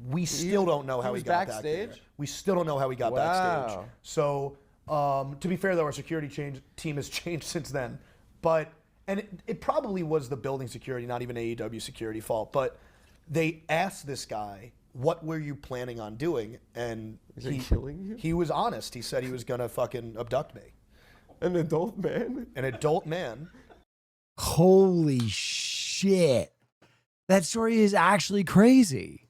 We still don't know how he got backstage? back there. We still don't know how he got backstage. So, to be fair though, our security team has changed since then. But, and it probably was the building security, not even AEW security fault. But they asked this guy, what were you planning on doing? And killing you? He was honest. He said he was gonna fucking abduct me. An adult man? An adult man. Holy shit. That story is actually crazy.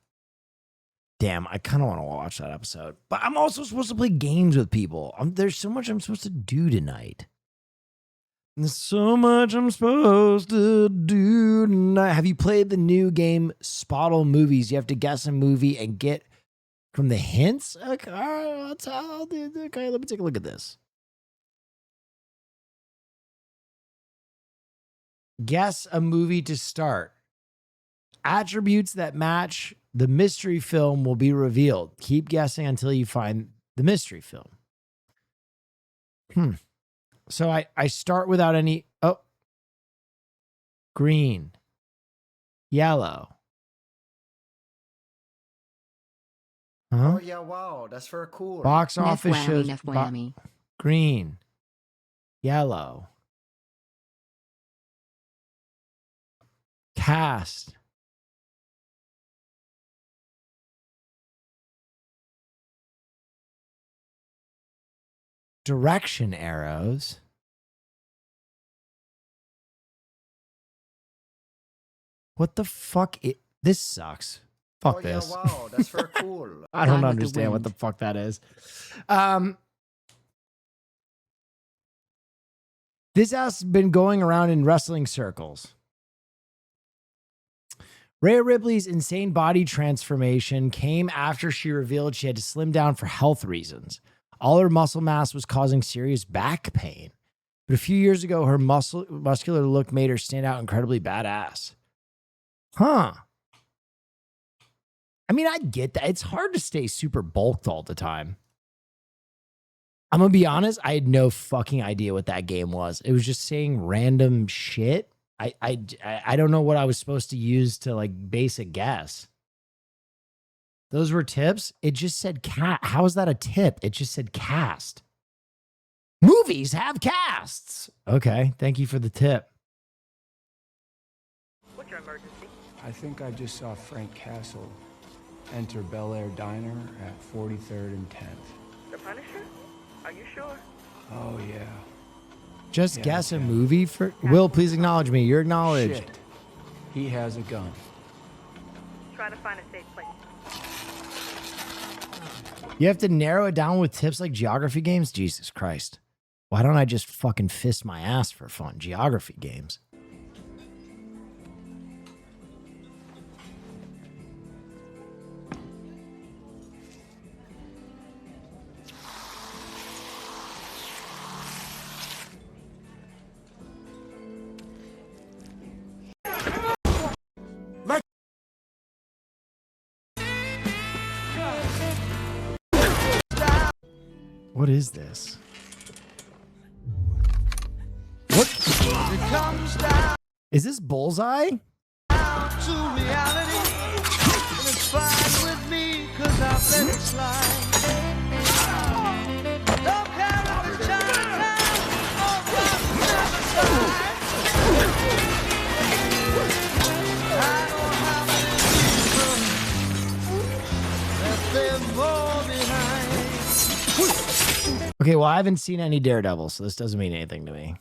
Damn, I kind of want to watch that episode. But I'm also supposed to play games with people. There's so much I'm supposed to do tonight. There's so much I'm supposed to do tonight. Have you played the new game, Spottle Movies? You have to guess a movie and get from the hints? Okay, all right, okay, let me take a look at this. Guess a movie to start. Attributes that match the mystery film will be revealed. Keep guessing until you find the mystery film. So I start without any. Oh, green, yellow. Huh? Oh yeah, wow, that's very cool. Box office shows whammy. green, yellow. Cast. Direction arrows. What the fuck? This sucks. Fuck this. Yeah, wow, that's very cool. I don't understand what the fuck that is. This has been going around in wrestling circles. Rhea Ripley's insane body transformation came after she revealed she had to slim down for health reasons. All her muscle mass was causing serious back pain. But a few years ago, her muscular look made her stand out incredibly badass. Huh. I mean, I get that. It's hard to stay super bulked all the time. I'm going to be honest. I had no fucking idea what that game was. It was just saying random shit. I don't know what I was supposed to use to like base a guess. Those were tips. It just said How is that a tip? It just said cast. Movies have casts. Okay. Thank you for the tip. What's your emergency? I think I just saw Frank Castle enter Bel Air Diner at 43rd and 10th. The Punisher? Are you sure? Oh, yeah. Just Yeah, guess a okay. movie for... Will, please acknowledge me. You're acknowledged. Shit. He has a gun. Trying to find a safe place. You have to narrow it down with tips like geography games? Jesus Christ. Why don't I just fucking fist my ass for fun? Geography games. What is this? What? Is this Bullseye? Okay, well, I haven't seen any Daredevil, so this doesn't mean anything to me.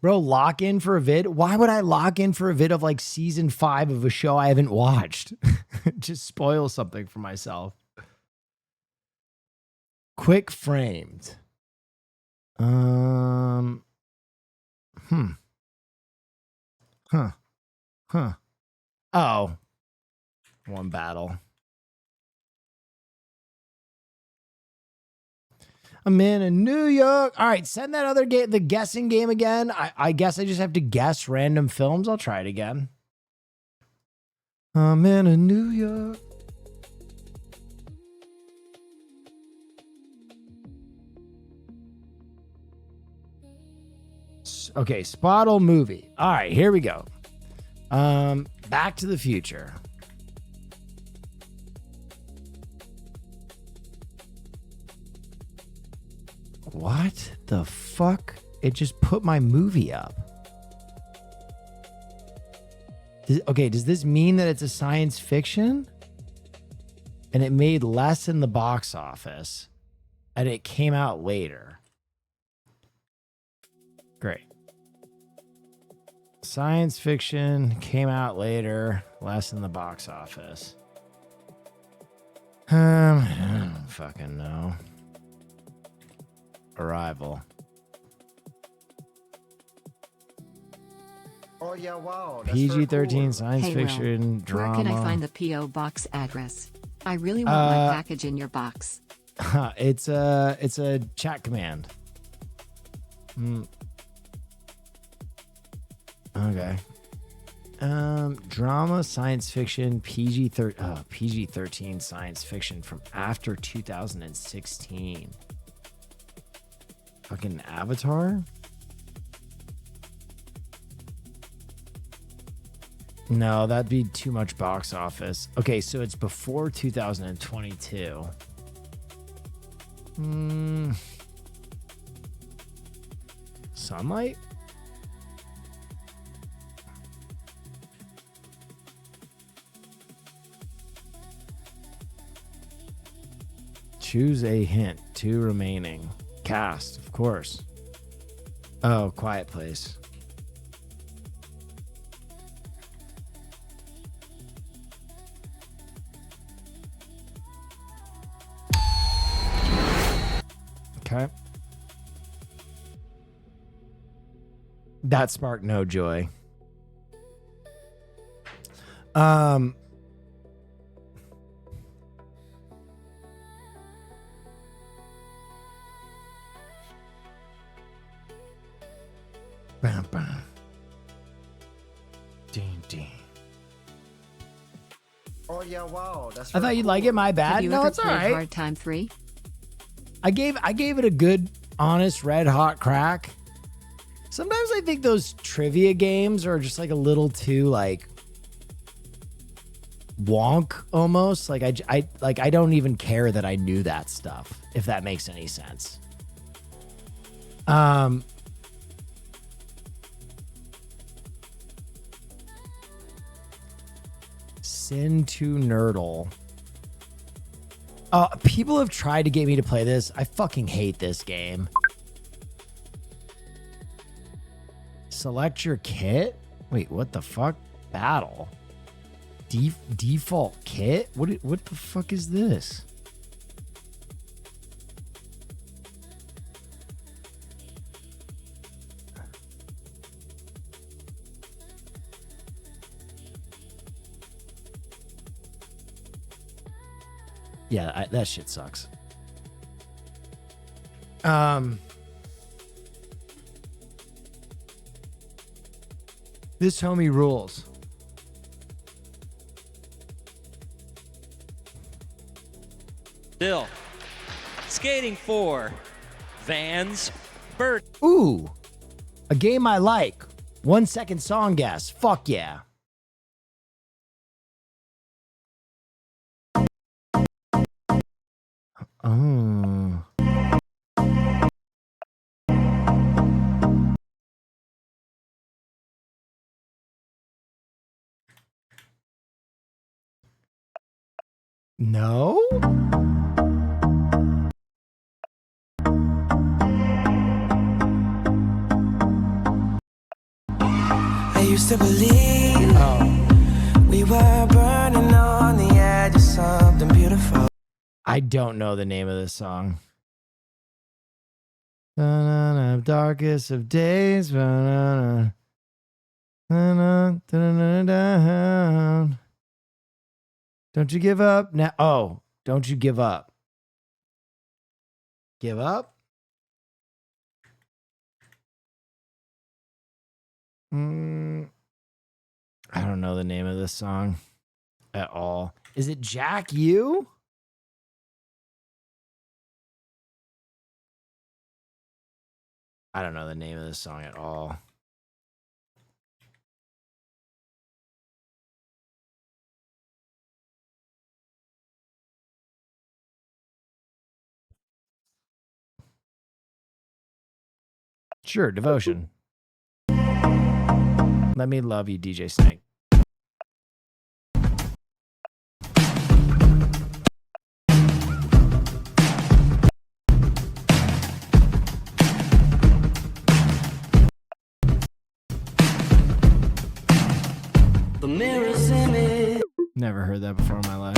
Bro, lock in for a vid? Why would I lock in for a vid of like season 5 of a show I haven't watched? Just spoil something for myself. Quick framed. Huh. Oh. One battle. I'm in New York. All right, send that other game, the guessing game again. I guess I just have to guess random films. I'll try it again. I'm in New York. Okay, Spottle movie. All right, here we go. Back to the Future. What the fuck? It just put my movie up. Okay, does this mean that it's a science fiction? And it made less in the box office. And it came out later. Great. Science fiction came out later, less in the box office. I don't fucking know. Arrival. Oh yeah, wow. PG-13 science Hey, fiction Will, drama. where can I find the P.O. box address? I really want my package in your box. It's a chat command. Okay. Drama, science fiction, PG-13 science fiction from after 2016. Fucking Avatar? No, that'd be too much box office. Okay, so it's before 2022. Sunlight? Choose a hint. 2 remaining. Cast, of course. Oh, Quiet Place. Okay. That sparked no joy. Bam, bam. Ding, ding. Oh yeah, wow. That's I thought you'd like it. My bad. Have you No, ever it's all played right. Hard Time 3? I gave it a good, honest, red hot crack. Sometimes I think those trivia games are just like a little too like wonk almost. Like I don't even care that I knew that stuff, if that makes any sense. Sin to Nerdle. People have tried to get me to play this. I fucking hate this game. Select your kit? Wait, what the fuck? Battle. Default kit? What the fuck is this? Yeah, that shit sucks. This homie rules. Still. Skating 4. Vans. Bird. Ooh. A game I like. 1 second song guess. Fuck yeah. Oh. No? I used to believe we were burning on the edge of something beautiful. I don't know the name of this song. Darkest of days. Don't you give up now? Oh, don't you give up. Give up? I don't know the name of this song at all. Is it Jack U? I don't know the name of this song at all. Sure, Devotion. Let me love you, DJ Snake. The mirror's image. Never heard that before in my life.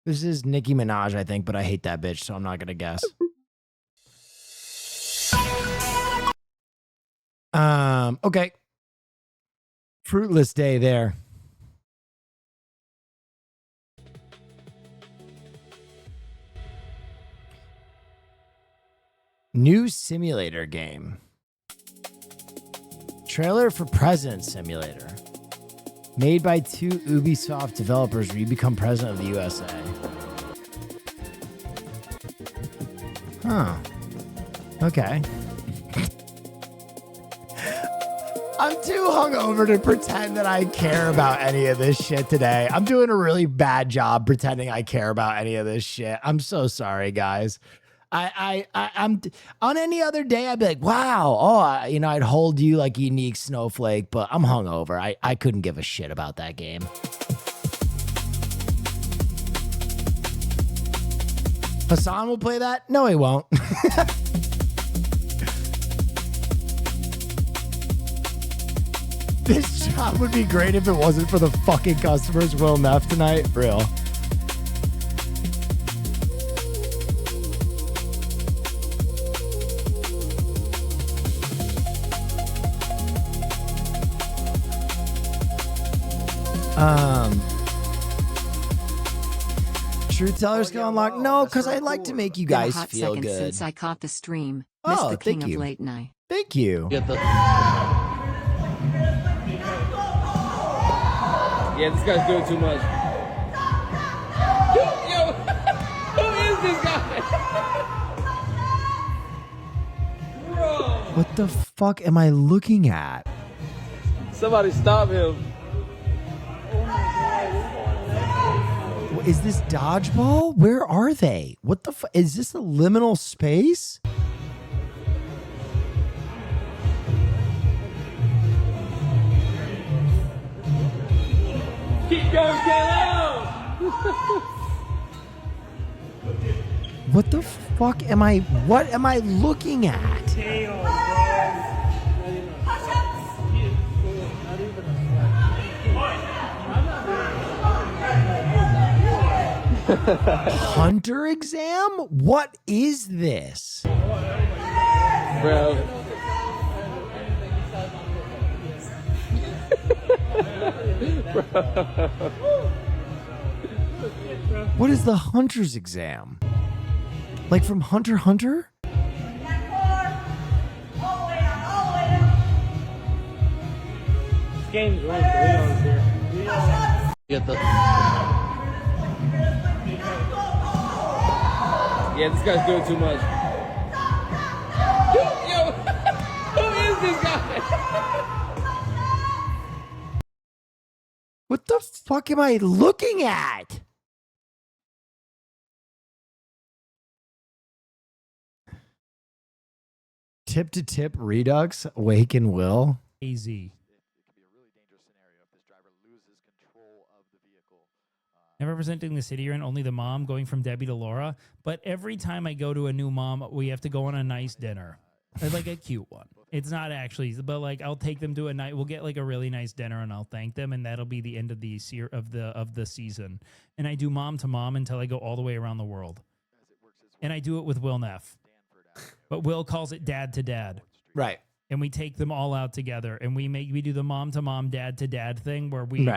This is Nicki Minaj, I think, but I hate that bitch, so I'm not gonna guess. Okay. Fruitless day there. New simulator game. Trailer for President Simulator. Made by 2 Ubisoft developers where you become president of the USA. Huh. Okay. I'm too hungover to pretend that I care about any of this shit today. I'm doing a really bad job pretending I care about any of this shit. I'm so sorry, guys. I'm on any other day, I'd be like, wow, I'd hold you like a unique snowflake, but I'm hungover. I couldn't give a shit about that game. Hassan will play that? No, he won't. This job would be great if it wasn't for the fucking customers. Will Neff tonight? Real. Truth Tellers go unlock? No, because I'd like to make you Been a guys hot feel second good. Since I caught the stream. Missed the king thank of you. late night. Thank you. Yeah, this guy's doing too much. Yo, who is this guy? Bro. What the fuck am I looking at? Somebody stop him. Is this dodgeball? Where are they? What the fuck? Is this a liminal space? Keep going, Kayla! What the fuck am I? What am I looking at? Hunter exam? What is this? Bro. What is the Hunter's exam? Like from Hunter x Hunter? This game's running for Leon's here. Get the... Yeah, this guy's doing too much. Yo, who is this guy? What the fuck am I looking at? Tip to tip redux, Awaken Will. AZ. And representing the city you're in, only the mom going from Debbie to Laura. But every time I go to a new mom, we have to go on a nice dinner. Like a cute one. It's not actually, but like I'll take them to a night. We'll get like a really nice dinner and I'll thank them, and that'll be the end of the of the season. And I do mom to mom until I go all the way around the world. And I do it with Will Neff. But Will calls it dad to dad. Right. And we take them all out together and we do the mom to mom, dad to dad thing where we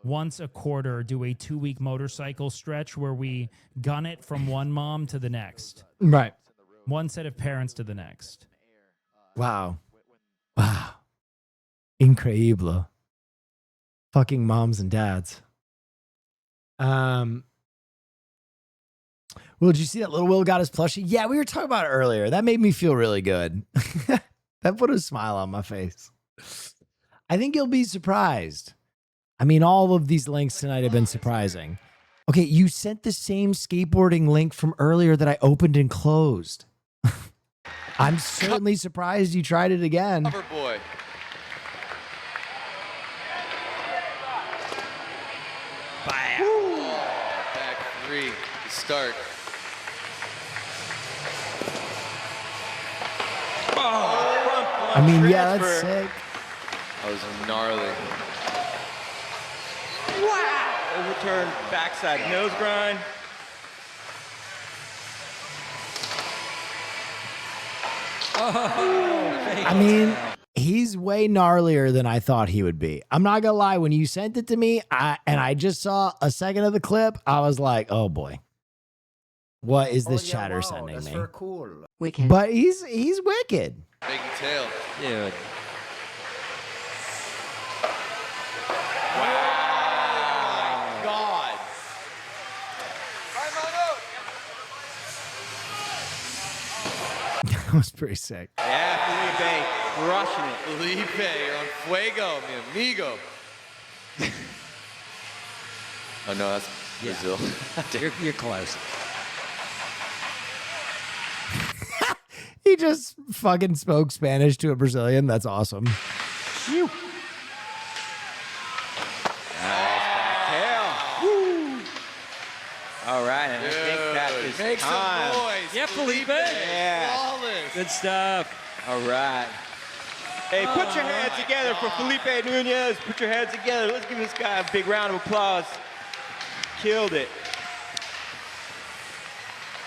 once a quarter do a 2-week motorcycle stretch where we gun it from one mom to the next. Right. One set of parents to the next. Wow. Wow. Increíble. Fucking moms and dads. Will, did you see that little Will got his plushie? Yeah, we were talking about it earlier. That made me feel really good. That put a smile on my face. I think you'll be surprised. I mean, all of these links tonight have been surprising. Okay, you sent the same skateboarding link from earlier that I opened and closed. I'm certainly surprised you tried it again. Cover boy. Bam. Oh, back 3 to start. I mean, yeah, that's sick. That was gnarly. Wow! Overturned backside nose grind. I mean, he's way gnarlier than I thought he would be. I'm not gonna lie. When you sent it to me, and I just saw a second of the clip, I was like, "Oh boy, What is Oh, this yeah, chatter wow, sending that's me? very cool. Wicked. But he's wicked. Big tail. Dude. God. That was pretty sick. Yeah, Felipe, crushing it. Felipe, you're on fuego, mi amigo. Oh no, that's Brazil. You're close. He just fucking spoke Spanish to a Brazilian. That's awesome. Phew. Tail. Woo. All right, and I think that is Make time. some noise. Yeah, Felipe. Yeah. Flawless. Good stuff. All right. Hey, put your hands together for Felipe Nunez. Put your hands together. Let's give this guy a big round of applause. Killed it.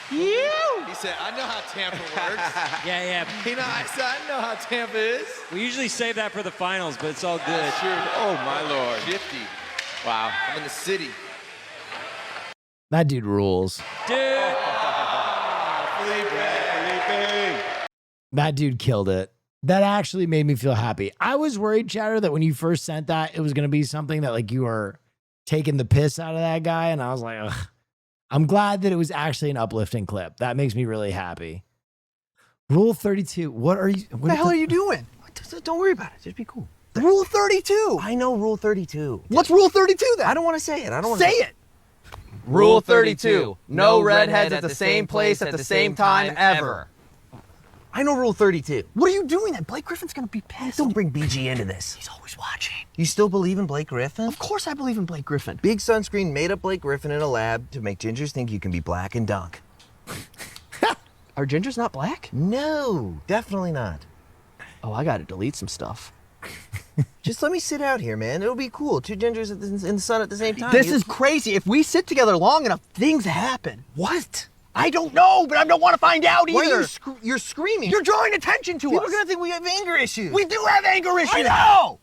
He said, I know how Tampa works. Yeah. I said, I know how Tampa is. We usually save that for the finals, but it's all good. That's true. Oh, my Lord. 50. Wow. I'm in the city. That dude rules. Dude. Felipe. That dude killed it. That actually made me feel happy. I was worried, Chatter, that when you first sent that, it was going to be something that like you were taking the piss out of that guy. And I was like, ugh. I'm glad that it was actually an uplifting clip. That makes me really happy. Rule 32. What are you? What the hell are you doing? Don't worry about it. Just be cool. Rule 32. I know Rule 32. What's Rule 32 then? I don't want to say it. I don't want to say it. Rule 32. No redheads at the same place at the same time ever. I know Rule 32. What are you doing then? Blake Griffin's going to be pissed. Don't bring BG into this. He's always watching. You still believe in Blake Griffin? Of course I believe in Blake Griffin. Big Sunscreen made up Blake Griffin in a lab to make gingers think you can be black and dunk. Are gingers not black? No, definitely not. Oh, I got to delete some stuff. Just let me sit out here, man. It'll be cool. Two gingers in the sun at the same time. This is crazy. If we sit together long enough, things happen. What? I don't know, but I don't want to find out either. Why are you're screaming? You're drawing attention to us. People are gonna think we have anger issues. We do have anger issues. I know.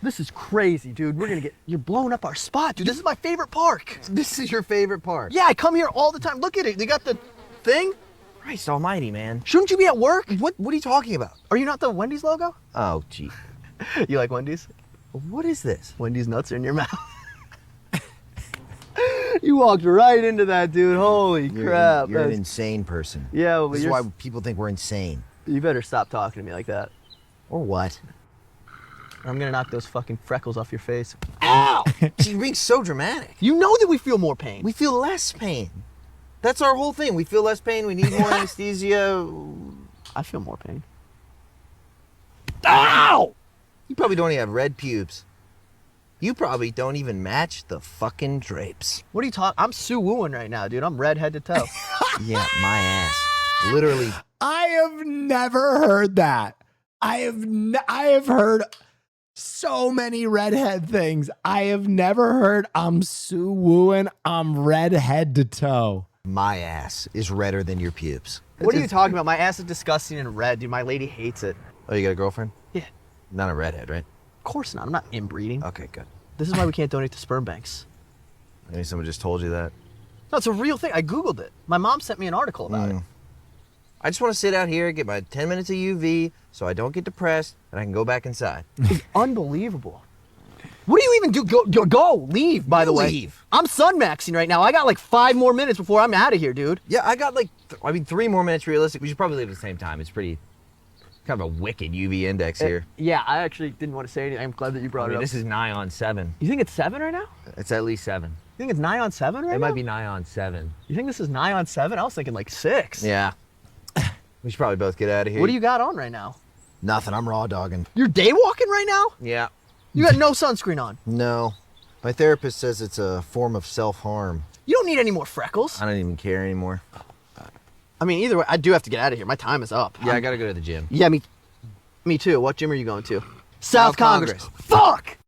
This is crazy, dude. You're blowing up our spot, dude. This is my favorite park. This is your favorite park? Yeah, I come here all the time. Look at it. They got the thing. Christ almighty, man. Shouldn't you be at work? What are you talking about? Are you not the Wendy's logo? Oh, gee. You like Wendy's? What is this? Wendy's nuts are in your mouth. You walked right into that, dude. Holy crap. You're an insane person. Yeah, well, this is why people think we're insane. You better stop talking to me like that. Or what? I'm gonna knock those fucking freckles off your face. Ow! You're being so dramatic. You know that we feel more pain. We feel less pain. That's our whole thing. We feel less pain. We need more anesthesia. I feel more pain. Ow! You probably don't even have red pubes. You probably don't even match the fucking drapes. What are you talking? I'm Sue Wooing right now, dude. I'm red head to toe. Yeah, my ass. Literally. I have never heard that. I have heard so many redhead things. I have never heard I'm Sue Wooing. I'm red head to toe. My ass is redder than your pubes. What are you talking about? My ass is disgusting and red, dude. My lady hates it. Oh, you got a girlfriend? Yeah. Not a redhead, right? Of course not. I'm not inbreeding. Okay, good. This is why we can't donate to sperm banks. Maybe someone just told you that. No, it's a real thing. I Googled it. My mom sent me an article about it. I just want to sit out here, get my 10 minutes of UV so I don't get depressed and I can go back inside. It's unbelievable. What do you even do? Go, leave, by the way. Leave. I'm sun-maxing right now. I got like 5 more minutes before I'm out of here, dude. Yeah, I got like, 3 more minutes realistic. We should probably leave at the same time. It's pretty, kind of a wicked UV index here. Yeah, I actually didn't want to say anything. I'm glad that you brought it up. This is nigh on 7. You think it's 7 right now? It's at least 7. You think it's nigh on 7 right now? It might be nigh on 7. You think this is nigh on 7? I was thinking like 6. Yeah. We should probably both get out of here. What do you got on right now? Nothing. I'm raw dogging. You're day walking right now? Yeah. You got no sunscreen on? No. My therapist says it's a form of self-harm. You don't need any more freckles. I don't even care anymore. I mean, either way, I do have to get out of here. My time is up. Yeah, I gotta go to the gym. Yeah, me too. What gym are you going to? South Congress. Fuck!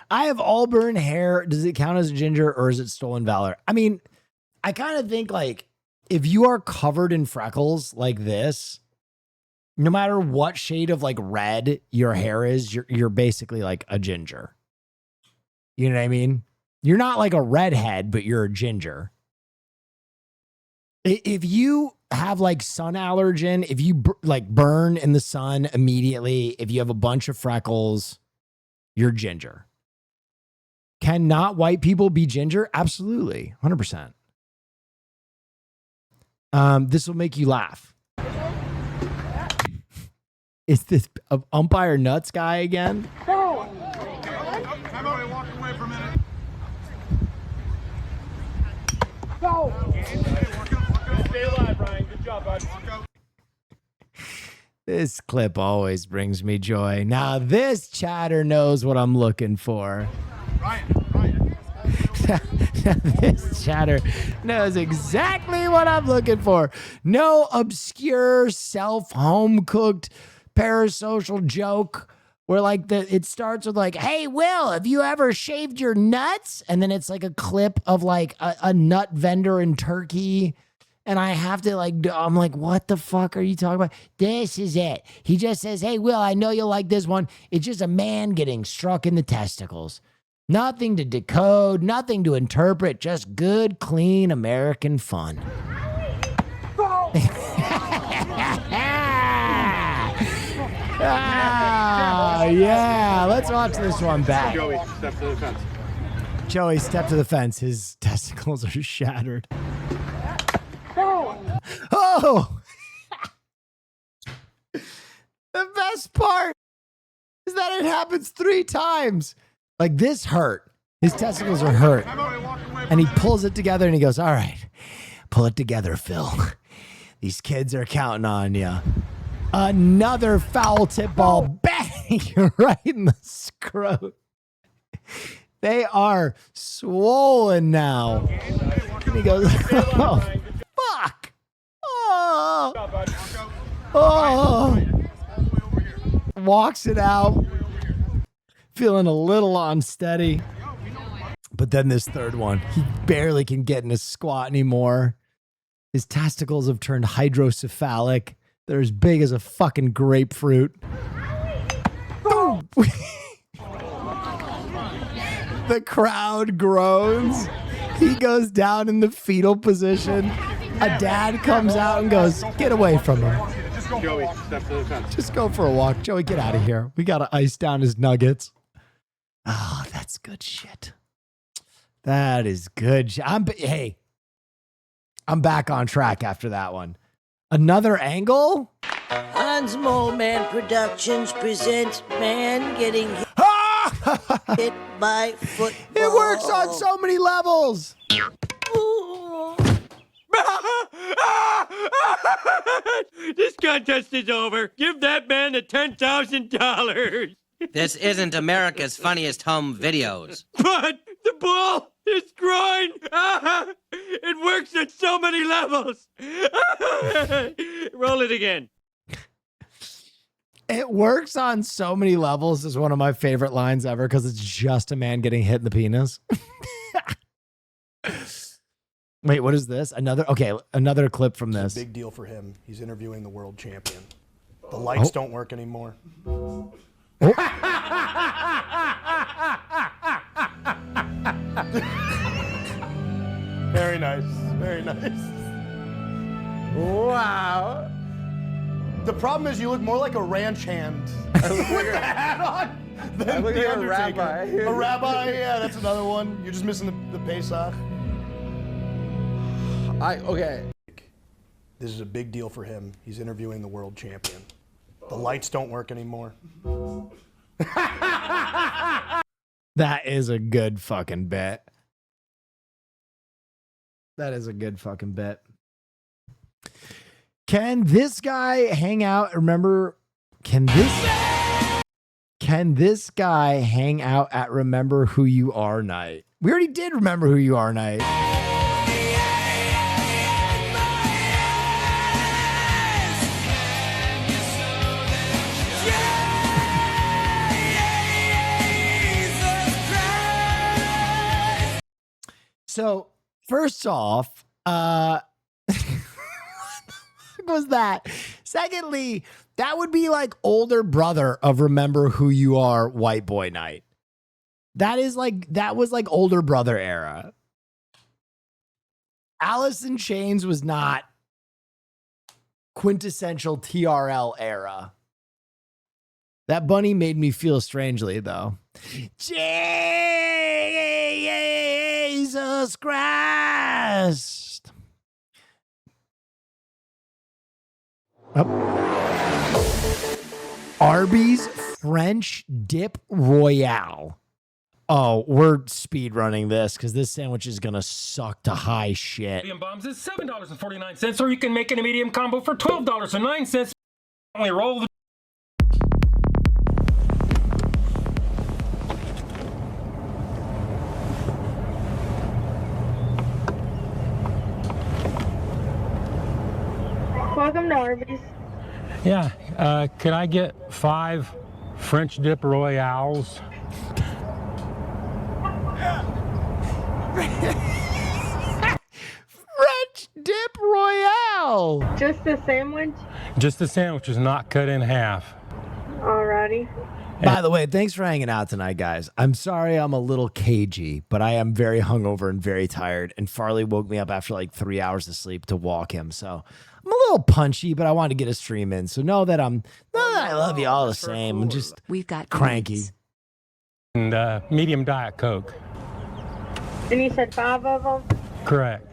I have auburn hair. Does it count as ginger or is it stolen valor? I mean, I kind of think like if you are covered in freckles like this, no matter what shade of like red your hair is, you're basically like a ginger. You know what I mean? You're not like a redhead, but you're a ginger. If you have like sun allergen, if you like burn in the sun immediately, if you have a bunch of freckles, you're ginger. Can not white people be ginger? Absolutely. 100%. This will make you laugh. Is this umpire nuts guy again? Everybody walk away for a minute. Go! Stay alive, Ryan. Good job, bud. This clip always brings me joy. Now this chatter knows what I'm looking for. Ryan. This chatter knows exactly what I'm looking for. No obscure self-home cooked parasocial joke where like it starts with like, hey, Will, have you ever shaved your nuts? And then it's like a clip of like a nut vendor in Turkey. And I have to like, I'm like, what the fuck are you talking about? This is it. He just says, hey, Will, I know you'll like this one. It's just a man getting struck in the testicles. Nothing to decode, nothing to interpret, just good, clean American fun. Yeah, let's watch this one back. Joey, step to the fence. Joey, step to the fence. His testicles are shattered. Oh! The best part is that it happens 3 times. Like this hurt. His testicles are hurt. And he pulls it together and he goes, all right, pull it together, Phil. These kids are counting on you. Another foul tip ball, bang, right in the scrot. They are swollen now. And he goes, oh, fuck. Oh. Walks it out. Feeling a little unsteady. But then this third one, he barely can get in a squat anymore. His testicles have turned hydrocephalic. They're as big as a fucking grapefruit. The crowd groans. He goes down in the fetal position. A dad comes out and goes, get away from him. Joey, step to the fence. Just go for a walk. Joey, get out of here. We got to ice down his nuggets. Oh, that's good shit. That is good. Hey, I'm back on track after that one. Another angle? Hans Moleman Productions presents Man Getting Hit by Football. It works on so many levels. This contest is over. Give that man the $10,000. This isn't America's Funniest Home Videos. But the ball is groin. It works at so many levels. Roll it again. It works on so many levels is one of my favorite lines ever because it's just a man getting hit in the penis. Wait, what is this? Another clip from this. It's a big deal for him. He's interviewing the world champion. The lights don't work anymore. Very nice. Very nice. Wow. The problem is you look more like a ranch hand with the hat on than look the like a Undertaker. rabbi. A rabbi, yeah, that's another one. You're just missing the Pesach. Okay. This is a big deal for him. He's interviewing the world champion. The lights don't work anymore. That is a good fucking bit. That is a good fucking bit. Can this guy hang out? Remember, can this guy hang out at Remember Who You Are night? We already did Remember Who You Are night. So, first off, what was that? Secondly, that would be like older brother of Remember Who You Are White Boy Night. That was like older brother era. Alice in Chains was not quintessential TRL era. That bunny made me feel strangely, though. Jesus Christ. Arby's French Dip Royale. Oh, we're speed running this because this sandwich is gonna suck to high shit. Medium bombs is $7.49, or you can make it a medium combo for $12.09. Only roll the. Welcome to Arby's. Yeah, can I get 5 French Dip Royales? French Dip Royale. Just a sandwich? Just the sandwich is not cut in half. Alrighty. By the way, thanks for hanging out tonight, guys. I'm sorry I'm a little cagey, but I am very hungover and very tired. And Farley woke me up after like 3 hours of sleep to walk him. So I'm a little punchy, but I wanted to get a stream in. So know that I love you all the same. I'm just cranky. And medium Diet Coke. And you said 5 of them? Correct.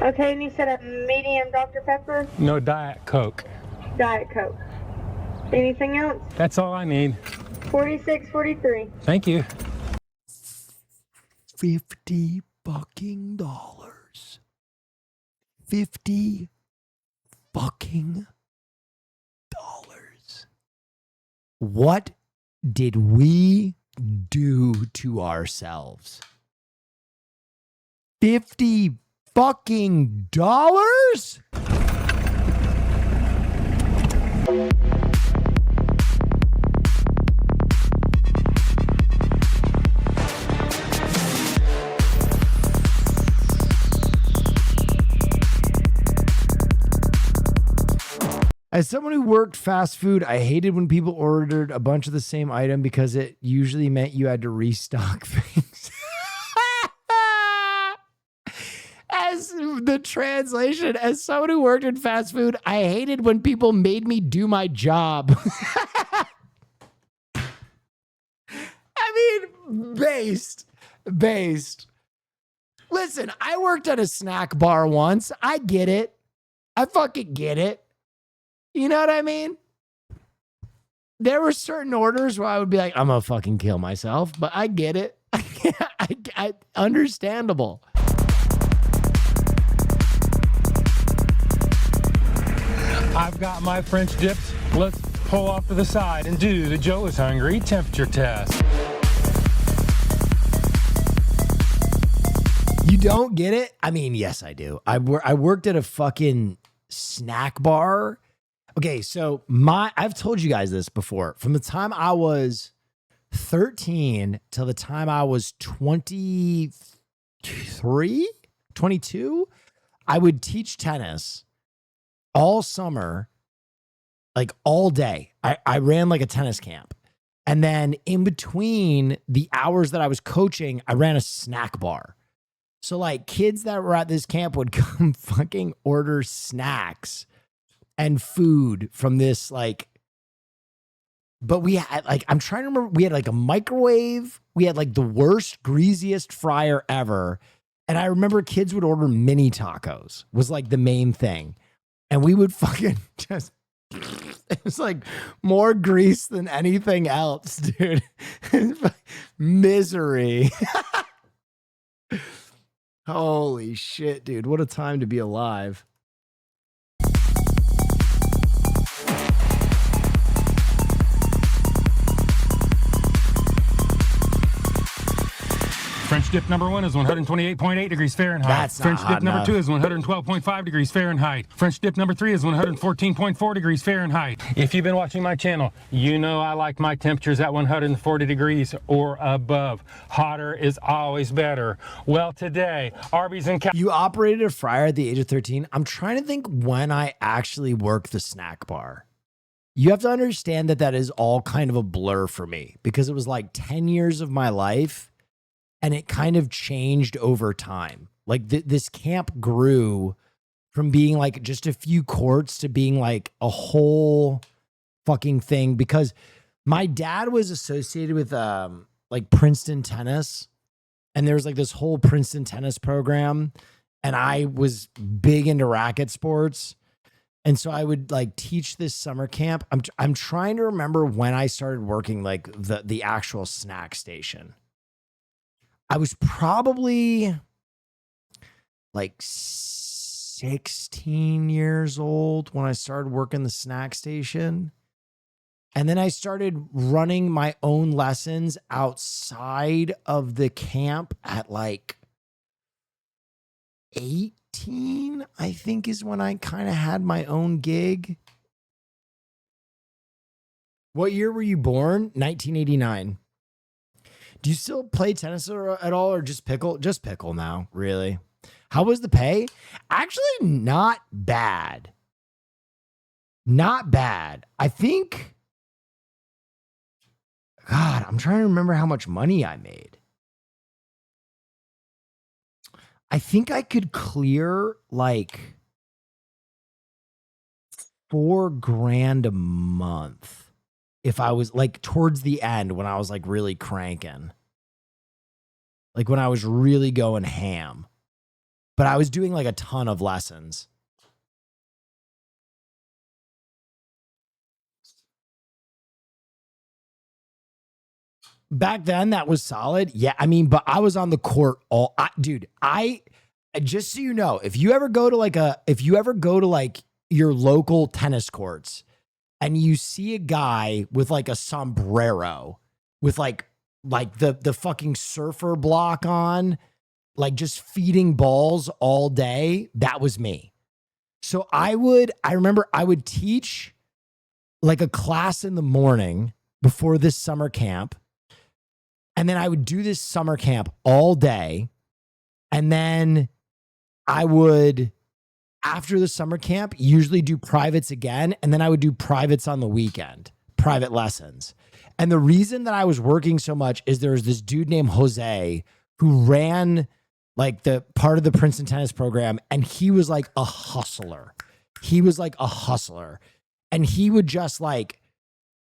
Okay, and you said a medium Dr. Pepper? No Diet Coke. Diet Coke. Anything else? That's all I need. $46.43. Thank you. $50 fucking dollars. $50 fucking dollars. What did we do to ourselves? $50 fucking dollars? As someone who worked fast food, I hated when people ordered a bunch of the same item because it usually meant you had to restock things. As the translation, as someone who worked in fast food, I hated when people made me do my job. I mean, based. Listen, I worked at a snack bar once. I get it. I fucking get it. You know what I mean? There were certain orders where I would be like, I'm gonna fucking kill myself, but I get it. I understandable. I've got my French dips. Let's pull off to the side and do the Joe is hungry temperature test. You don't get it? I mean, yes, I do. I worked at a fucking snack bar. Okay, so I've told you guys this before. From the time I was 13 till the time I was 22, I would teach tennis all summer, like all day. I ran like a tennis camp. And then in between the hours that I was coaching, I ran a snack bar. So like kids that were at this camp would come fucking order snacks and food from this like, but we had like, I'm trying to remember, we had like a microwave. We had like the worst, greasiest fryer ever. And I remember kids would order mini tacos was like the main thing. And we would fucking just, it was like more grease than anything else, dude. Misery. Holy shit, dude. What a time to be alive. French dip number 1 is 128.8 degrees Fahrenheit. That's not French hot dip number enough. 2 is 112.5 degrees Fahrenheit. French dip number 3 is 114.4 degrees Fahrenheit. If you've been watching my channel, you know I like my temperatures at 140 degrees or above. Hotter is always better. Well, today, Arby's and You operated a fryer at the age of 13. I'm trying to think when I actually worked the snack bar. You have to understand that is all kind of a blur for me because it was like 10 years of my life and it kind of changed over time. Like this camp grew from being like just a few courts to being like a whole fucking thing because my dad was associated with like Princeton tennis, and there was like this whole Princeton tennis program, and I was big into racket sports. And so I would like teach this summer camp. I'm trying to remember when I started working like the actual snack station. I was probably like 16 years old when I started working the snack station. And then I started running my own lessons outside of the camp at like 18, I think is when I kind of had my own gig. What year were you born? 1989. Do you still play tennis at all or just pickle? Just pickle now, really. How was the pay? Actually, not bad. Not bad. I think, God, I'm trying to remember how much money I made. I think I could clear like $4,000 a month if I was like towards the end when I was like really cranking. Like when I was really going ham. But I was doing like a ton of lessons. Back then, that was solid. Yeah, I mean, but I was on the court just so you know, if you ever go to like your local tennis courts and you see a guy with like a sombrero with like the fucking surfer block on, like just feeding balls all day, that was me. So I remember I would teach like a class in the morning before this summer camp. And then I would do this summer camp all day. And then I would, after the summer camp, usually do privates again. And then I would do privates on the weekend, private lessons. And the reason that I was working so much is there was this dude named Jose who ran like the part of the Princeton tennis program. And he was like a hustler. And he would just like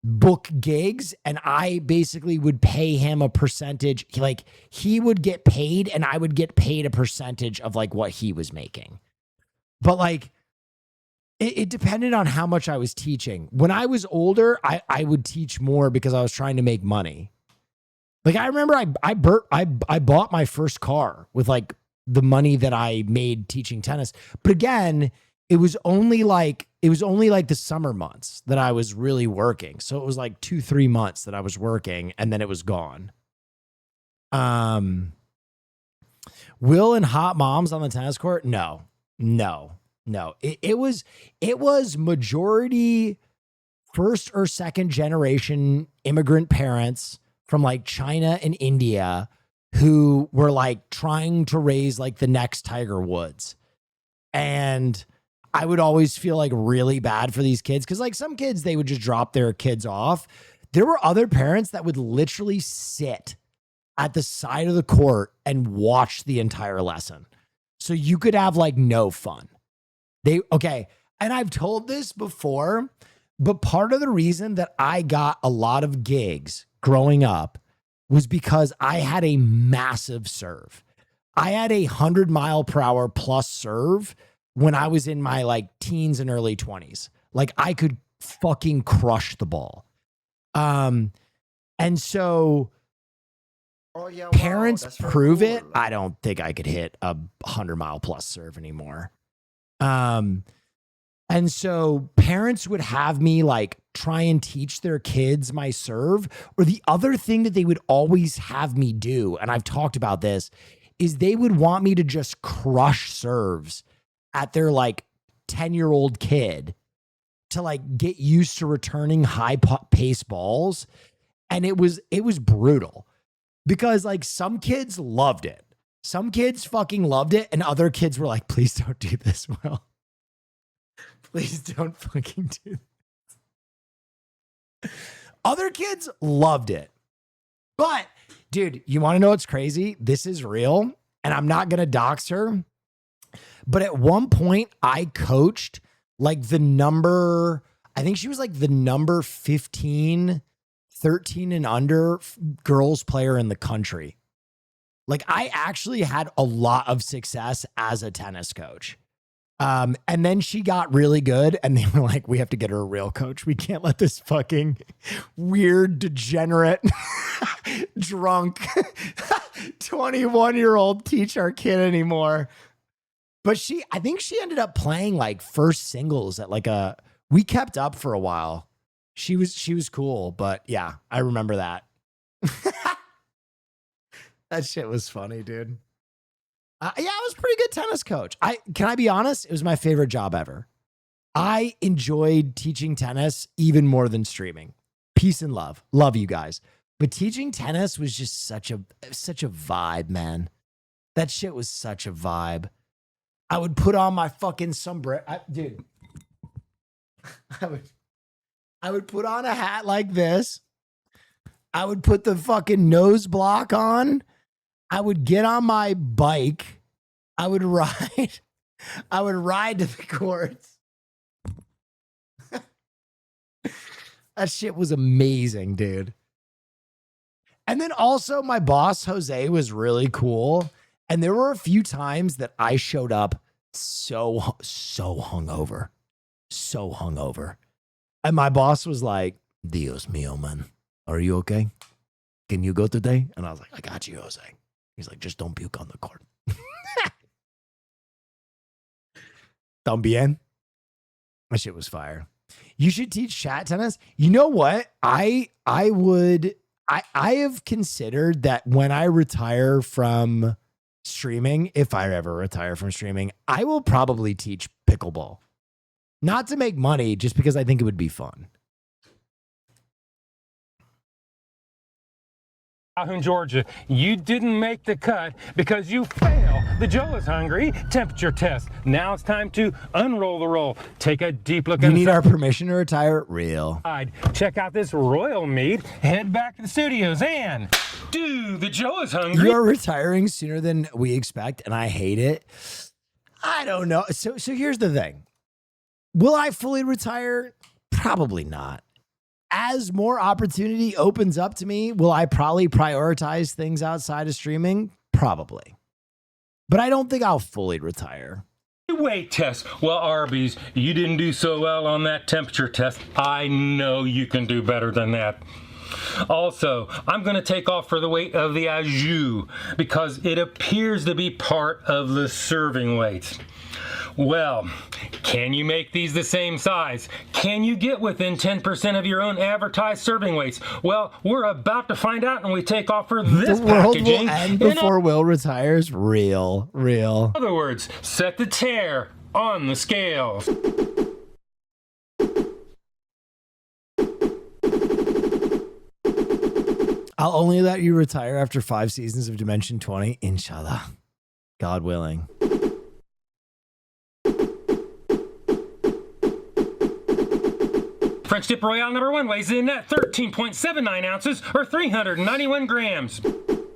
book gigs, and I basically would pay him a percentage. Like he would get paid and I would get paid a percentage of like what he was making. But like it depended on how much I was teaching. When I was older, I would teach more because I was trying to make money. Like I remember I bought my first car with like the money that I made teaching tennis. But again, it was only like the summer months that I was really working. So it was like 2-3 months that I was working and then it was gone. Will and hot moms on the tennis court? No. It was majority first or second generation immigrant parents from like China and India who were like trying to raise like the next Tiger Woods. And I would always feel like really bad for these kids because like some kids, they would just drop their kids off. There were other parents that would literally sit at the side of the court and watch the entire lesson. So you could have like no fun. And I've told this before, but part of the reason that I got a lot of gigs growing up was because I had a massive serve. I had 100-mile-per-hour plus serve when I was in my like teens and early 20s. Like I could fucking crush the ball. And so parents prove it. I don't think I could hit a 100-mile plus serve anymore. And so parents would have me like try and teach their kids my serve. Or the other thing that they would always have me do, and I've talked about this, is they would want me to just crush serves at their like 10-year-old kid to like get used to returning high pace balls. And it was brutal because like some kids loved it. Some kids fucking loved it. And other kids were like, please don't do this, Will. Please don't fucking do this. Other kids loved it. But dude, you want to know what's crazy? This is real. And I'm not going to dox her. But at one point I coached like the number, I think she was like the number 15, 13 and under girls player in the country. Like I actually had a lot of success as a tennis coach. And then she got really good and they were like, we have to get her a real coach. We can't let this fucking weird, degenerate, drunk 21-year-old teach our kid anymore. But I think she ended up playing like first singles at like we kept up for a while. She was cool, but yeah, I remember that. That shit was funny, dude. Yeah, I was a pretty good tennis coach. Can I be honest? It was my favorite job ever. I enjoyed teaching tennis even more than streaming. Peace and love. Love you guys. But teaching tennis was just such a vibe, man. That shit was such a vibe. I would put on my fucking sombrero. Dude, I would put on a hat like this. I would put the fucking nose block on. I would get on my bike. I would ride to the courts. That shit was amazing, dude. And then also my boss, Jose, was really cool. And there were a few times that I showed up so hungover. So hungover. And my boss was like, Dios mío, man. Are you okay? Can you go today? And I was like, I got you, Jose. He's like, just don't puke on the court. También. That shit was fire. You should teach chat tennis. You know what? I have considered that when I retire from streaming, if I ever retire from streaming, I will probably teach pickleball. Not to make money, just because I think it would be fun. Calhoun, Georgia, you didn't make the cut because you failed the Joe is Hungry temperature test. Now it's time to unroll the roll. Take a deep look. You need our permission to retire? Real. Check out this royal meat. Head back to the studios and do the Joe is Hungry. You are retiring sooner than we expect, and I hate it. I don't know. So here's the thing. Will I fully retire? Probably not. As more opportunity opens up to me, will I probably prioritize things outside of streaming? Probably. But I don't think I'll fully retire. Weight test. Well, Arby's, you didn't do so well on that temperature test. I know you can do better than that. Also, I'm going to take off for the weight of the au jus because it appears to be part of the serving weight. Well, can you make these the same size? Can you get within 10% of your own advertised serving weights? Well, we're about to find out when we take off for this the world packaging. Will end before Will retires. Real. In other words, set the tear on the scales. I'll only let you retire after 5 seasons of Dimension 20, inshallah. God willing. French Dip Royale number 1 weighs in at 13.79 ounces or 391 grams.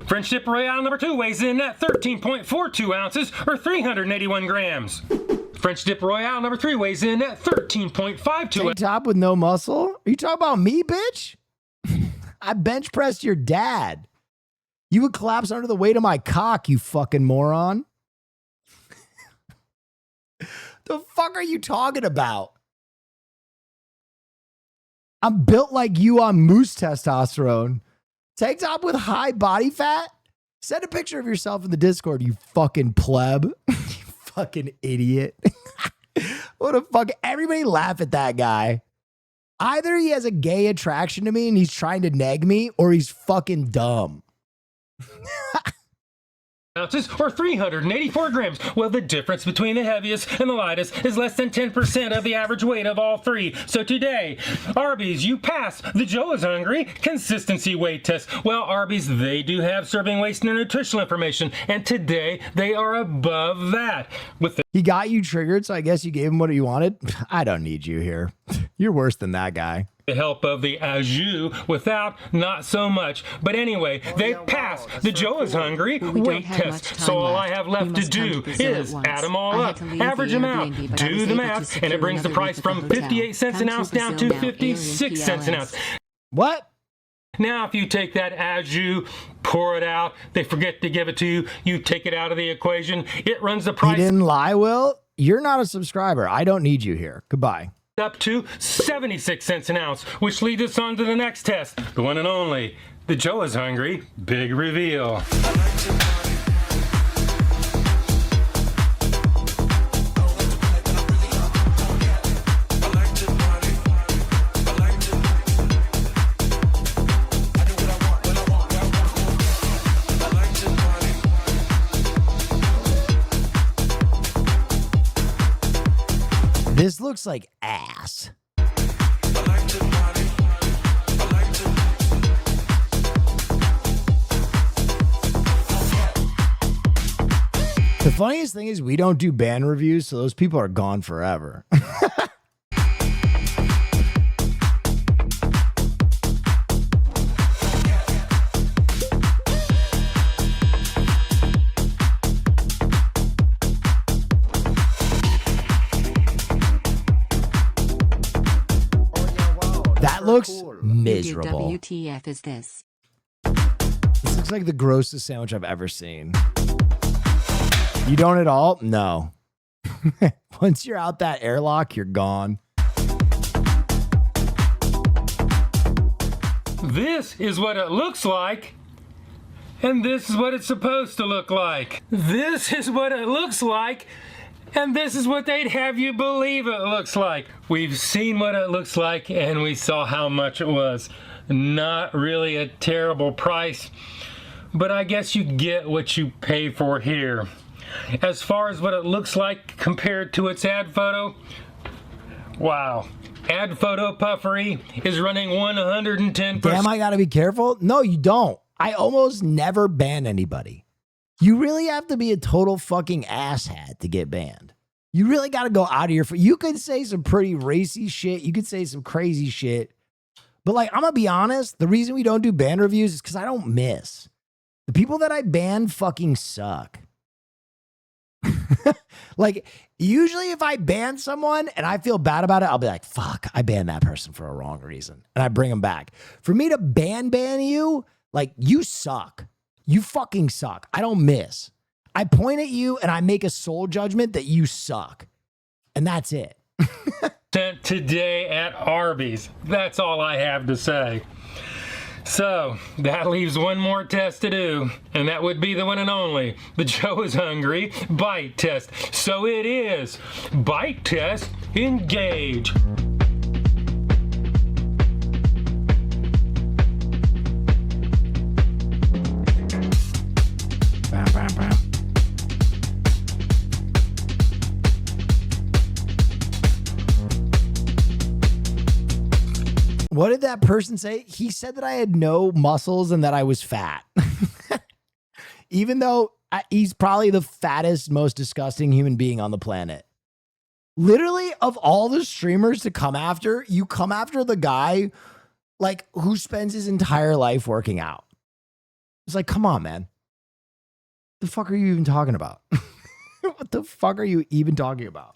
French Dip Royale number 2 weighs in at 13.42 ounces or 381 grams. French Dip Royale number 3 weighs in at 13.52. Tank top with no muscle? Are you talking about me, bitch? I bench pressed your dad. You would collapse under the weight of my cock, you fucking moron. The fuck are you talking about? I'm built like you on moose testosterone. Tank top with high body fat? Send a picture of yourself in the Discord, you fucking pleb. You fucking idiot. What a fuck. Everybody laugh at that guy. Either he has a gay attraction to me and he's trying to neg me, or he's fucking dumb. Ounces or 384 grams. Well, the difference between the heaviest and the lightest is less than 10% of the average weight of all three. So today, Arby's, you pass the Joe is Hungry consistency weight test. Well, Arby's, they do have serving weights and nutritional information, and today they are above that. With He got you triggered, so I guess you gave him what you wanted. I don't need you here. You're worse than that guy. the help of the Azure, without not so much. But anyway, they passed the Joe is Hungry weight test. So all I have left to do is add them all up, average them out, do the math, and it brings the price from 58 cents an ounce down to 56 cents an ounce. What? Now, if you take that Azure, pour it out, they forget to give it to you, you take it out of the equation, it runs the price. He didn't lie, Will. You're not a subscriber. I don't need you here. Goodbye. Up to 76 cents an ounce, which leads us on to the next test, the one and only, the Joe is Hungry big reveal. This looks like ass. The funniest thing is we don't do band reviews, so those people are gone forever. That looks miserable. WTF is this? This looks like the grossest sandwich I've ever seen. You don't at all? No. Once you're out that airlock, you're gone. This is what it looks like, and this is what it's supposed to look like. This is what it looks like, and this is what they'd have you believe it looks like. We've seen what it looks like, and we saw how much it was. Not really a terrible price, but I guess you get what you pay for here. As far as what it looks like compared to its ad photo, wow. Ad photo puffery is running 110%. Damn, I gotta be careful. No, you don't. I almost never ban anybody. You really have to be a total fucking asshat to get banned. You really got to go out of your... You could say some pretty racy shit. You could say some crazy shit. But like, I'm going to be honest. The reason we don't do ban reviews is because I don't miss. The people that I ban fucking suck. Like, usually if I ban someone and I feel bad about it, I'll be like, fuck, I banned that person for a wrong reason. And I bring them back. For me to ban you, like, you suck. You fucking suck. I don't miss. I point at you and I make a soul judgment that you suck. And that's it. Today at Arby's. That's all I have to say. So, that leaves one more test to do, and that would be the one and only, the Joe is Hungry bite test. So it is. Bite test, engage. Bam, bam, bam. What did that person say? He said that I had no muscles and that I was fat. Even though he's probably the fattest, most disgusting human being on the planet. Literally, of all the streamers to come after, you come after the guy like who spends his entire life working out. It's like, come on, man. The fuck are you even talking about? What the fuck are you even talking about?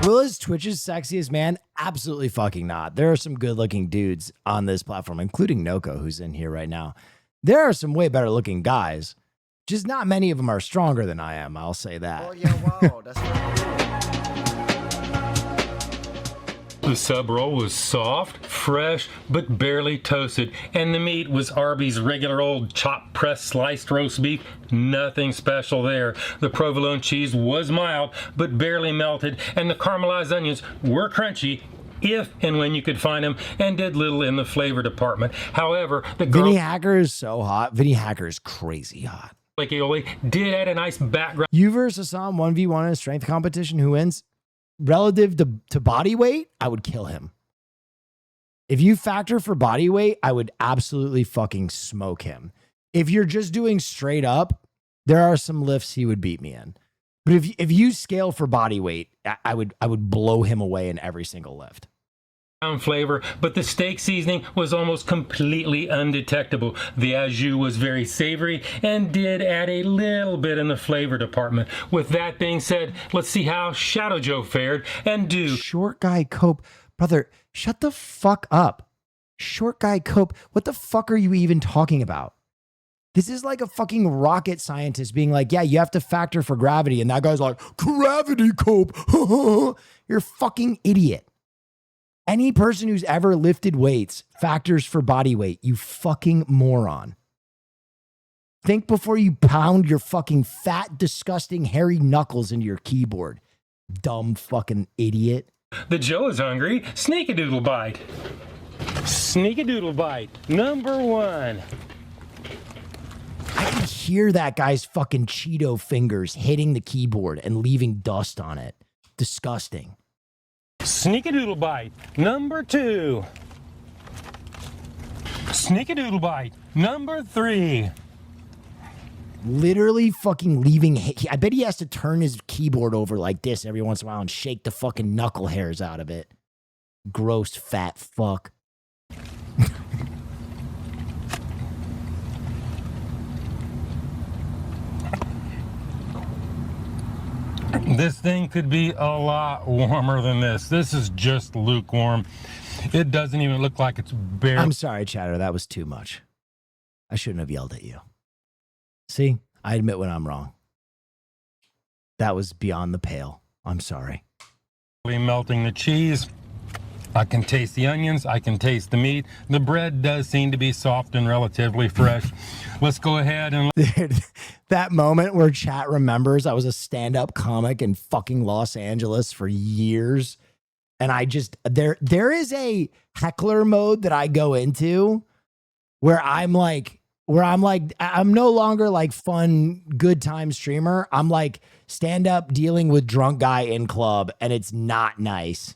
Will is Twitch's sexiest man? Absolutely fucking not. There are some good looking dudes on this platform, including Noko, who's in here right now. There are some way better looking guys. Just not many of them are stronger than I am. I'll say that. Oh, yeah, wow. That's The sub roll was soft, fresh, but barely toasted, and the meat was Arby's regular old chopped pressed sliced roast beef. Nothing special there. The provolone cheese was mild, but barely melted, and the caramelized onions were crunchy, if and when you could find them, and did little in the flavor department. However, the Vinny Hacker is so hot. Vinny Hacker is crazy hot. aioli did add a nice background. You versus Hassan 1v1 in a strength competition, who wins? Relative to body weight, I would kill him. If you factor for body weight, I would absolutely fucking smoke him. If you're just doing straight up, there are some lifts he would beat me in. But if you scale for body weight, I would blow him away in every single lift. Flavor, but the steak seasoning was almost completely undetectable. The au jus was very savory and did add a little bit in the flavor department. With that being said, let's see how Shadow Joe fared and do. Short guy Cope, brother, shut the fuck up. Short guy Cope, what the fuck are you even talking about? This is like a fucking rocket scientist being like, yeah, you have to factor for gravity. And that guy's like, gravity, Cope. You're a fucking idiot. Any person who's ever lifted weights factors for body weight, you fucking moron. Think before you pound your fucking fat, disgusting, hairy knuckles into your keyboard. Dumb fucking idiot. The Joe is hungry. Sneak-a-doodle bite. Sneak-a-doodle bite. Number 1. I can hear that guy's fucking Cheeto fingers hitting the keyboard and leaving dust on it. Disgusting. Sneak-a-doodle bite. Number 2. Sneak-a-doodle bite. Number 3. Literally fucking leaving. I bet he has to turn his keyboard over like this every once in a while and shake the fucking knuckle hairs out of it. Gross fat fuck. This thing could be a lot warmer than this. This is just lukewarm. It doesn't even look like it's bare. I'm sorry, Chatter. That was too much. I shouldn't have yelled at you. See, I admit when I'm wrong. That was beyond the pale. I'm sorry. Melting the cheese. I can taste the onions. I can taste the meat. The bread does seem to be soft and relatively fresh. Let's go ahead and... That moment where chat remembers I was a stand-up comic in fucking Los Angeles for years. And I just... There is a heckler mode that I go into where I'm no longer like fun, good time streamer. I'm like stand-up dealing with drunk guy in club, and it's not nice.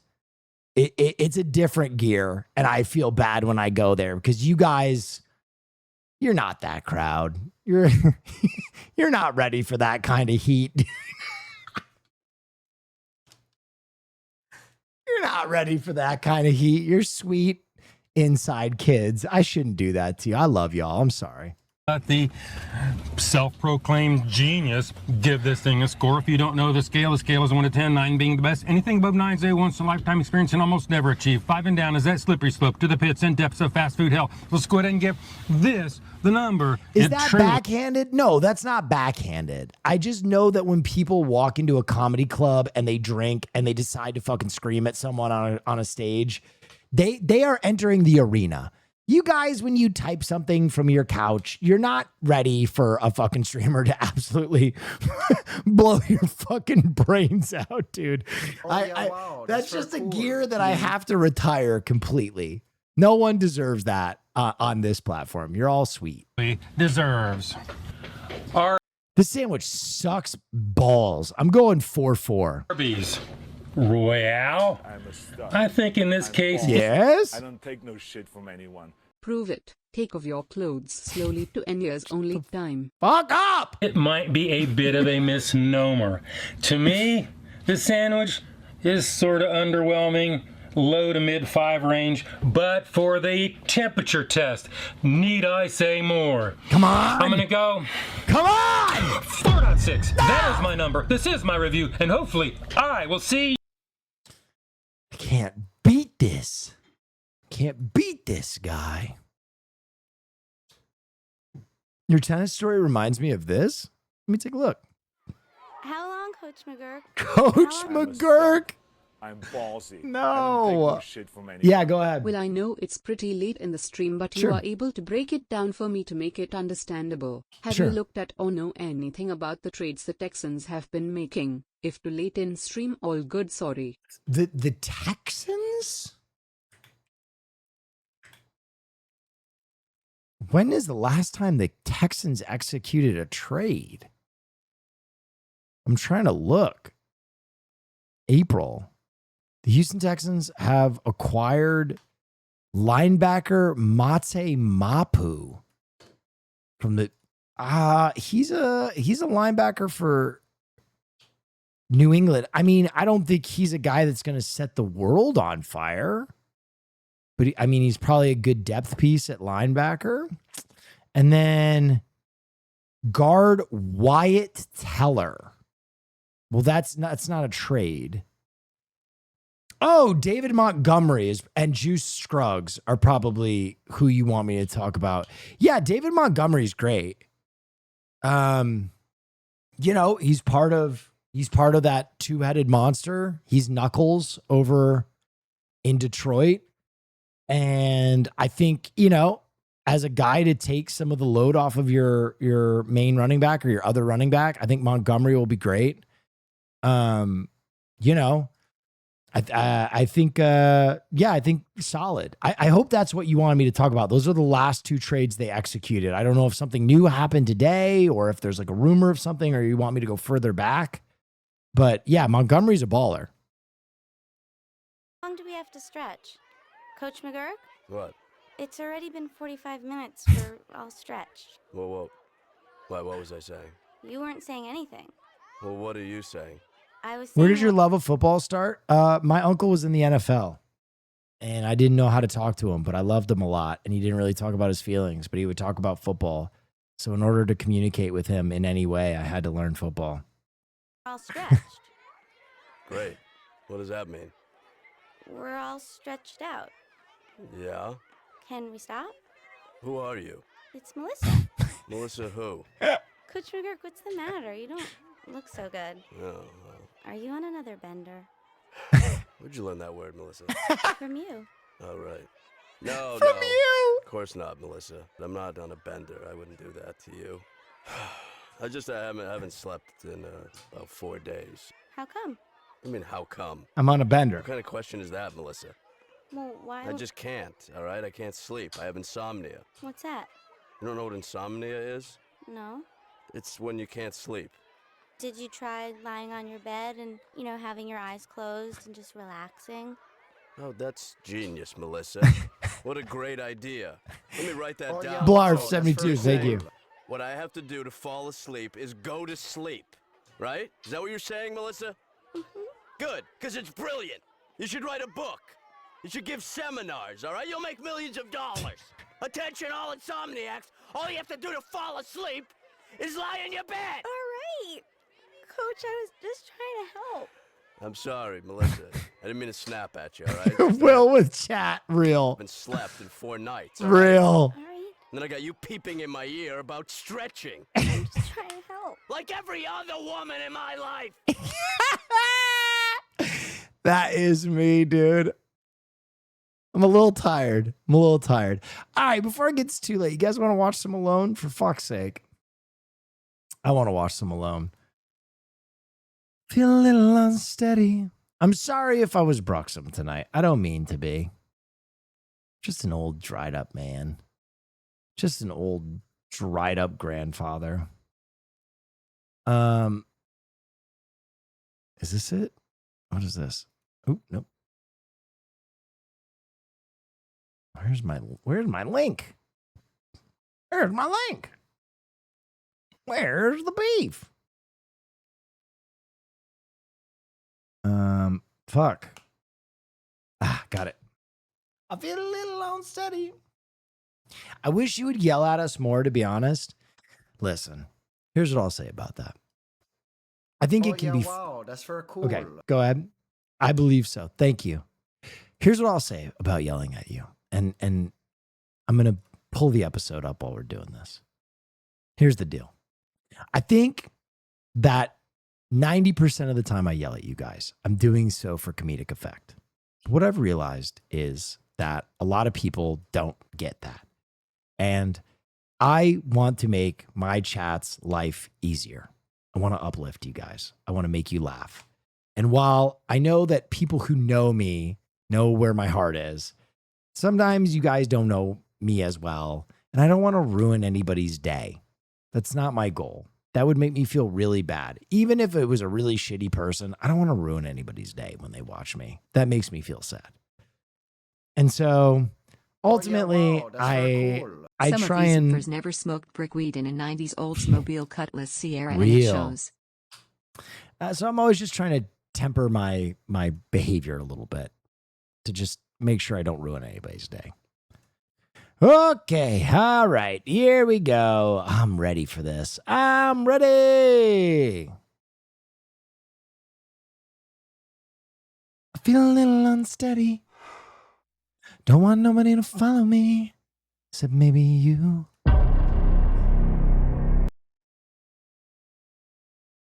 It's a different gear, and I feel bad when I go there because you guys, you're not that crowd. You're not ready for that kind of heat. You're not ready for that kind of heat. You're sweet inside kids. I shouldn't do that to you. I love y'all. I'm sorry. Let the self-proclaimed genius give this thing a score. If you don't know the scale is 1 to 10, 9 being the best. Anything above 9 is a once-in-a-lifetime experience and almost never achieved. 5 and down is that slippery slope to the pits and depths of fast food hell. Let's go ahead and give this the number. Is that backhanded? No, that's not backhanded. I just know that when people walk into a comedy club and they drink and they decide to fucking scream at someone on a stage, they are entering the arena. You guys, when you type something from your couch, you're not ready for a fucking streamer to absolutely blow your fucking brains out, dude. That's just a gear that I have to retire completely. No one deserves that on this platform. You're all sweet. Deserves. This sandwich sucks balls. I'm going 4-4. Arby's Royale. I think in this case, yes. I don't take no shit from anyone. Prove it. Take off your clothes slowly to Enya's only time. Fuck up! It might be a bit of a misnomer. To me, the sandwich is sort of underwhelming, low to mid 5 range, but for the temperature test, need I say more? Come on! I'm gonna go. Come on! 4.6. That is my number. This is my review, and hopefully I will see. I can't beat this. Can't beat this guy. Your tennis story reminds me of this. Let me take a look. How long, Coach McGurk? Coach McGurk. I'm ballsy. No. I don't take no shit from anyone. Yeah, go ahead. Well, I know it's pretty late in the stream, but Sure. you are able to break it down for me to make it understandable. Have Sure. you looked at or know anything about the trades the Texans have been making? If too late in stream, all good, sorry. The Texans? When is the last time the Texans executed a trade? I'm trying to look. April. The Houston Texans have acquired linebacker Mate Mapu from the he's a linebacker for New England. I mean, I don't think he's a guy that's going to set the world on fire. But I mean, he's probably a good depth piece at linebacker. And then guard Wyatt Teller. Well, that's not a trade. Oh, David Montgomery and Juice Scruggs are probably who you want me to talk about. Yeah, David Montgomery's great. You know, he's part of that two-headed monster. He's Knuckles over in Detroit. And I think, you know, as a guy to take some of the load off of your main running back or your other running back, I think Montgomery will be great. You know, I think solid. I hope that's what you wanted me to talk about. Those are the last two trades they executed. I don't know if something new happened today or if there's like a rumor of something or you want me to go further back. But yeah, Montgomery's a baller. How long do we have to stretch? Coach McGurk? What? It's already been 45 minutes. We're all stretched. Whoa. What was I saying? You weren't saying anything. Well, what are you saying? I was saying Where did your love of football start? My uncle was in the NFL and I didn't know how to talk to him, but I loved him a lot. And he didn't really talk about his feelings, but he would talk about football. So in order to communicate with him in any way, I had to learn football. we're all stretched. Great. What does that mean? We're all stretched out. Yeah? Can we stop? Who are you? It's Melissa. Melissa who? Coach McGurk, what's the matter? You don't look so good. Oh, well. Are you on another bender? Where'd you learn that word, Melissa? From you. All right. No, From you? Of course not, Melissa. I'm not on a bender. I wouldn't do that to you. I haven't slept in about 4 days. How come? I mean, how come? I'm on a bender. What kind of question is that, Melissa? Well, why? I just can't, all right? I can't sleep. I have insomnia. What's that? You don't know what insomnia is? No. It's when you can't sleep. Did you try lying on your bed and, having your eyes closed and just relaxing? Oh, that's genius, Melissa. What a great idea. Let me write that down. Blarf 72, thank you. What I have to do to fall asleep is go to sleep, right? Is that what you're saying, Melissa? Mm-hmm. Good, because it's brilliant. You should write a book. You should give seminars, all right? You'll make millions of dollars. Attention, all insomniacs. All you have to do to fall asleep is lie in your bed. All right. Coach, I was just trying to help. I'm sorry, Melissa. I didn't mean to snap at you, all right? Will with chat, real. I haven't slept in 4 nights. all right? Real. All right. And then I got you peeping in my ear about stretching. I'm just trying to help. Like every other woman in my life. That is me, dude. I'm a little tired. All right, before it gets too late, you guys want to watch some Alone? For fuck's sake. I want to watch some Alone. Feel a little unsteady. I'm sorry if I was bruxom tonight. I don't mean to be. Just an old dried up man. Just an old dried up grandfather. Is this it? What is this? Oh, nope. Where's my link? Where's my link? Where's the beef? Fuck. Got it. I feel a little unsteady. I wish you would yell at us more, to be honest. Listen, here's what I'll say about that. I think it can be. Wow, that's very cool. Okay, go ahead. I believe so. Thank you. Here's what I'll say about yelling at you. And I'm going to pull the episode up while we're doing this. Here's the deal. I think that 90% of the time I yell at you guys, I'm doing so for comedic effect. What I've realized is that a lot of people don't get that. And I want to make my chat's life easier. I want to uplift you guys. I want to make you laugh. And while I know that people who know me know where my heart is, sometimes you guys don't know me as well. And I don't want to ruin anybody's day. That's not my goal. That would make me feel really bad. Even if it was a really shitty person, I don't want to ruin anybody's day when they watch me. That makes me feel sad. And so ultimately, I Some try of these and zippers never smoked brickweed in a 90s Oldsmobile Cutlass Sierra, and it Real. shows. So I'm always just trying to temper my behavior a little bit to just make sure I don't ruin anybody's day. Okay, all right, here we go. I'm ready for this. I'm ready. I feel a little unsteady. Don't want nobody to follow me, except maybe you.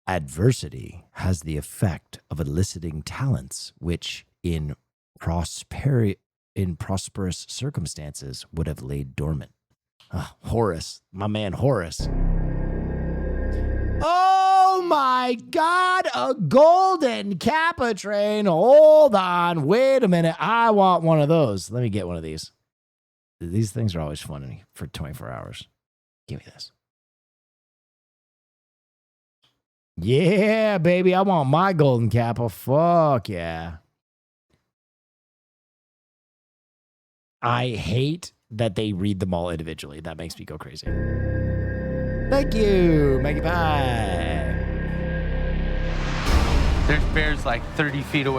Adversity has the effect of eliciting talents which in prosperous circumstances would have laid dormant. Horace, my man Horace. Oh my God, a golden Kappa train. Hold on, wait a minute. I want one of those. Let me get one of these. These things are always fun for 24 hours. Give me this. Yeah, baby, I want my golden Kappa. Fuck yeah. I hate that they read them all individually. That makes me go crazy. Thank you, Maggie Pie. There's bears like 30 feet away.